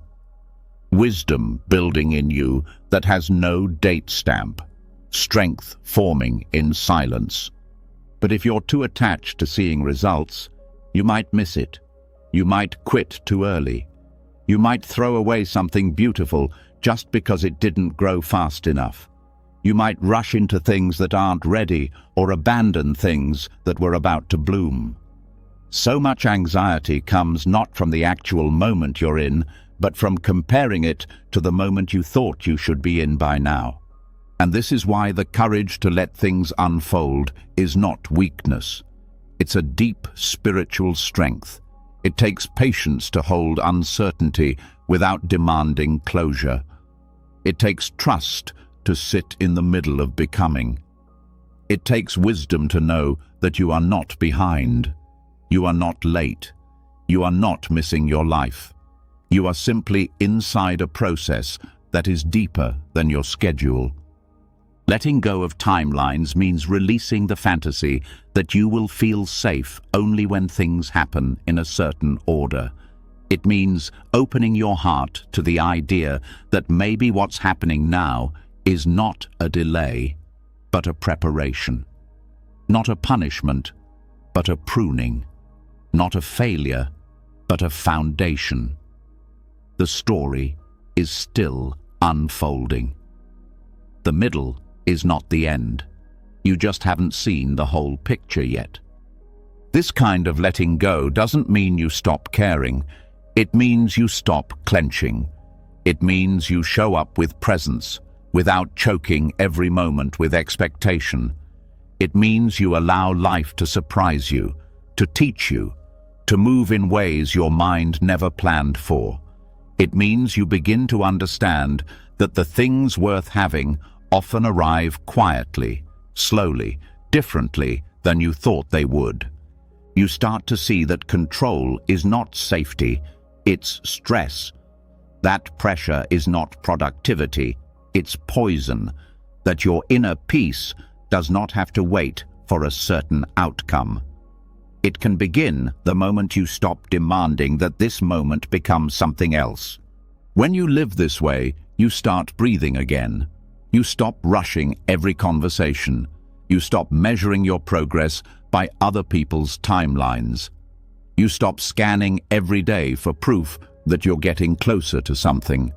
Wisdom building in you that has no date stamp. Strength forming in silence. But if you're too attached to seeing results, you might miss it. You might quit too early. You might throw away something beautiful just because it didn't grow fast enough. You might rush into things that aren't ready or abandon things that were about to bloom. So much anxiety comes not from the actual moment you're in, but from comparing it to the moment you thought you should be in by now. And this is why the courage to let things unfold is not weakness. It's a deep spiritual strength. It takes patience to hold uncertainty without demanding closure. It takes trust to sit in the middle of becoming. It takes wisdom to know that you are not behind. You are not late. You are not missing your life. You are simply inside a process that is deeper than your schedule. Letting go of timelines means releasing the fantasy that you will feel safe only when things happen in a certain order. It means opening your heart to the idea that maybe what's happening now is not a delay, but a preparation. Not a punishment, but a pruning. Not a failure, but a foundation. The story is still unfolding. The middle is not the end. You just haven't seen the whole picture yet. This kind of letting go doesn't mean you stop caring. It means you stop clenching. It means you show up with presence, without choking every moment with expectation. It means you allow life to surprise you, to teach you, to move in ways your mind never planned for. It means you begin to understand that the things worth having often arrive quietly, slowly, differently than you thought they would. You start to see that control is not safety, it's stress. That pressure is not productivity, it's poison. That your inner peace does not have to wait for a certain outcome. It can begin the moment you stop demanding that this moment becomes something else. When you live this way, you start breathing again. You stop rushing every conversation. You stop measuring your progress by other people's timelines. You stop scanning every day for proof that you're getting closer to something.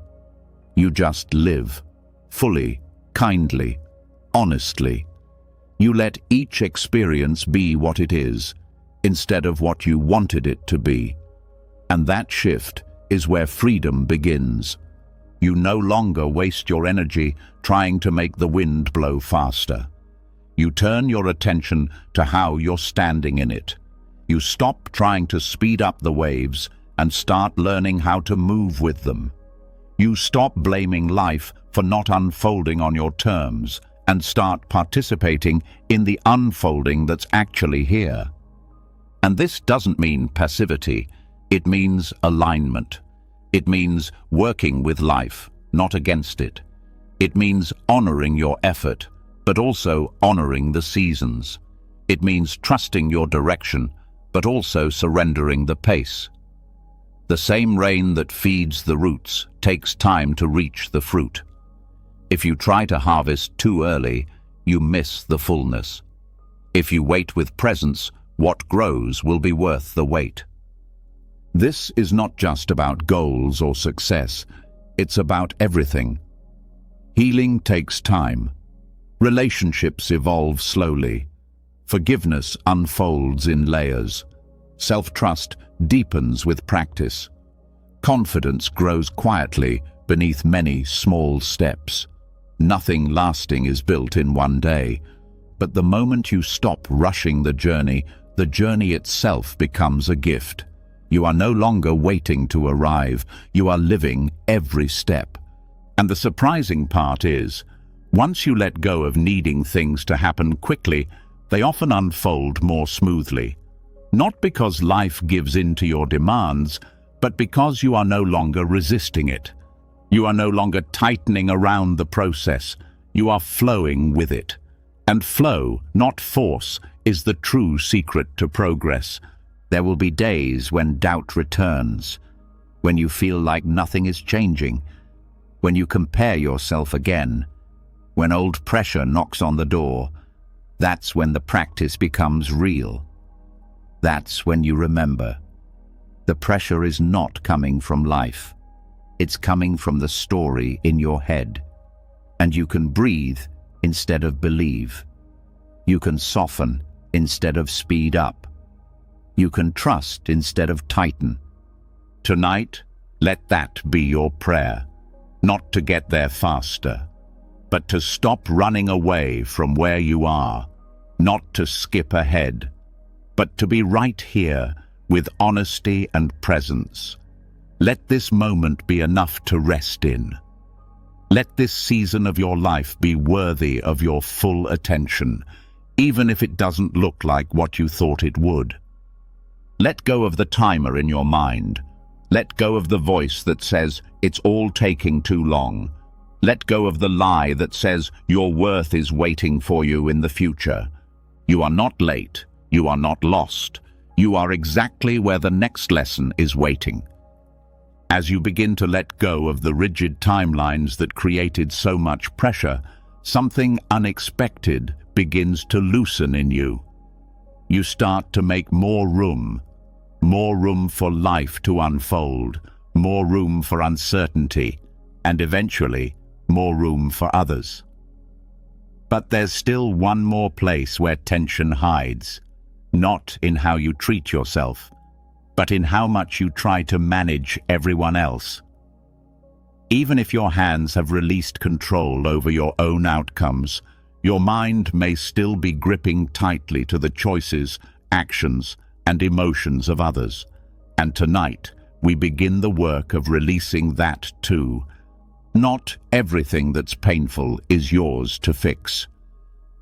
You just live, fully, kindly, honestly. You let each experience be what it is, instead of what you wanted it to be. And that shift is where freedom begins. You no longer waste your energy trying to make the wind blow faster. You turn your attention to how you're standing in it. You stop trying to speed up the waves and start learning how to move with them. You stop blaming life for not unfolding on your terms and start participating in the unfolding that's actually here. And this doesn't mean passivity. It means alignment. It means working with life, not against it. It means honoring your effort, but also honoring the seasons. It means trusting your direction, but also surrendering the pace. The same rain that feeds the roots takes time to reach the fruit. If you try to harvest too early, you miss the fullness. If you wait with presence, what grows will be worth the wait. This is not just about goals or success, it's about everything. Healing takes time. Relationships evolve slowly. Forgiveness unfolds in layers. Self-trust deepens with practice. Confidence grows quietly beneath many small steps. Nothing lasting is built in one day, but the moment you stop rushing the journey itself becomes a gift. You are no longer waiting to arrive, you are living every step. And the surprising part is, once you let go of needing things to happen quickly, they often unfold more smoothly. Not because life gives in to your demands, but because you are no longer resisting it. You are no longer tightening around the process, you are flowing with it. And flow, not force, is the true secret to progress. There will be days when doubt returns, when you feel like nothing is changing, when you compare yourself again, when old pressure knocks on the door. That's when the practice becomes real. That's when you remember. The pressure is not coming from life. It's coming from the story in your head. And you can breathe instead of believe. You can soften instead of speed up. You can trust instead of tighten. Tonight, let that be your prayer. Not to get there faster, but to stop running away from where you are, not to skip ahead, but to be right here with honesty and presence. Let this moment be enough to rest in. Let this season of your life be worthy of your full attention, even if it doesn't look like what you thought it would. Let go of the timer in your mind. Let go of the voice that says it's all taking too long. Let go of the lie that says your worth is waiting for you in the future. You are not late. You are not lost. You are exactly where the next lesson is waiting. As you begin to let go of the rigid timelines that created so much pressure, something unexpected begins to loosen in you. You start to make more room for life to unfold, more room for uncertainty, and eventually, more room for others. But there's still one more place where tension hides, not in how you treat yourself, but in how much you try to manage everyone else. Even if your hands have released control over your own outcomes, your mind may still be gripping tightly to the choices, actions, and emotions of others. And tonight, we begin the work of releasing that too. Not everything that's painful is yours to fix.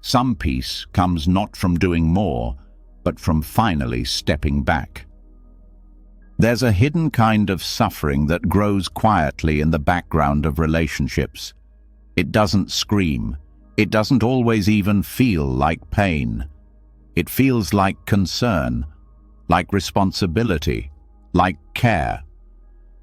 Some peace comes not from doing more, but from finally stepping back. There's a hidden kind of suffering that grows quietly in the background of relationships. It doesn't scream. It doesn't always even feel like pain. It feels like concern, like responsibility, like care.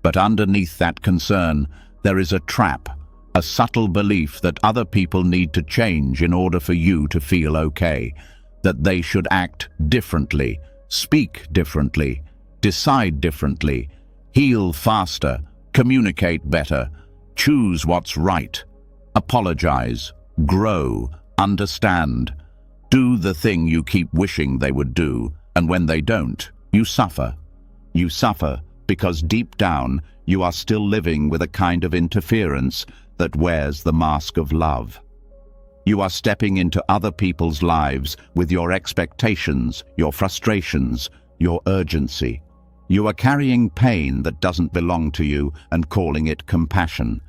But underneath that concern, there is a trap, a subtle belief that other people need to change in order for you to feel okay, that they should act differently, speak differently, decide differently, heal faster, communicate better, choose what's right, apologize, grow, understand, do the thing you keep wishing they would do, and when they don't, you suffer. You suffer because deep down you are still living with a kind of interference that wears the mask of love. You are stepping into other people's lives with your expectations, your frustrations, your urgency. You are carrying pain that doesn't belong to you and calling it compassion.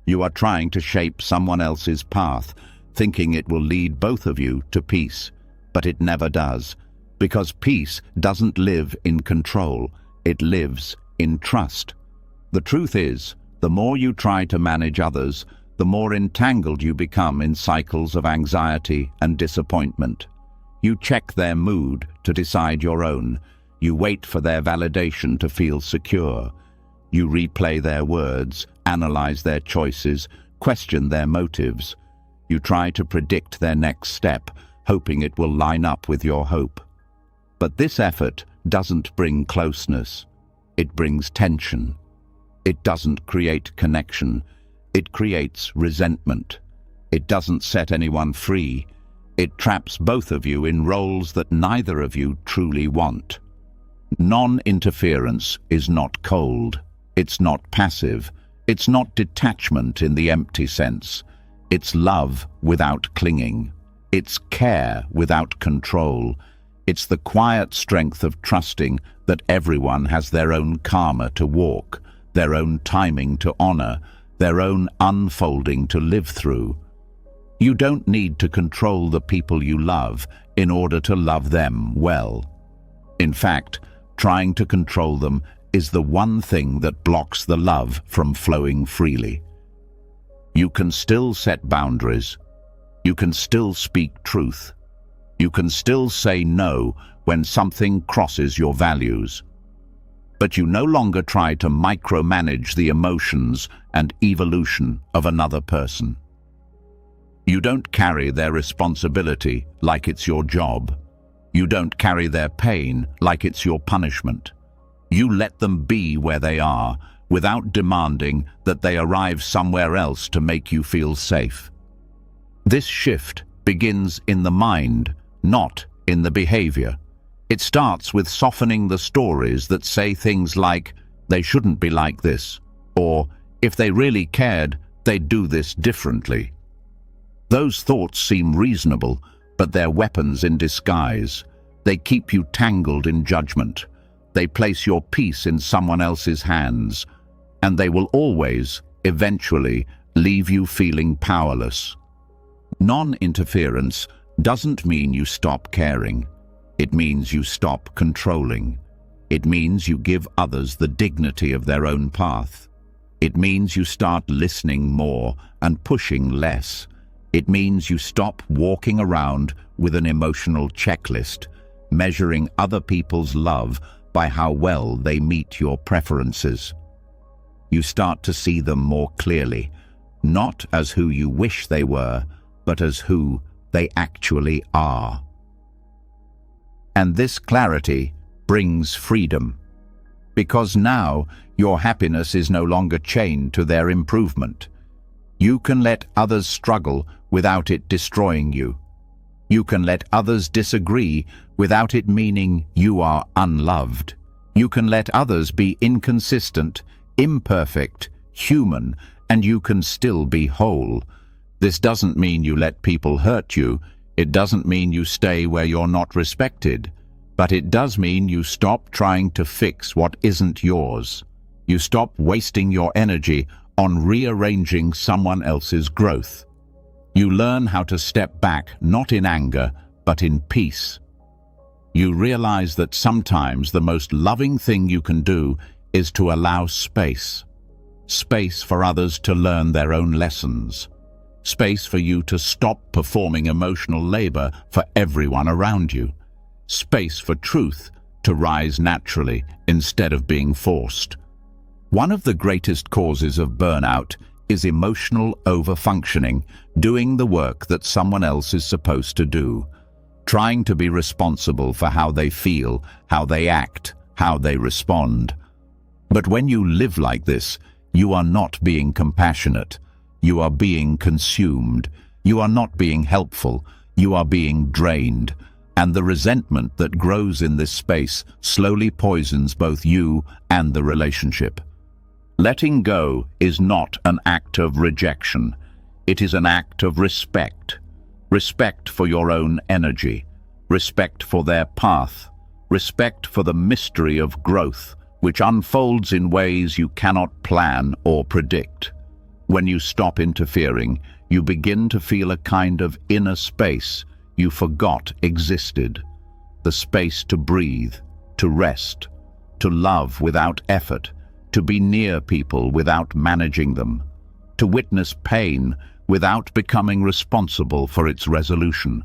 You are trying to shape someone else's path, thinking it will lead both of you to peace. But it never does, because peace doesn't live in control, it lives in trust. The truth is, the more you try to manage others, the more entangled you become in cycles of anxiety and disappointment. You check their mood to decide your own. You wait for their validation to feel secure. You replay their words, analyze their choices, question their motives. You try to predict their next step, hoping it will line up with your hope. But this effort doesn't bring closeness. It brings tension. It doesn't create connection. It creates resentment. It doesn't set anyone free. It traps both of you in roles that neither of you truly want. Non-interference is not cold. It's not passive. It's not detachment in the empty sense. It's love without clinging. It's care without control. It's the quiet strength of trusting that everyone has their own karma to walk, their own timing to honor, their own unfolding to live through. You don't need to control the people you love in order to love them well. In fact, trying to control them is the one thing that blocks the love from flowing freely. You can still set boundaries. You can still speak truth. You can still say no when something crosses your values. But you no longer try to micromanage the emotions and evolution of another person. You don't carry their responsibility like it's your job. You don't carry their pain like it's your punishment. You let them be where they are without demanding that they arrive somewhere else to make you feel safe. This shift begins in the mind, not in the behavior. It starts with softening the stories that say things like, "They shouldn't be like this," or "If they really cared, they'd do this differently." Those thoughts seem reasonable, but they're weapons in disguise. They keep you tangled in judgment. They place your peace in someone else's hands, and they will always, eventually, leave you feeling powerless. Non-interference doesn't mean you stop caring. It means you stop controlling. It means you give others the dignity of their own path. It means you start listening more and pushing less. It means you stop walking around with an emotional checklist, measuring other people's love by how well they meet your preferences. You start to see them more clearly, not as who you wish they were, but as who they actually are. And this clarity brings freedom, because now your happiness is no longer chained to their improvement. You can let others struggle without it destroying you. You can let others disagree without it meaning you are unloved. You can let others be inconsistent, imperfect, human, and you can still be whole. This doesn't mean you let people hurt you. It doesn't mean you stay where you're not respected. But it does mean you stop trying to fix what isn't yours. You stop wasting your energy on rearranging someone else's growth. You learn how to step back, not in anger, but in peace. You realize that sometimes the most loving thing you can do is to allow space. Space for others to learn their own lessons. Space for you to stop performing emotional labor for everyone around you. Space for truth to rise naturally instead of being forced. One of the greatest causes of burnout is emotional overfunctioning, doing the work that someone else is supposed to do, trying to be responsible for how they feel, how they act, how they respond. But when you live like this, you are not being compassionate. You are being consumed. You are not being helpful. You are being drained. And the resentment that grows in this space slowly poisons both you and the relationship. Letting go is not an act of rejection. It is an act of respect. Respect for your own energy. Respect for their path. Respect for the mystery of growth, which unfolds in ways you cannot plan or predict. When you stop interfering, you begin to feel a kind of inner space you forgot existed. The space to breathe, to rest, to love without effort, to be near people without managing them, to witness pain without becoming responsible for its resolution.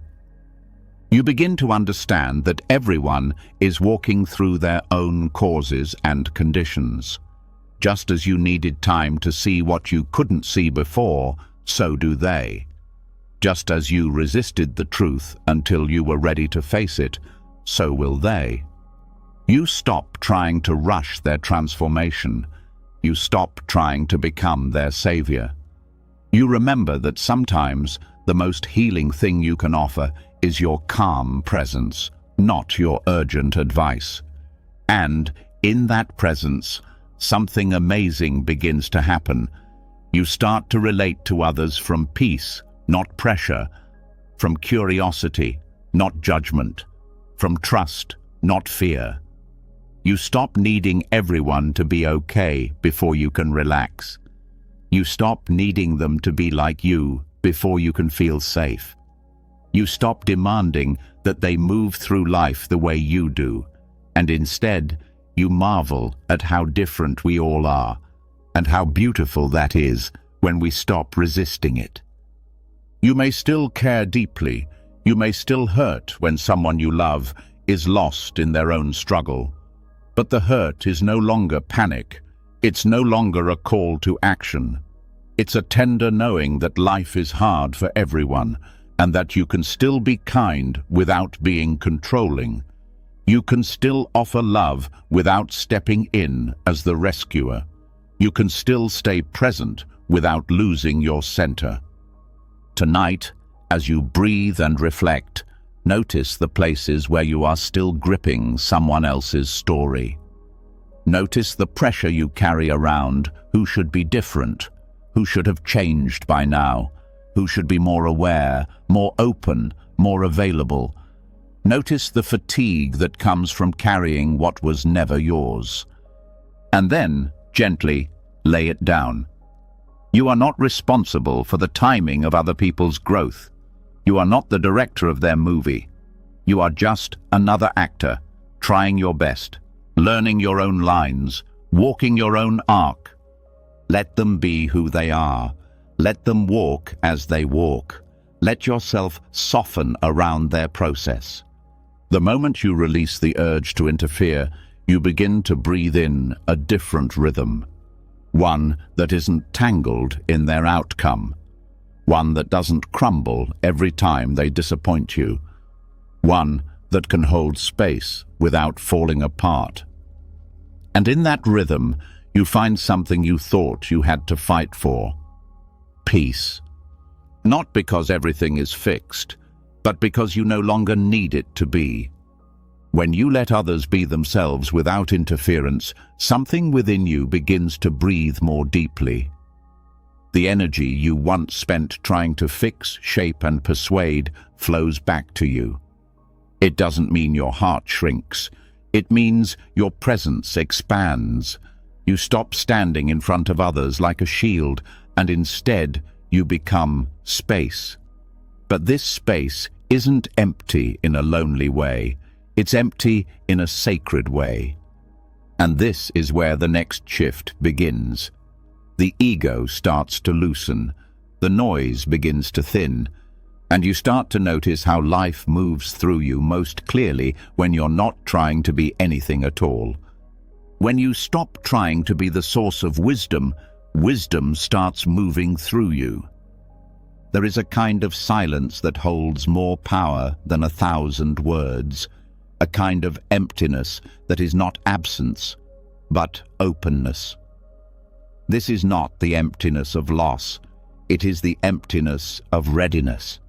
You begin to understand that everyone is walking through their own causes and conditions. Just as you needed time to see what you couldn't see before, so do they. Just as you resisted the truth until you were ready to face it, so will they. You stop trying to rush their transformation. You stop trying to become their savior. You remember that sometimes the most healing thing you can offer is your calm presence, not your urgent advice. And in that presence, something amazing begins to happen. You start to relate to others from peace, not pressure, from curiosity, not judgment, from trust, not fear. You stop needing everyone to be okay before you can relax. You stop needing them to be like you before you can feel safe. You stop demanding that they move through life the way you do, and instead, you marvel at how different we all are, and how beautiful that is when we stop resisting it. You may still care deeply. You may still hurt when someone you love is lost in their own struggle. But the hurt is no longer panic. It's no longer a call to action. It's a tender knowing that life is hard for everyone, and that you can still be kind without being controlling. You can still offer love without stepping in as the rescuer. You can still stay present without losing your center. Tonight, as you breathe and reflect, notice the places where you are still gripping someone else's story. Notice the pressure you carry around, who should be different, who should have changed by now, who should be more aware, more open, more available. Notice the fatigue that comes from carrying what was never yours. And then, gently, lay it down. You are not responsible for the timing of other people's growth. You are not the director of their movie. You are just another actor, trying your best, learning your own lines, walking your own arc. Let them be who they are. Let them walk as they walk. Let yourself soften around their process. The moment you release the urge to interfere, you begin to breathe in a different rhythm. One that isn't tangled in their outcome. One that doesn't crumble every time they disappoint you. One that can hold space without falling apart. And in that rhythm, you find something you thought you had to fight for. Peace. Not because everything is fixed, but because you no longer need it to be. When you let others be themselves without interference, something within you begins to breathe more deeply. The energy you once spent trying to fix, shape, and persuade flows back to you. It doesn't mean your heart shrinks. It means your presence expands. You stop standing in front of others like a shield, and instead you become space. But this space isn't empty in a lonely way. It's empty in a sacred way. And this is where the next shift begins. The ego starts to loosen, the noise begins to thin, and you start to notice how life moves through you most clearly when you're not trying to be anything at all. When you stop trying to be the source of wisdom, wisdom starts moving through you. There is a kind of silence that holds more power than 1,000 words, a kind of emptiness that is not absence, but openness. This is not the emptiness of loss, it is the emptiness of readiness,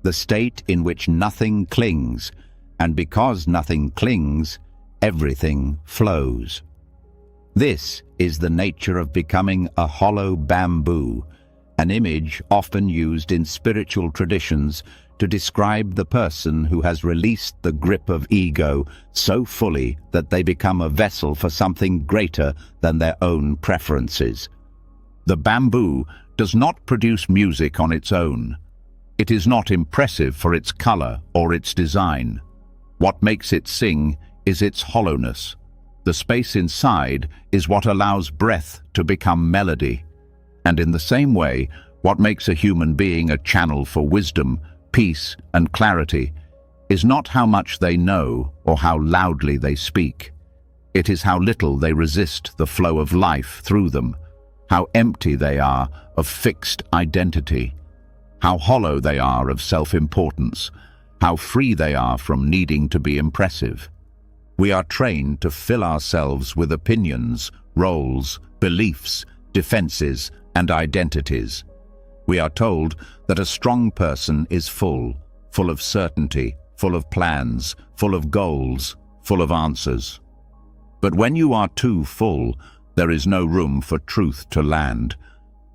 the state in which nothing clings, and because nothing clings, everything flows. This is the nature of becoming a hollow bamboo, an image often used in spiritual traditions to describe the person who has released the grip of ego so fully that they become a vessel for something greater than their own preferences. The bamboo does not produce music on its own. It is not impressive for its color or its design. What makes it sing is its hollowness. The space inside is what allows breath to become melody. And in the same way, what makes a human being a channel for wisdom, peace, and clarity is not how much they know or how loudly they speak. It is how little they resist the flow of life through them, how empty they are of fixed identity, how hollow they are of self-importance, how free they are from needing to be impressive. We are trained to fill ourselves with opinions, roles, beliefs, defenses, and identities. We are told that a strong person is full of certainty, full of plans, full of goals, full of answers. But when you are too full, there is no room for truth to land.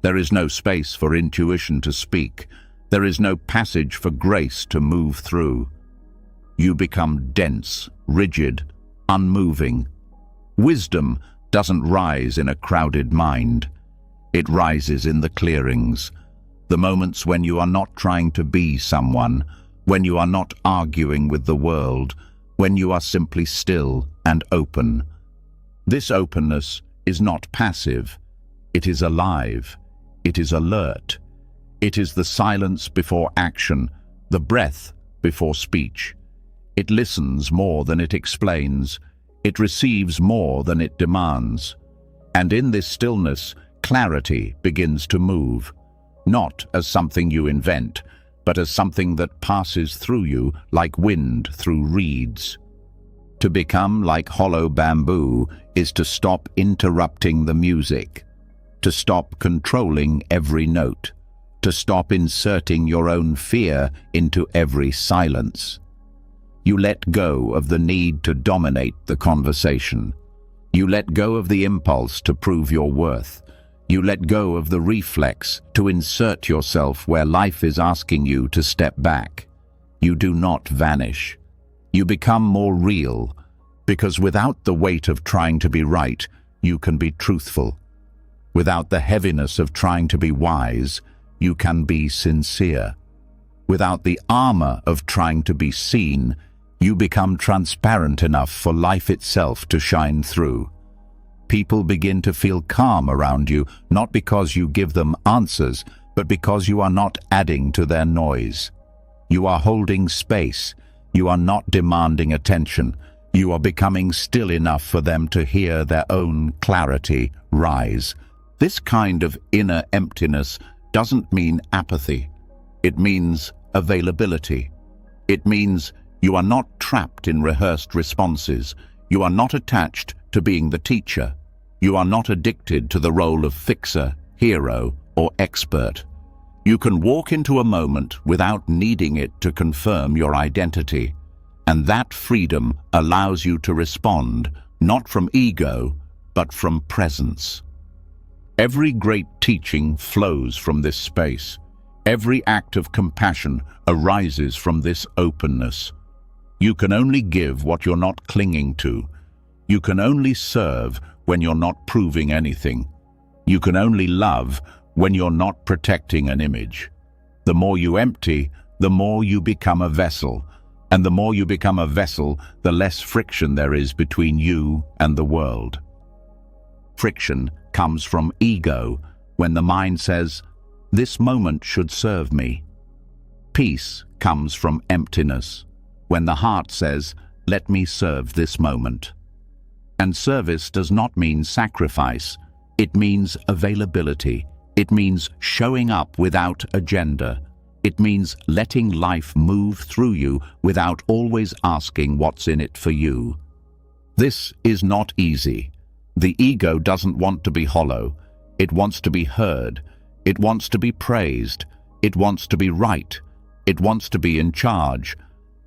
There is no space for intuition to speak. There is no passage for grace to move through. You become dense, rigid, unmoving. Wisdom doesn't rise in a crowded mind. It rises in the clearings, the moments when you are not trying to be someone, when you are not arguing with the world, when you are simply still and open. This openness is not passive. It is alive. It is alert. It is the silence before action, the breath before speech. It listens more than it explains. It receives more than it demands. And in this stillness, clarity begins to move, not as something you invent, but as something that passes through you like wind through reeds. To become like hollow bamboo is to stop interrupting the music, to stop controlling every note, to stop inserting your own fear into every silence. You let go of the need to dominate the conversation. You let go of the impulse to prove your worth. You let go of the reflex to insert yourself where life is asking you to step back. You do not vanish. You become more real, because without the weight of trying to be right, you can be truthful. Without the heaviness of trying to be wise, you can be sincere. Without the armor of trying to be seen, you become transparent enough for life itself to shine through. People begin to feel calm around you, not because you give them answers, but because you are not adding to their noise. You are holding space. You are not demanding attention. You are becoming still enough for them to hear their own clarity rise. This kind of inner emptiness doesn't mean apathy. It means availability. It means you are not trapped in rehearsed responses. You are not attached to being the teacher. You are not addicted to the role of fixer, hero, or expert. You can walk into a moment without needing it to confirm your identity, and that freedom allows you to respond, not from ego, but from presence. Every great teaching flows from this space. Every act of compassion arises from this openness. You can only give what you're not clinging to. You can only serve when you're not proving anything. You can only love when you're not protecting an image. The more you empty, the more you become a vessel. And the more you become a vessel, the less friction there is between you and the world. Friction comes from ego, when the mind says, "This moment should serve me." Peace comes from emptiness, when the heart says, "Let me serve this moment." And service does not mean sacrifice. It means availability. It means showing up without agenda. It means letting life move through you without always asking what's in it for you. This is not easy. The ego doesn't want to be hollow. It wants to be heard. It wants to be praised. It wants to be right. It wants to be in charge.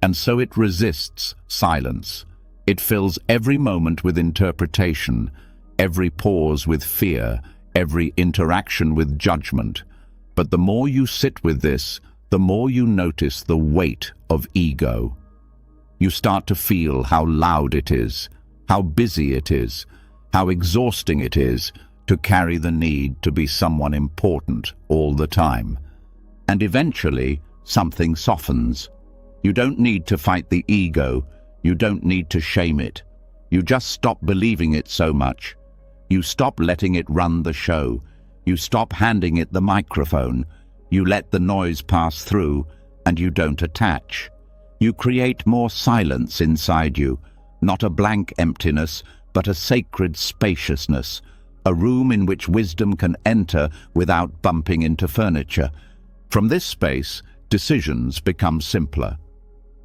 And so it resists silence. It fills every moment with interpretation, every pause with fear, every interaction with judgment. But the more you sit with this, the more you notice the weight of ego. You start to feel how loud it is, how busy it is, how exhausting it is to carry the need to be someone important all the time. And eventually, something softens. You don't need to fight the ego. You don't need to shame it. You just stop believing it so much. You stop letting it run the show. You stop handing it the microphone. You let the noise pass through, and you don't attach. You create more silence inside you, not a blank emptiness, but a sacred spaciousness, a room in which wisdom can enter without bumping into furniture. From this space, decisions become simpler.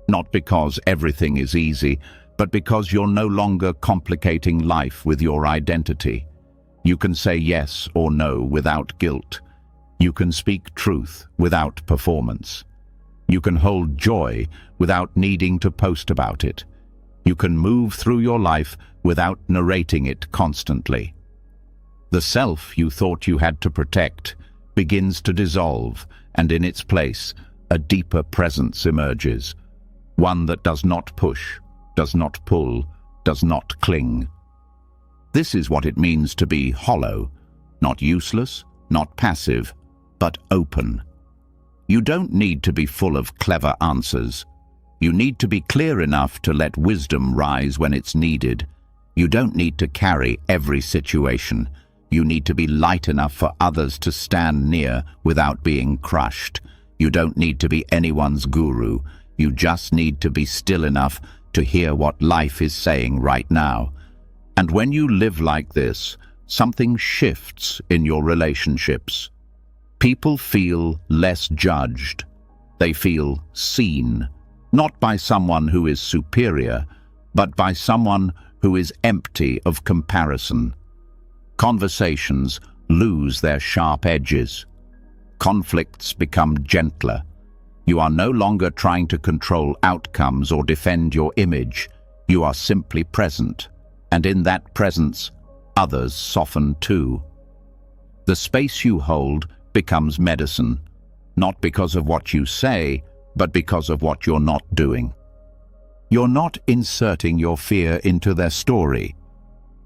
Not because everything is easy, but because you're no longer complicating life with your identity. You can say yes or no without guilt. You can speak truth without performance. You can hold joy without needing to post about it. You can move through your life without narrating it constantly. The self you thought you had to protect begins to dissolve, and in its place, a deeper presence emerges. One that does not push, does not pull, does not cling. This is what it means to be hollow, not useless, not passive, but open. You don't need to be full of clever answers. You need to be clear enough to let wisdom rise when it's needed. You don't need to carry every situation. You need to be light enough for others to stand near without being crushed. You don't need to be anyone's guru. You just need to be still enough to hear what life is saying right now. And when you live like this, something shifts in your relationships. People feel less judged. They feel seen, not by someone who is superior, but by someone who is empty of comparison. Conversations lose their sharp edges. Conflicts become gentler. You are no longer trying to control outcomes or defend your image. You are simply present, and in that presence, others soften too. The space you hold becomes medicine, not because of what you say, but because of what you're not doing. You're not inserting your fear into their story.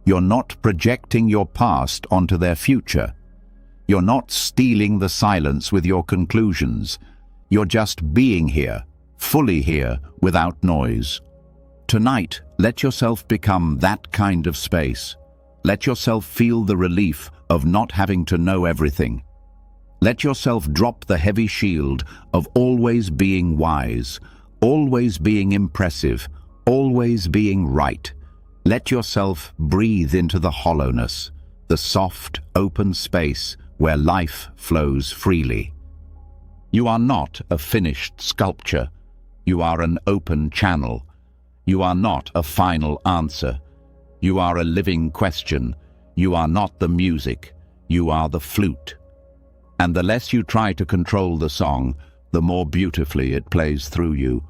You're not projecting your past onto their future. You're not stealing the silence with your conclusions. You're just being here, fully here, without noise. Tonight, let yourself become that kind of space. Let yourself feel the relief of not having to know everything. Let yourself drop the heavy shield of always being wise, always being impressive, always being right. Let yourself breathe into the hollowness, the soft, open space where life flows freely. You are not a finished sculpture. You are an open channel. You are not a final answer. You are a living question. You are not the music. You are the flute. And the less you try to control the song, the more beautifully it plays through you.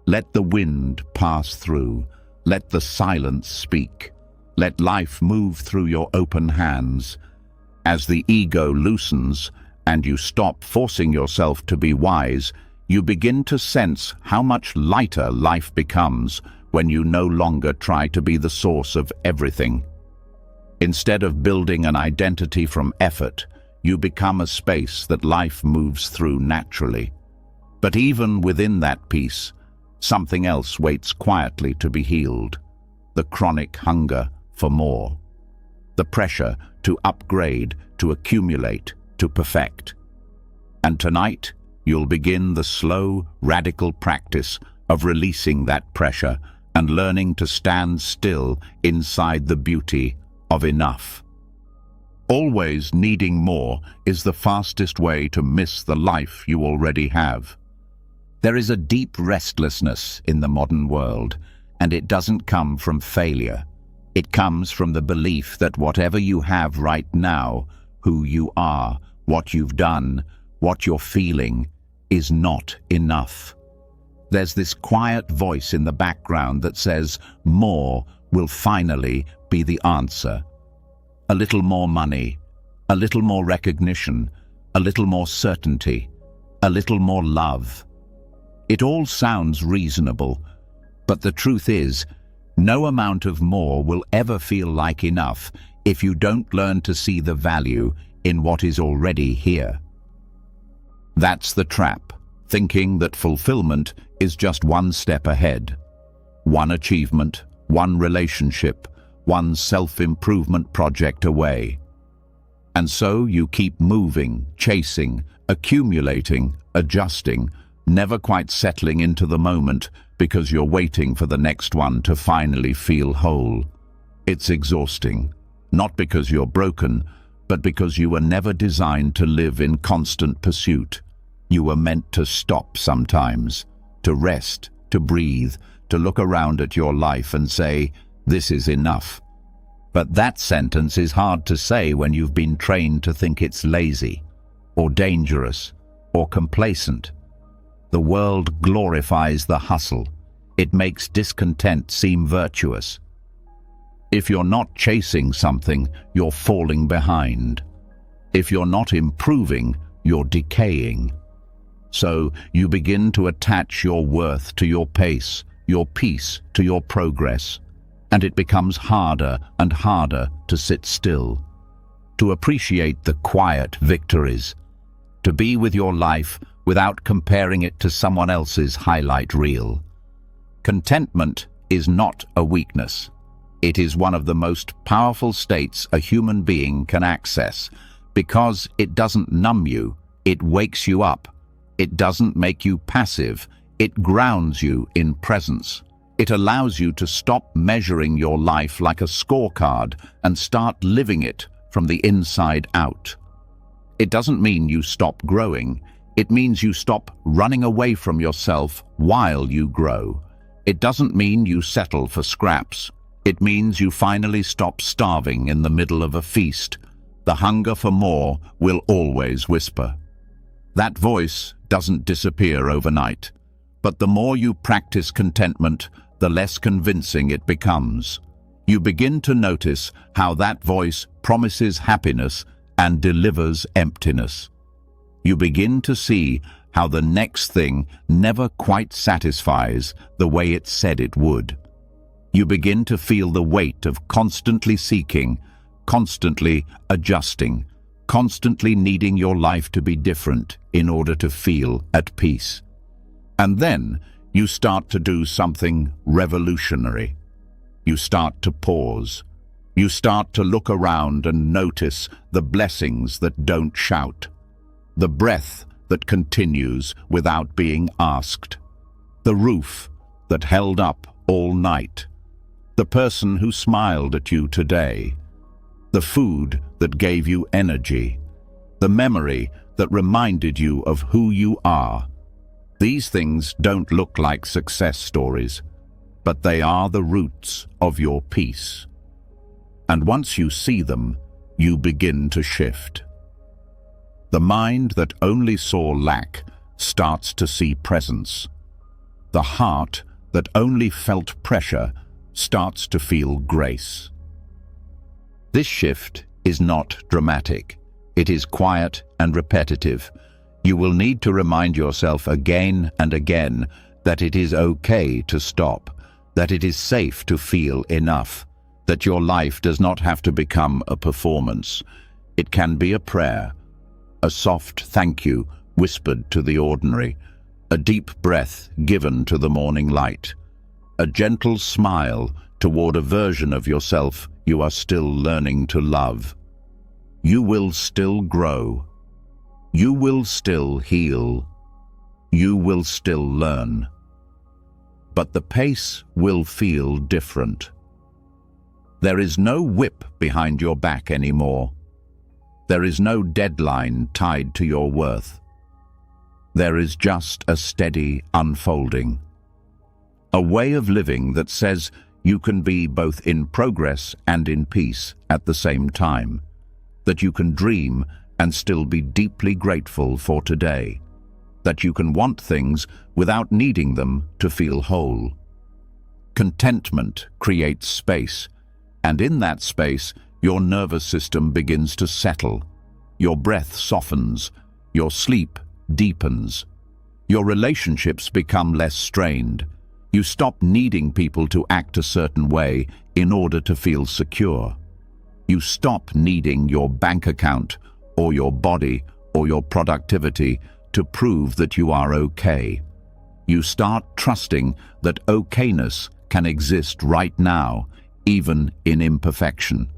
Let the wind pass through. Let the silence speak. Let life move through your open hands. As the ego loosens and you stop forcing yourself to be wise, you begin to sense how much lighter life becomes when you no longer try to be the source of everything. Instead of building an identity from effort, you become a space that life moves through naturally. But even within that peace, something else waits quietly to be healed. The chronic hunger for more. The pressure to upgrade, to accumulate, to perfect. And tonight, you'll begin the slow, radical practice of releasing that pressure and learning to stand still inside the beauty of enough. Always needing more is the fastest way to miss the life you already have. There is a deep restlessness in the modern world, and it doesn't come from failure. It comes from the belief that whatever you have right now, who you are, what you've done, what you're feeling, is not enough. There's this quiet voice in the background that says more will finally be the answer. A little more money, a little more recognition, a little more certainty, a little more love. It all sounds reasonable, but the truth is, no amount of more will ever feel like enough if you don't learn to see the value in what is already here. That's the trap, thinking that fulfillment is just one step ahead. One achievement, one relationship, one self-improvement project away. And so you keep moving, chasing, accumulating, adjusting, never quite settling into the moment because you're waiting for the next one to finally feel whole. It's exhausting, not because you're broken, but because you were never designed to live in constant pursuit. You were meant to stop sometimes, to rest, to breathe, to look around at your life and say, "This is enough." But that sentence is hard to say when you've been trained to think it's lazy, or dangerous, or complacent. The world glorifies the hustle. It makes discontent seem virtuous. If you're not chasing something, you're falling behind. If you're not improving, you're decaying. So you begin to attach your worth to your pace, your peace to your progress, and it becomes harder and harder to sit still, to appreciate the quiet victories, to be with your life without comparing it to someone else's highlight reel. Contentment is not a weakness. It is one of the most powerful states a human being can access because it doesn't numb you, it wakes you up. It doesn't make you passive, it grounds you in presence. It allows you to stop measuring your life like a scorecard and start living it from the inside out. It doesn't mean you stop growing. It means you stop running away from yourself while you grow. It doesn't mean you settle for scraps. It means you finally stop starving in the middle of a feast. The hunger for more will always whisper. That voice doesn't disappear overnight, but the more you practice contentment, the less convincing it becomes. You begin to notice how that voice promises happiness and delivers emptiness. You begin to see how the next thing never quite satisfies the way it said it would. You begin to feel the weight of constantly seeking, constantly adjusting, constantly needing your life to be different in order to feel at peace. And then you start to do something revolutionary. You start to pause. You start to look around and notice the blessings that don't shout, the breath that continues without being asked, the roof that held up all night, the person who smiled at you today, the food that gave you energy, the memory that reminded you of who you are. These things don't look like success stories, but they are the roots of your peace. And once you see them, you begin to shift. The mind that only saw lack starts to see presence. The heart that only felt pressure starts to feel grace. This shift is not dramatic. It is quiet and repetitive. You will need to remind yourself again and again that it is okay to stop, that it is safe to feel enough, that your life does not have to become a performance. It can be a prayer, a soft thank you whispered to the ordinary, a deep breath given to the morning light, a gentle smile toward a version of yourself you are still learning to love. You will still grow. You will still heal. You will still learn. But the pace will feel different. There is no whip behind your back anymore. There is no deadline tied to your worth. There is just a steady unfolding. A way of living that says you can be both in progress and in peace at the same time. That you can dream and still be deeply grateful for today. That you can want things without needing them to feel whole. Contentment creates space, and in that space, your nervous system begins to settle. Your breath softens. Your sleep deepens. Your relationships become less strained. You stop needing people to act a certain way in order to feel secure. You stop needing your bank account or your body or your productivity to prove that you are okay. You start trusting that okayness can exist right now, even in imperfection,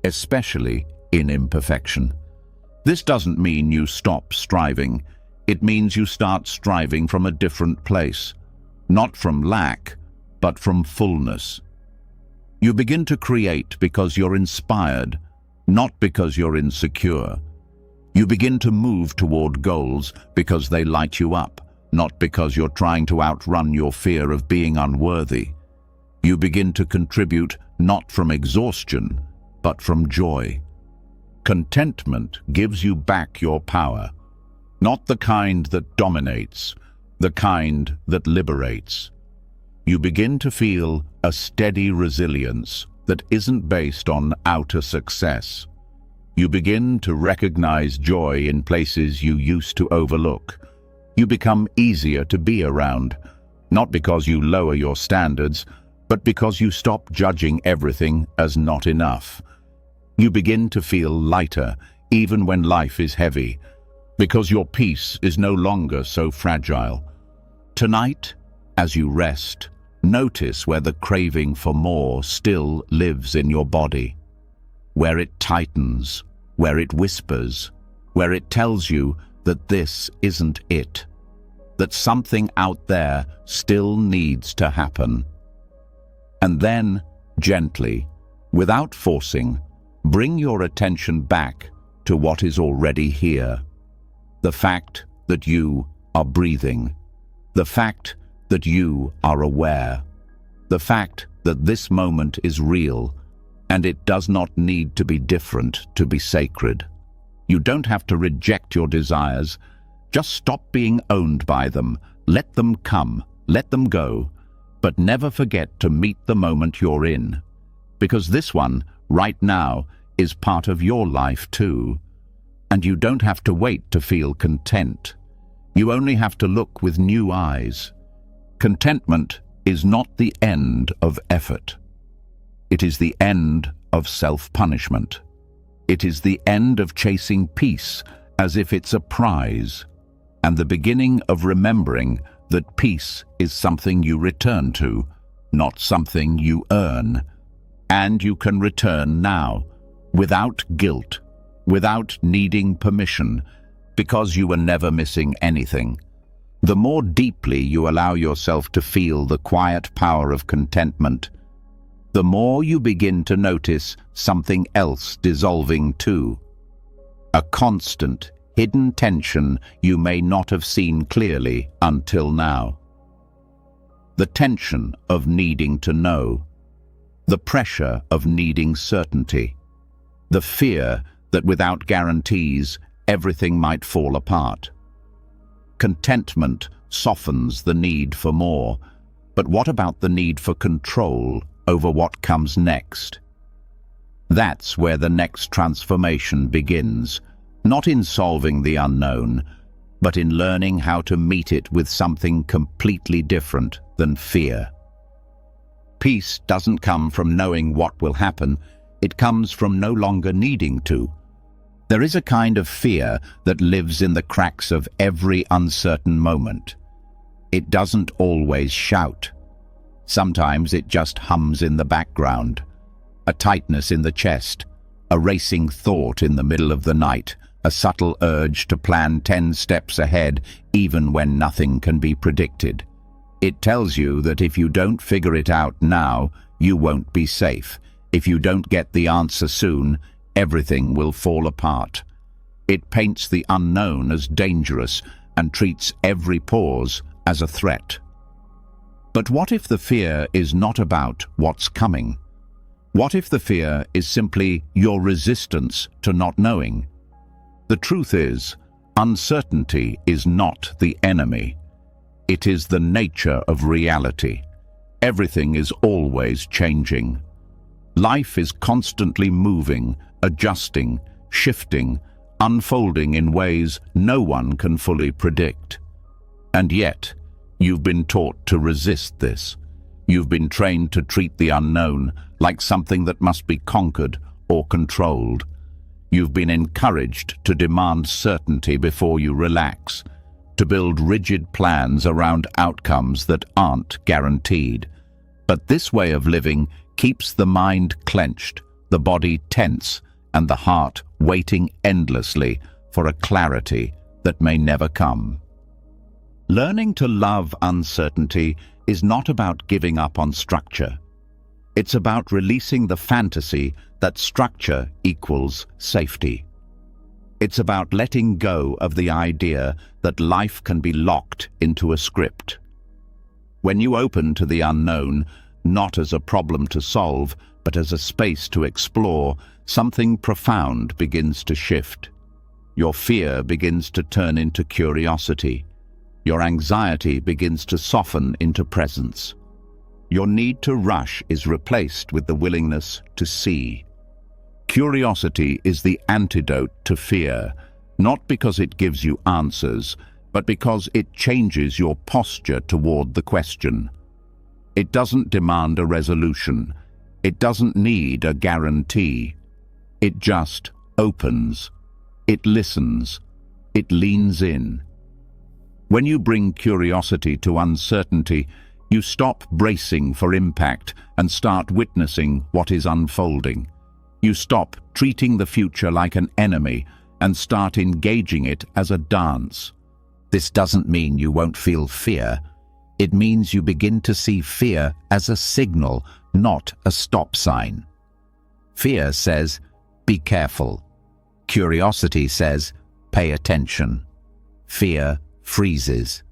especially in imperfection. This doesn't mean you stop striving. It means you start striving from a different place. Not from lack, but from fullness. You begin to create because you're inspired, not because you're insecure. You begin to move toward goals because they light you up, not because you're trying to outrun your fear of being unworthy. You begin to contribute not from exhaustion, but from joy. Contentment gives you back your power, not the kind that dominates, the kind that liberates. You begin to feel a steady resilience that isn't based on outer success. You begin to recognize joy in places you used to overlook. You become easier to be around, not because you lower your standards, but because you stop judging everything as not enough. You begin to feel lighter, even when life is heavy, because your peace is no longer so fragile. Tonight, as you rest, notice where the craving for more still lives in your body, where it tightens, where it whispers, where it tells you that this isn't it, that something out there still needs to happen. And then, gently, without forcing, bring your attention back to what is already here. The fact that you are breathing. The fact that you are aware. The fact that this moment is real, and it does not need to be different to be sacred. You don't have to reject your desires. Just stop being owned by them. Let them come, let them go, but never forget to meet the moment you're in. Because this one, right now, is part of your life too. And you don't have to wait to feel content. You only have to look with new eyes. Contentment is not the end of effort. It is the end of self-punishment. It is the end of chasing peace as if it's a prize, and the beginning of remembering that peace is something you return to, not something you earn. And you can return now, without guilt, without needing permission, because you were never missing anything. The more deeply you allow yourself to feel the quiet power of contentment, the more you begin to notice something else dissolving too. A constant, hidden tension you may not have seen clearly until now. The tension of needing to know, the pressure of needing certainty, the fear that without guarantees everything might fall apart. Contentment softens the need for more, but what about the need for control over what comes next? That's where the next transformation begins, not in solving the unknown, but in learning how to meet it with something completely different than fear. Peace doesn't come from knowing what will happen, it comes from no longer needing to. There is a kind of fear that lives in the cracks of every uncertain moment. It doesn't always shout. Sometimes it just hums in the background. A tightness in the chest, a racing thought in the middle of the night, a subtle urge to plan 10 steps ahead even when nothing can be predicted. It tells you that if you don't figure it out now, you won't be safe. If you don't get the answer soon, everything will fall apart. It paints the unknown as dangerous and treats every pause as a threat. But what if the fear is not about what's coming? What if the fear is simply your resistance to not knowing? The truth is, uncertainty is not the enemy. It is the nature of reality. Everything is always changing. Life is constantly moving, adjusting, shifting, unfolding in ways no one can fully predict. And yet, you've been taught to resist this. You've been trained to treat the unknown like something that must be conquered or controlled. You've been encouraged to demand certainty before you relax, to build rigid plans around outcomes that aren't guaranteed. But this way of living keeps the mind clenched, the body tense, and the heart waiting endlessly for a clarity that may never come. Learning to love uncertainty is not about giving up on structure. It's about releasing the fantasy that structure equals safety. It's about letting go of the idea that life can be locked into a script. When you open to the unknown, not as a problem to solve, but as a space to explore, something profound begins to shift. Your fear begins to turn into curiosity. Your anxiety begins to soften into presence. Your need to rush is replaced with the willingness to see. Curiosity is the antidote to fear, not because it gives you answers, but because it changes your posture toward the question. It doesn't demand a resolution. It doesn't need a guarantee. It just opens. It listens. It leans in. When you bring curiosity to uncertainty, you stop bracing for impact and start witnessing what is unfolding. You stop treating the future like an enemy and start engaging it as a dance. This doesn't mean you won't feel fear. It means you begin to see fear as a signal, not a stop sign. Fear says, be careful. Curiosity says, pay attention. Fear freezes.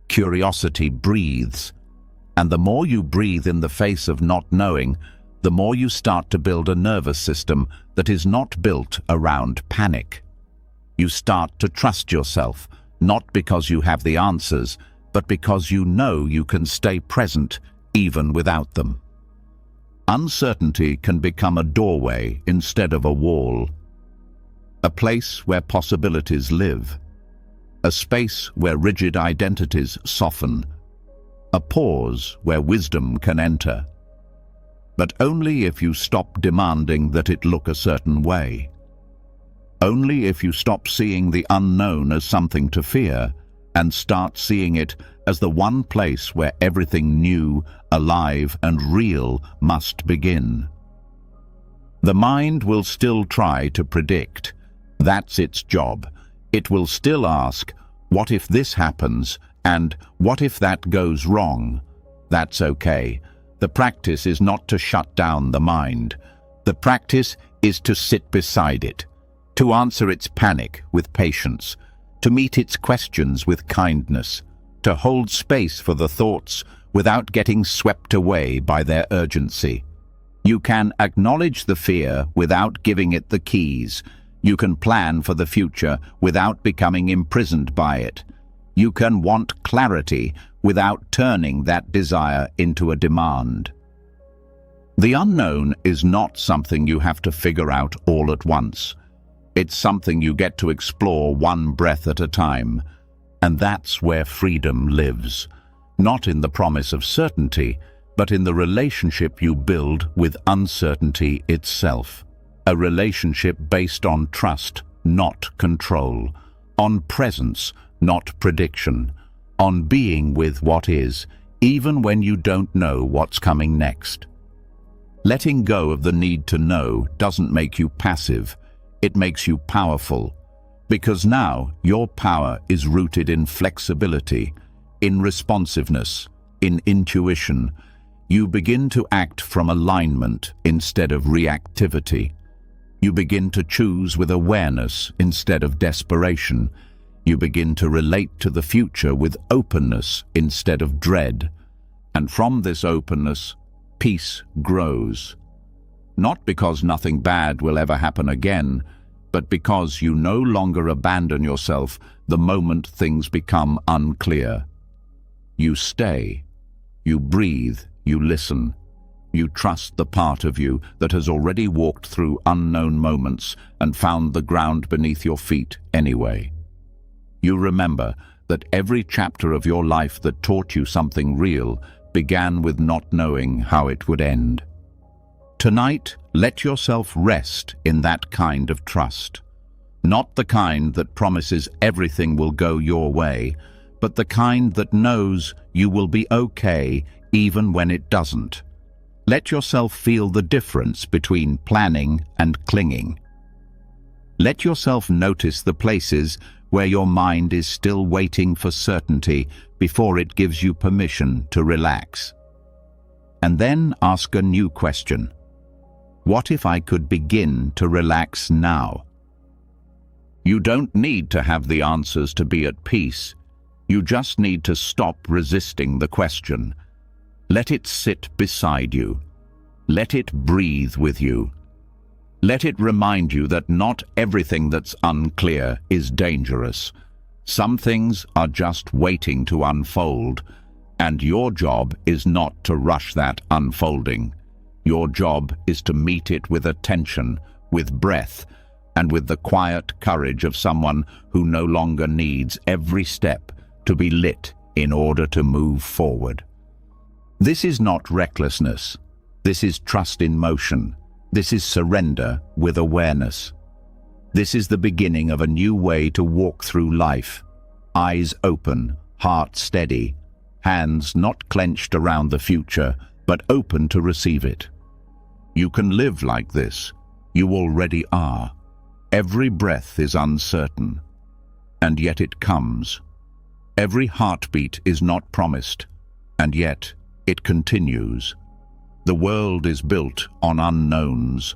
Curiosity breathes. And the more you breathe in the face of not knowing, the more you start to build a nervous system that is not built around panic. You start to trust yourself, not because you have the answers, but because you know you can stay present even without them. Uncertainty can become a doorway instead of a wall. a place where possibilities live, a space where rigid identities soften, a pause where wisdom can enter. But only if you stop demanding that it look a certain way. Only if you stop seeing the unknown as something to fear and start seeing it as the one place where everything new, alive, and real must begin. The mind will still try to predict. That's its job. It will still ask, what if this happens, and what if that goes wrong? That's okay. The practice is not to shut down the mind. The practice is to sit beside it, to answer its panic with patience, to meet its questions with kindness, to hold space for the thoughts without getting swept away by their urgency. You can acknowledge the fear without giving it the keys. You can plan for the future without becoming imprisoned by it. You can want clarity without turning that desire into a demand. The unknown is not something you have to figure out all at once. It's something you get to explore one breath at a time. And that's where freedom lives. Not in the promise of certainty, but in the relationship you build with uncertainty itself. A relationship based on trust, not control. On presence, not prediction. On being with what is, even when you don't know what's coming next. Letting go of the need to know doesn't make you passive. It makes you powerful. Because now your power is rooted in flexibility, in responsiveness, in intuition. You begin to act from alignment instead of reactivity. You begin to choose with awareness instead of desperation. You begin to relate to the future with openness instead of dread. And from this openness, peace grows. Not because nothing bad will ever happen again, but because you no longer abandon yourself the moment things become unclear. You stay, you breathe, you listen. You trust the part of you that has already walked through unknown moments and found the ground beneath your feet anyway. You remember that every chapter of your life that taught you something real began with not knowing how it would end. Tonight, let yourself rest in that kind of trust. Not the kind that promises everything will go your way, but the kind that knows you will be okay even when it doesn't. Let yourself feel the difference between planning and clinging. Let yourself notice the places where your mind is still waiting for certainty before it gives you permission to relax. And then ask a new question. What if I could begin to relax now? You don't need to have the answers to be at peace. You just need to stop resisting the question. Let it sit beside you. Let it breathe with you. Let it remind you that not everything that's unclear is dangerous. Some things are just waiting to unfold, and your job is not to rush that unfolding. Your job is to meet it with attention, with breath, and with the quiet courage of someone who no longer needs every step to be lit in order to move forward. This is not recklessness. This is trust in motion. This is surrender with awareness. This is the beginning of a new way to walk through life. Eyes open, heart steady, hands not clenched around the future, but open to receive it. You can live like this. You already are. Every breath is uncertain, and yet it comes. Every heartbeat is not promised, and yet it continues. The world is built on unknowns,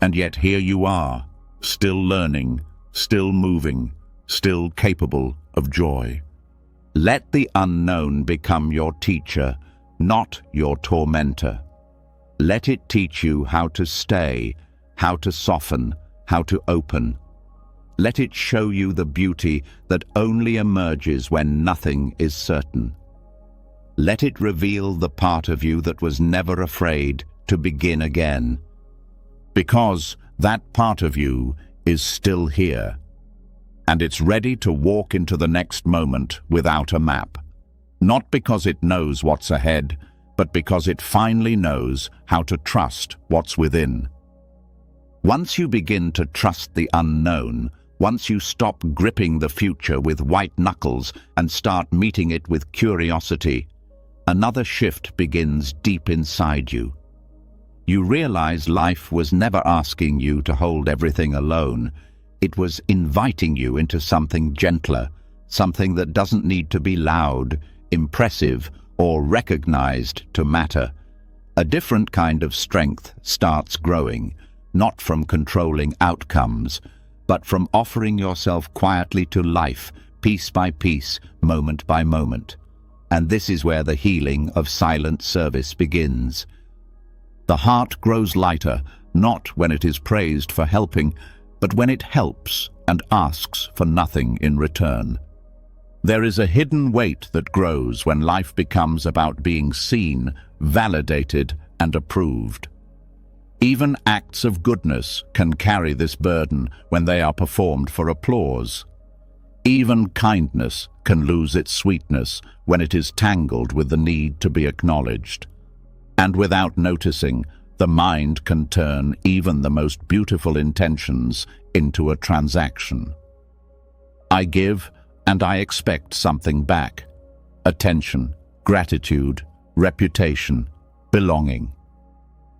and yet here you are, still learning, still moving, still capable of joy. Let the unknown become your teacher, not your tormentor. Let it teach you how to stay, how to soften, how to open. Let it show you the beauty that only emerges when nothing is certain. Let it reveal the part of you that was never afraid to begin again. Because that part of you is still here, and it's ready to walk into the next moment without a map. Not because it knows what's ahead, but because it finally knows how to trust what's within. Once you begin to trust the unknown, once you stop gripping the future with white knuckles and start meeting it with curiosity, another shift begins deep inside you. You realize life was never asking you to hold everything alone. It was inviting you into something gentler, something that doesn't need to be loud, impressive, or recognized to matter. A different kind of strength starts growing, not from controlling outcomes, but from offering yourself quietly to life, piece by piece, moment by moment. And this is where the healing of silent service begins. The heart grows lighter, not when it is praised for helping, but when it helps and asks for nothing in return. There is a hidden weight that grows when life becomes about being seen, validated, and approved. Even acts of goodness can carry this burden when they are performed for applause. Even kindness can lose its sweetness when it is tangled with the need to be acknowledged. And without noticing, the mind can turn even the most beautiful intentions into a transaction. I give, and I expect something back. Attention, gratitude, reputation, belonging.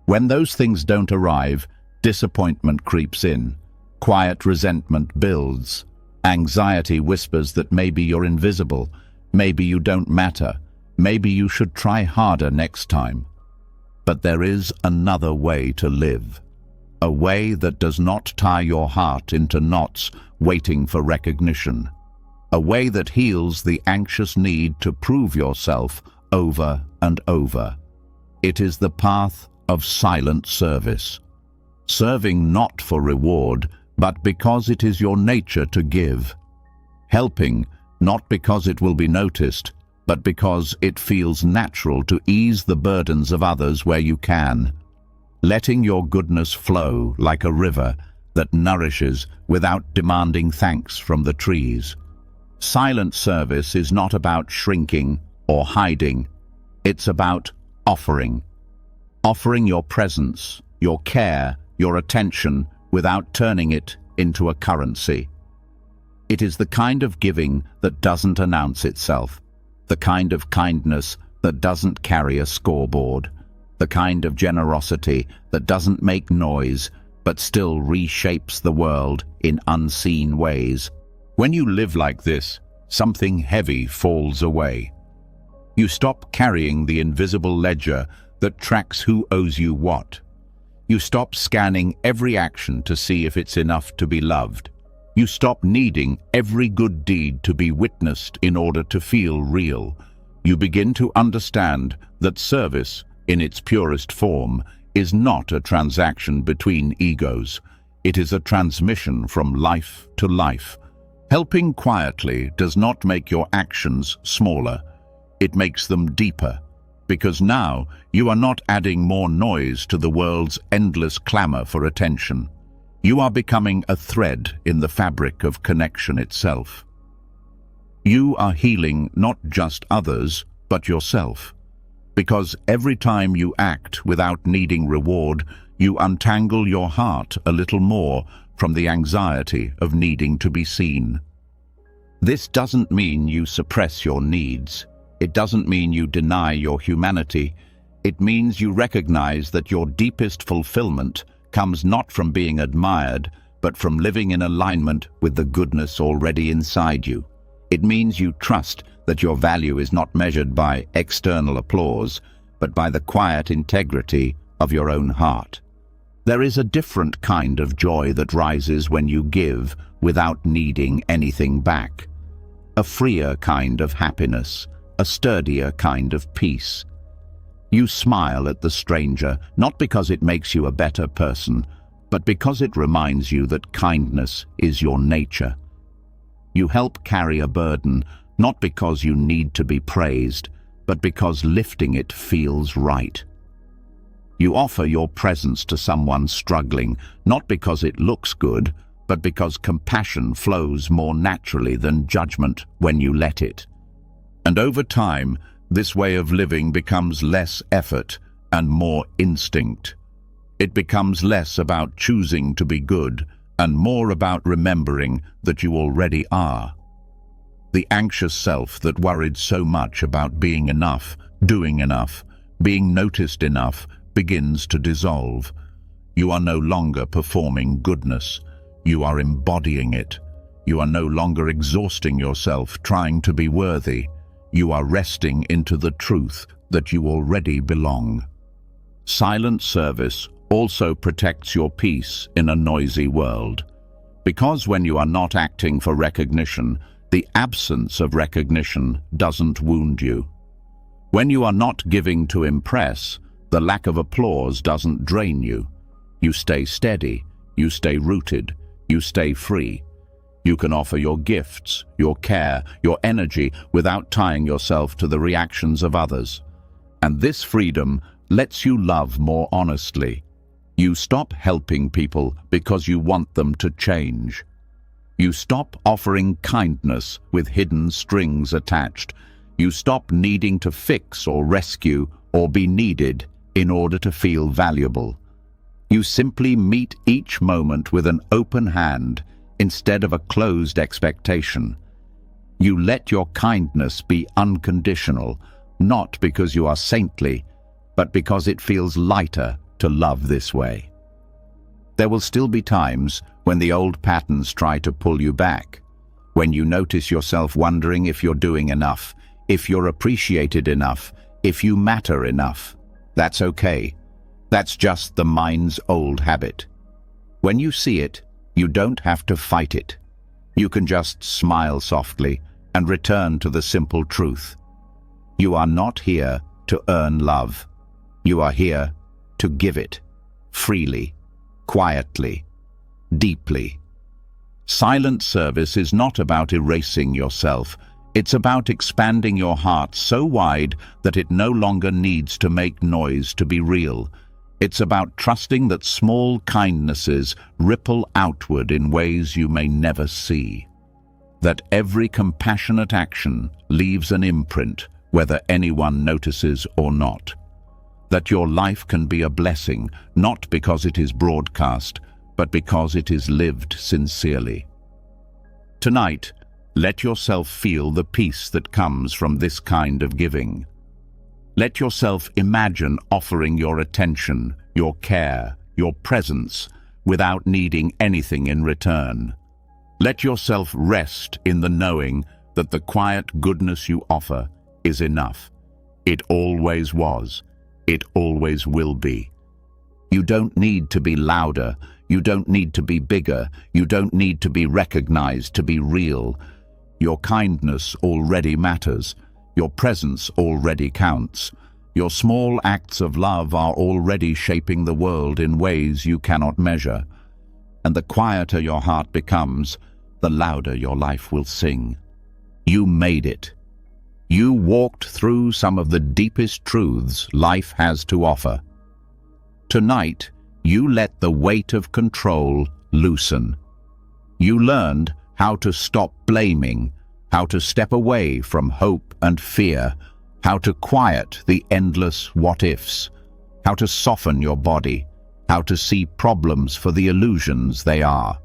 When those things don't arrive, disappointment creeps in, quiet resentment builds, anxiety whispers that maybe you're invisible, maybe you don't matter, maybe you should try harder next time. But there is another way to live, a way that does not tie your heart into knots waiting for recognition, a way that heals the anxious need to prove yourself over and over. It is the path of silent service, serving not for reward, but because it is your nature to give, helping not because it will be noticed, but because it feels natural to ease the burdens of others where you can, letting your goodness flow like a river that nourishes without demanding thanks from the trees. Silent service is not about shrinking or hiding. It's about offering. Offering your presence, your care, your attention without turning it into a currency. It is the kind of giving that doesn't announce itself, the kind of kindness that doesn't carry a scoreboard, the kind of generosity that doesn't make noise but still reshapes the world in unseen ways. When you live like this, something heavy falls away. You stop carrying the invisible ledger that tracks who owes you what. You stop scanning every action to see if it's enough to be loved. You stop needing every good deed to be witnessed in order to feel real. You begin to understand that service, in its purest form, is not a transaction between egos. It is a transmission from life to life. Helping quietly does not make your actions smaller. It makes them deeper, because now you are not adding more noise to the world's endless clamor for attention. You are becoming a thread in the fabric of connection itself. You are healing not just others, but yourself. Because every time you act without needing reward, you untangle your heart a little more from the anxiety of needing to be seen. This doesn't mean you suppress your needs. It doesn't mean you deny your humanity. It means you recognize that your deepest fulfillment comes not from being admired, but from living in alignment with the goodness already inside you. It means you trust that your value is not measured by external applause, but by the quiet integrity of your own heart. There is a different kind of joy that rises when you give without needing anything back. A freer kind of happiness, a sturdier kind of peace. You smile at the stranger, not because it makes you a better person, but because it reminds you that kindness is your nature. You help carry a burden, not because you need to be praised, but because lifting it feels right. You offer your presence to someone struggling, not because it looks good, but because compassion flows more naturally than judgment when you let it. And over time, this way of living becomes less effort and more instinct. It becomes less about choosing to be good and more about remembering that you already are. The anxious self that worried so much about being enough, doing enough, being noticed enough, begins to dissolve. You are no longer performing goodness. You are embodying it. You are no longer exhausting yourself trying to be worthy. You are resting into the truth that you already belong. Silent service also protects your peace in a noisy world. Because when you are not acting for recognition, the absence of recognition doesn't wound you. When you are not giving to impress, the lack of applause doesn't drain you. You stay steady, you stay rooted, you stay free. You can offer your gifts, your care, your energy without tying yourself to the reactions of others. And this freedom lets you love more honestly. You stop helping people because you want them to change. You stop offering kindness with hidden strings attached. You stop needing to fix or rescue or be needed in order to feel valuable. You simply meet each moment with an open hand instead of a closed expectation. You let your kindness be unconditional, not because you are saintly, but because it feels lighter to love this way. There will still be times when the old patterns try to pull you back, when you notice yourself wondering if you're doing enough, if you're appreciated enough, if you matter enough. That's okay. That's just the mind's old habit. When you see it, you don't have to fight it. You can just smile softly and return to the simple truth. You are not here to earn love. You are here to give it, freely, quietly, deeply. Silent service is not about erasing yourself. It's about expanding your heart so wide that it no longer needs to make noise to be real. It's about trusting that small kindnesses ripple outward in ways you may never see. That every compassionate action leaves an imprint, whether anyone notices or not. That your life can be a blessing, not because it is broadcast, but because it is lived sincerely. Tonight, let yourself feel the peace that comes from this kind of giving. Let yourself imagine offering your attention, your care, your presence, without needing anything in return. Let yourself rest in the knowing that the quiet goodness you offer is enough. It always was. It always will be. You don't need to be louder. You don't need to be bigger. You don't need to be recognized to be real. Your kindness already matters. Your presence already counts. Your small acts of love are already shaping the world in ways you cannot measure. And the quieter your heart becomes, the louder your life will sing. You made it. You walked through some of the deepest truths life has to offer. Tonight, you let the weight of control loosen. You learned how to stop blaming, how to step away from hope and fear, how to quiet the endless what-ifs, how to soften your body, how to see problems for the illusions they are.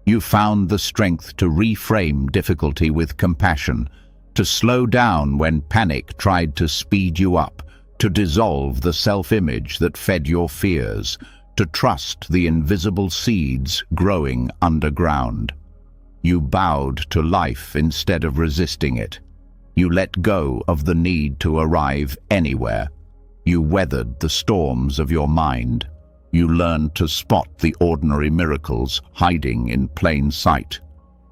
You found the strength to reframe difficulty with compassion, to slow down when panic tried to speed you up, to dissolve the self-image that fed your fears, to trust the invisible seeds growing underground. You bowed to life instead of resisting it. You let go of the need to arrive anywhere. You weathered the storms of your mind. You learned to spot the ordinary miracles hiding in plain sight.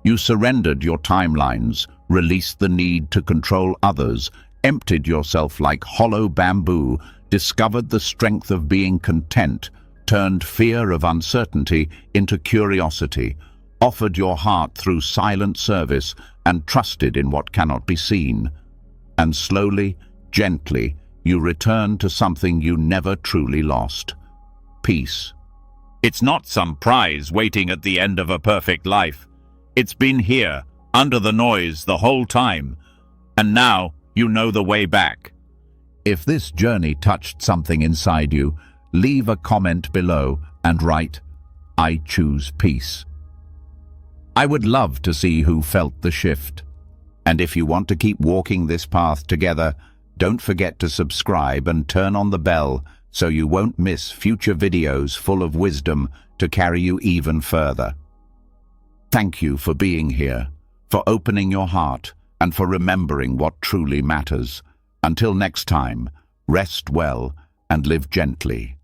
You surrendered your timelines, released the need to control others, emptied yourself like hollow bamboo, discovered the strength of being content, turned fear of uncertainty into curiosity, offered your heart through silent service, and trusted in what cannot be seen. And slowly, gently, you returned to something you never truly lost: peace. It's not some prize waiting at the end of a perfect life. It's been here, under the noise, the whole time. And now you know the way back. If this journey touched something inside you, leave a comment below and write, "I choose peace." I would love to see who felt the shift. And if you want to keep walking this path together, don't forget to subscribe and turn on the bell so you won't miss future videos full of wisdom to carry you even further. Thank you for being here, for opening your heart, and for remembering what truly matters. Until next time, rest well and live gently.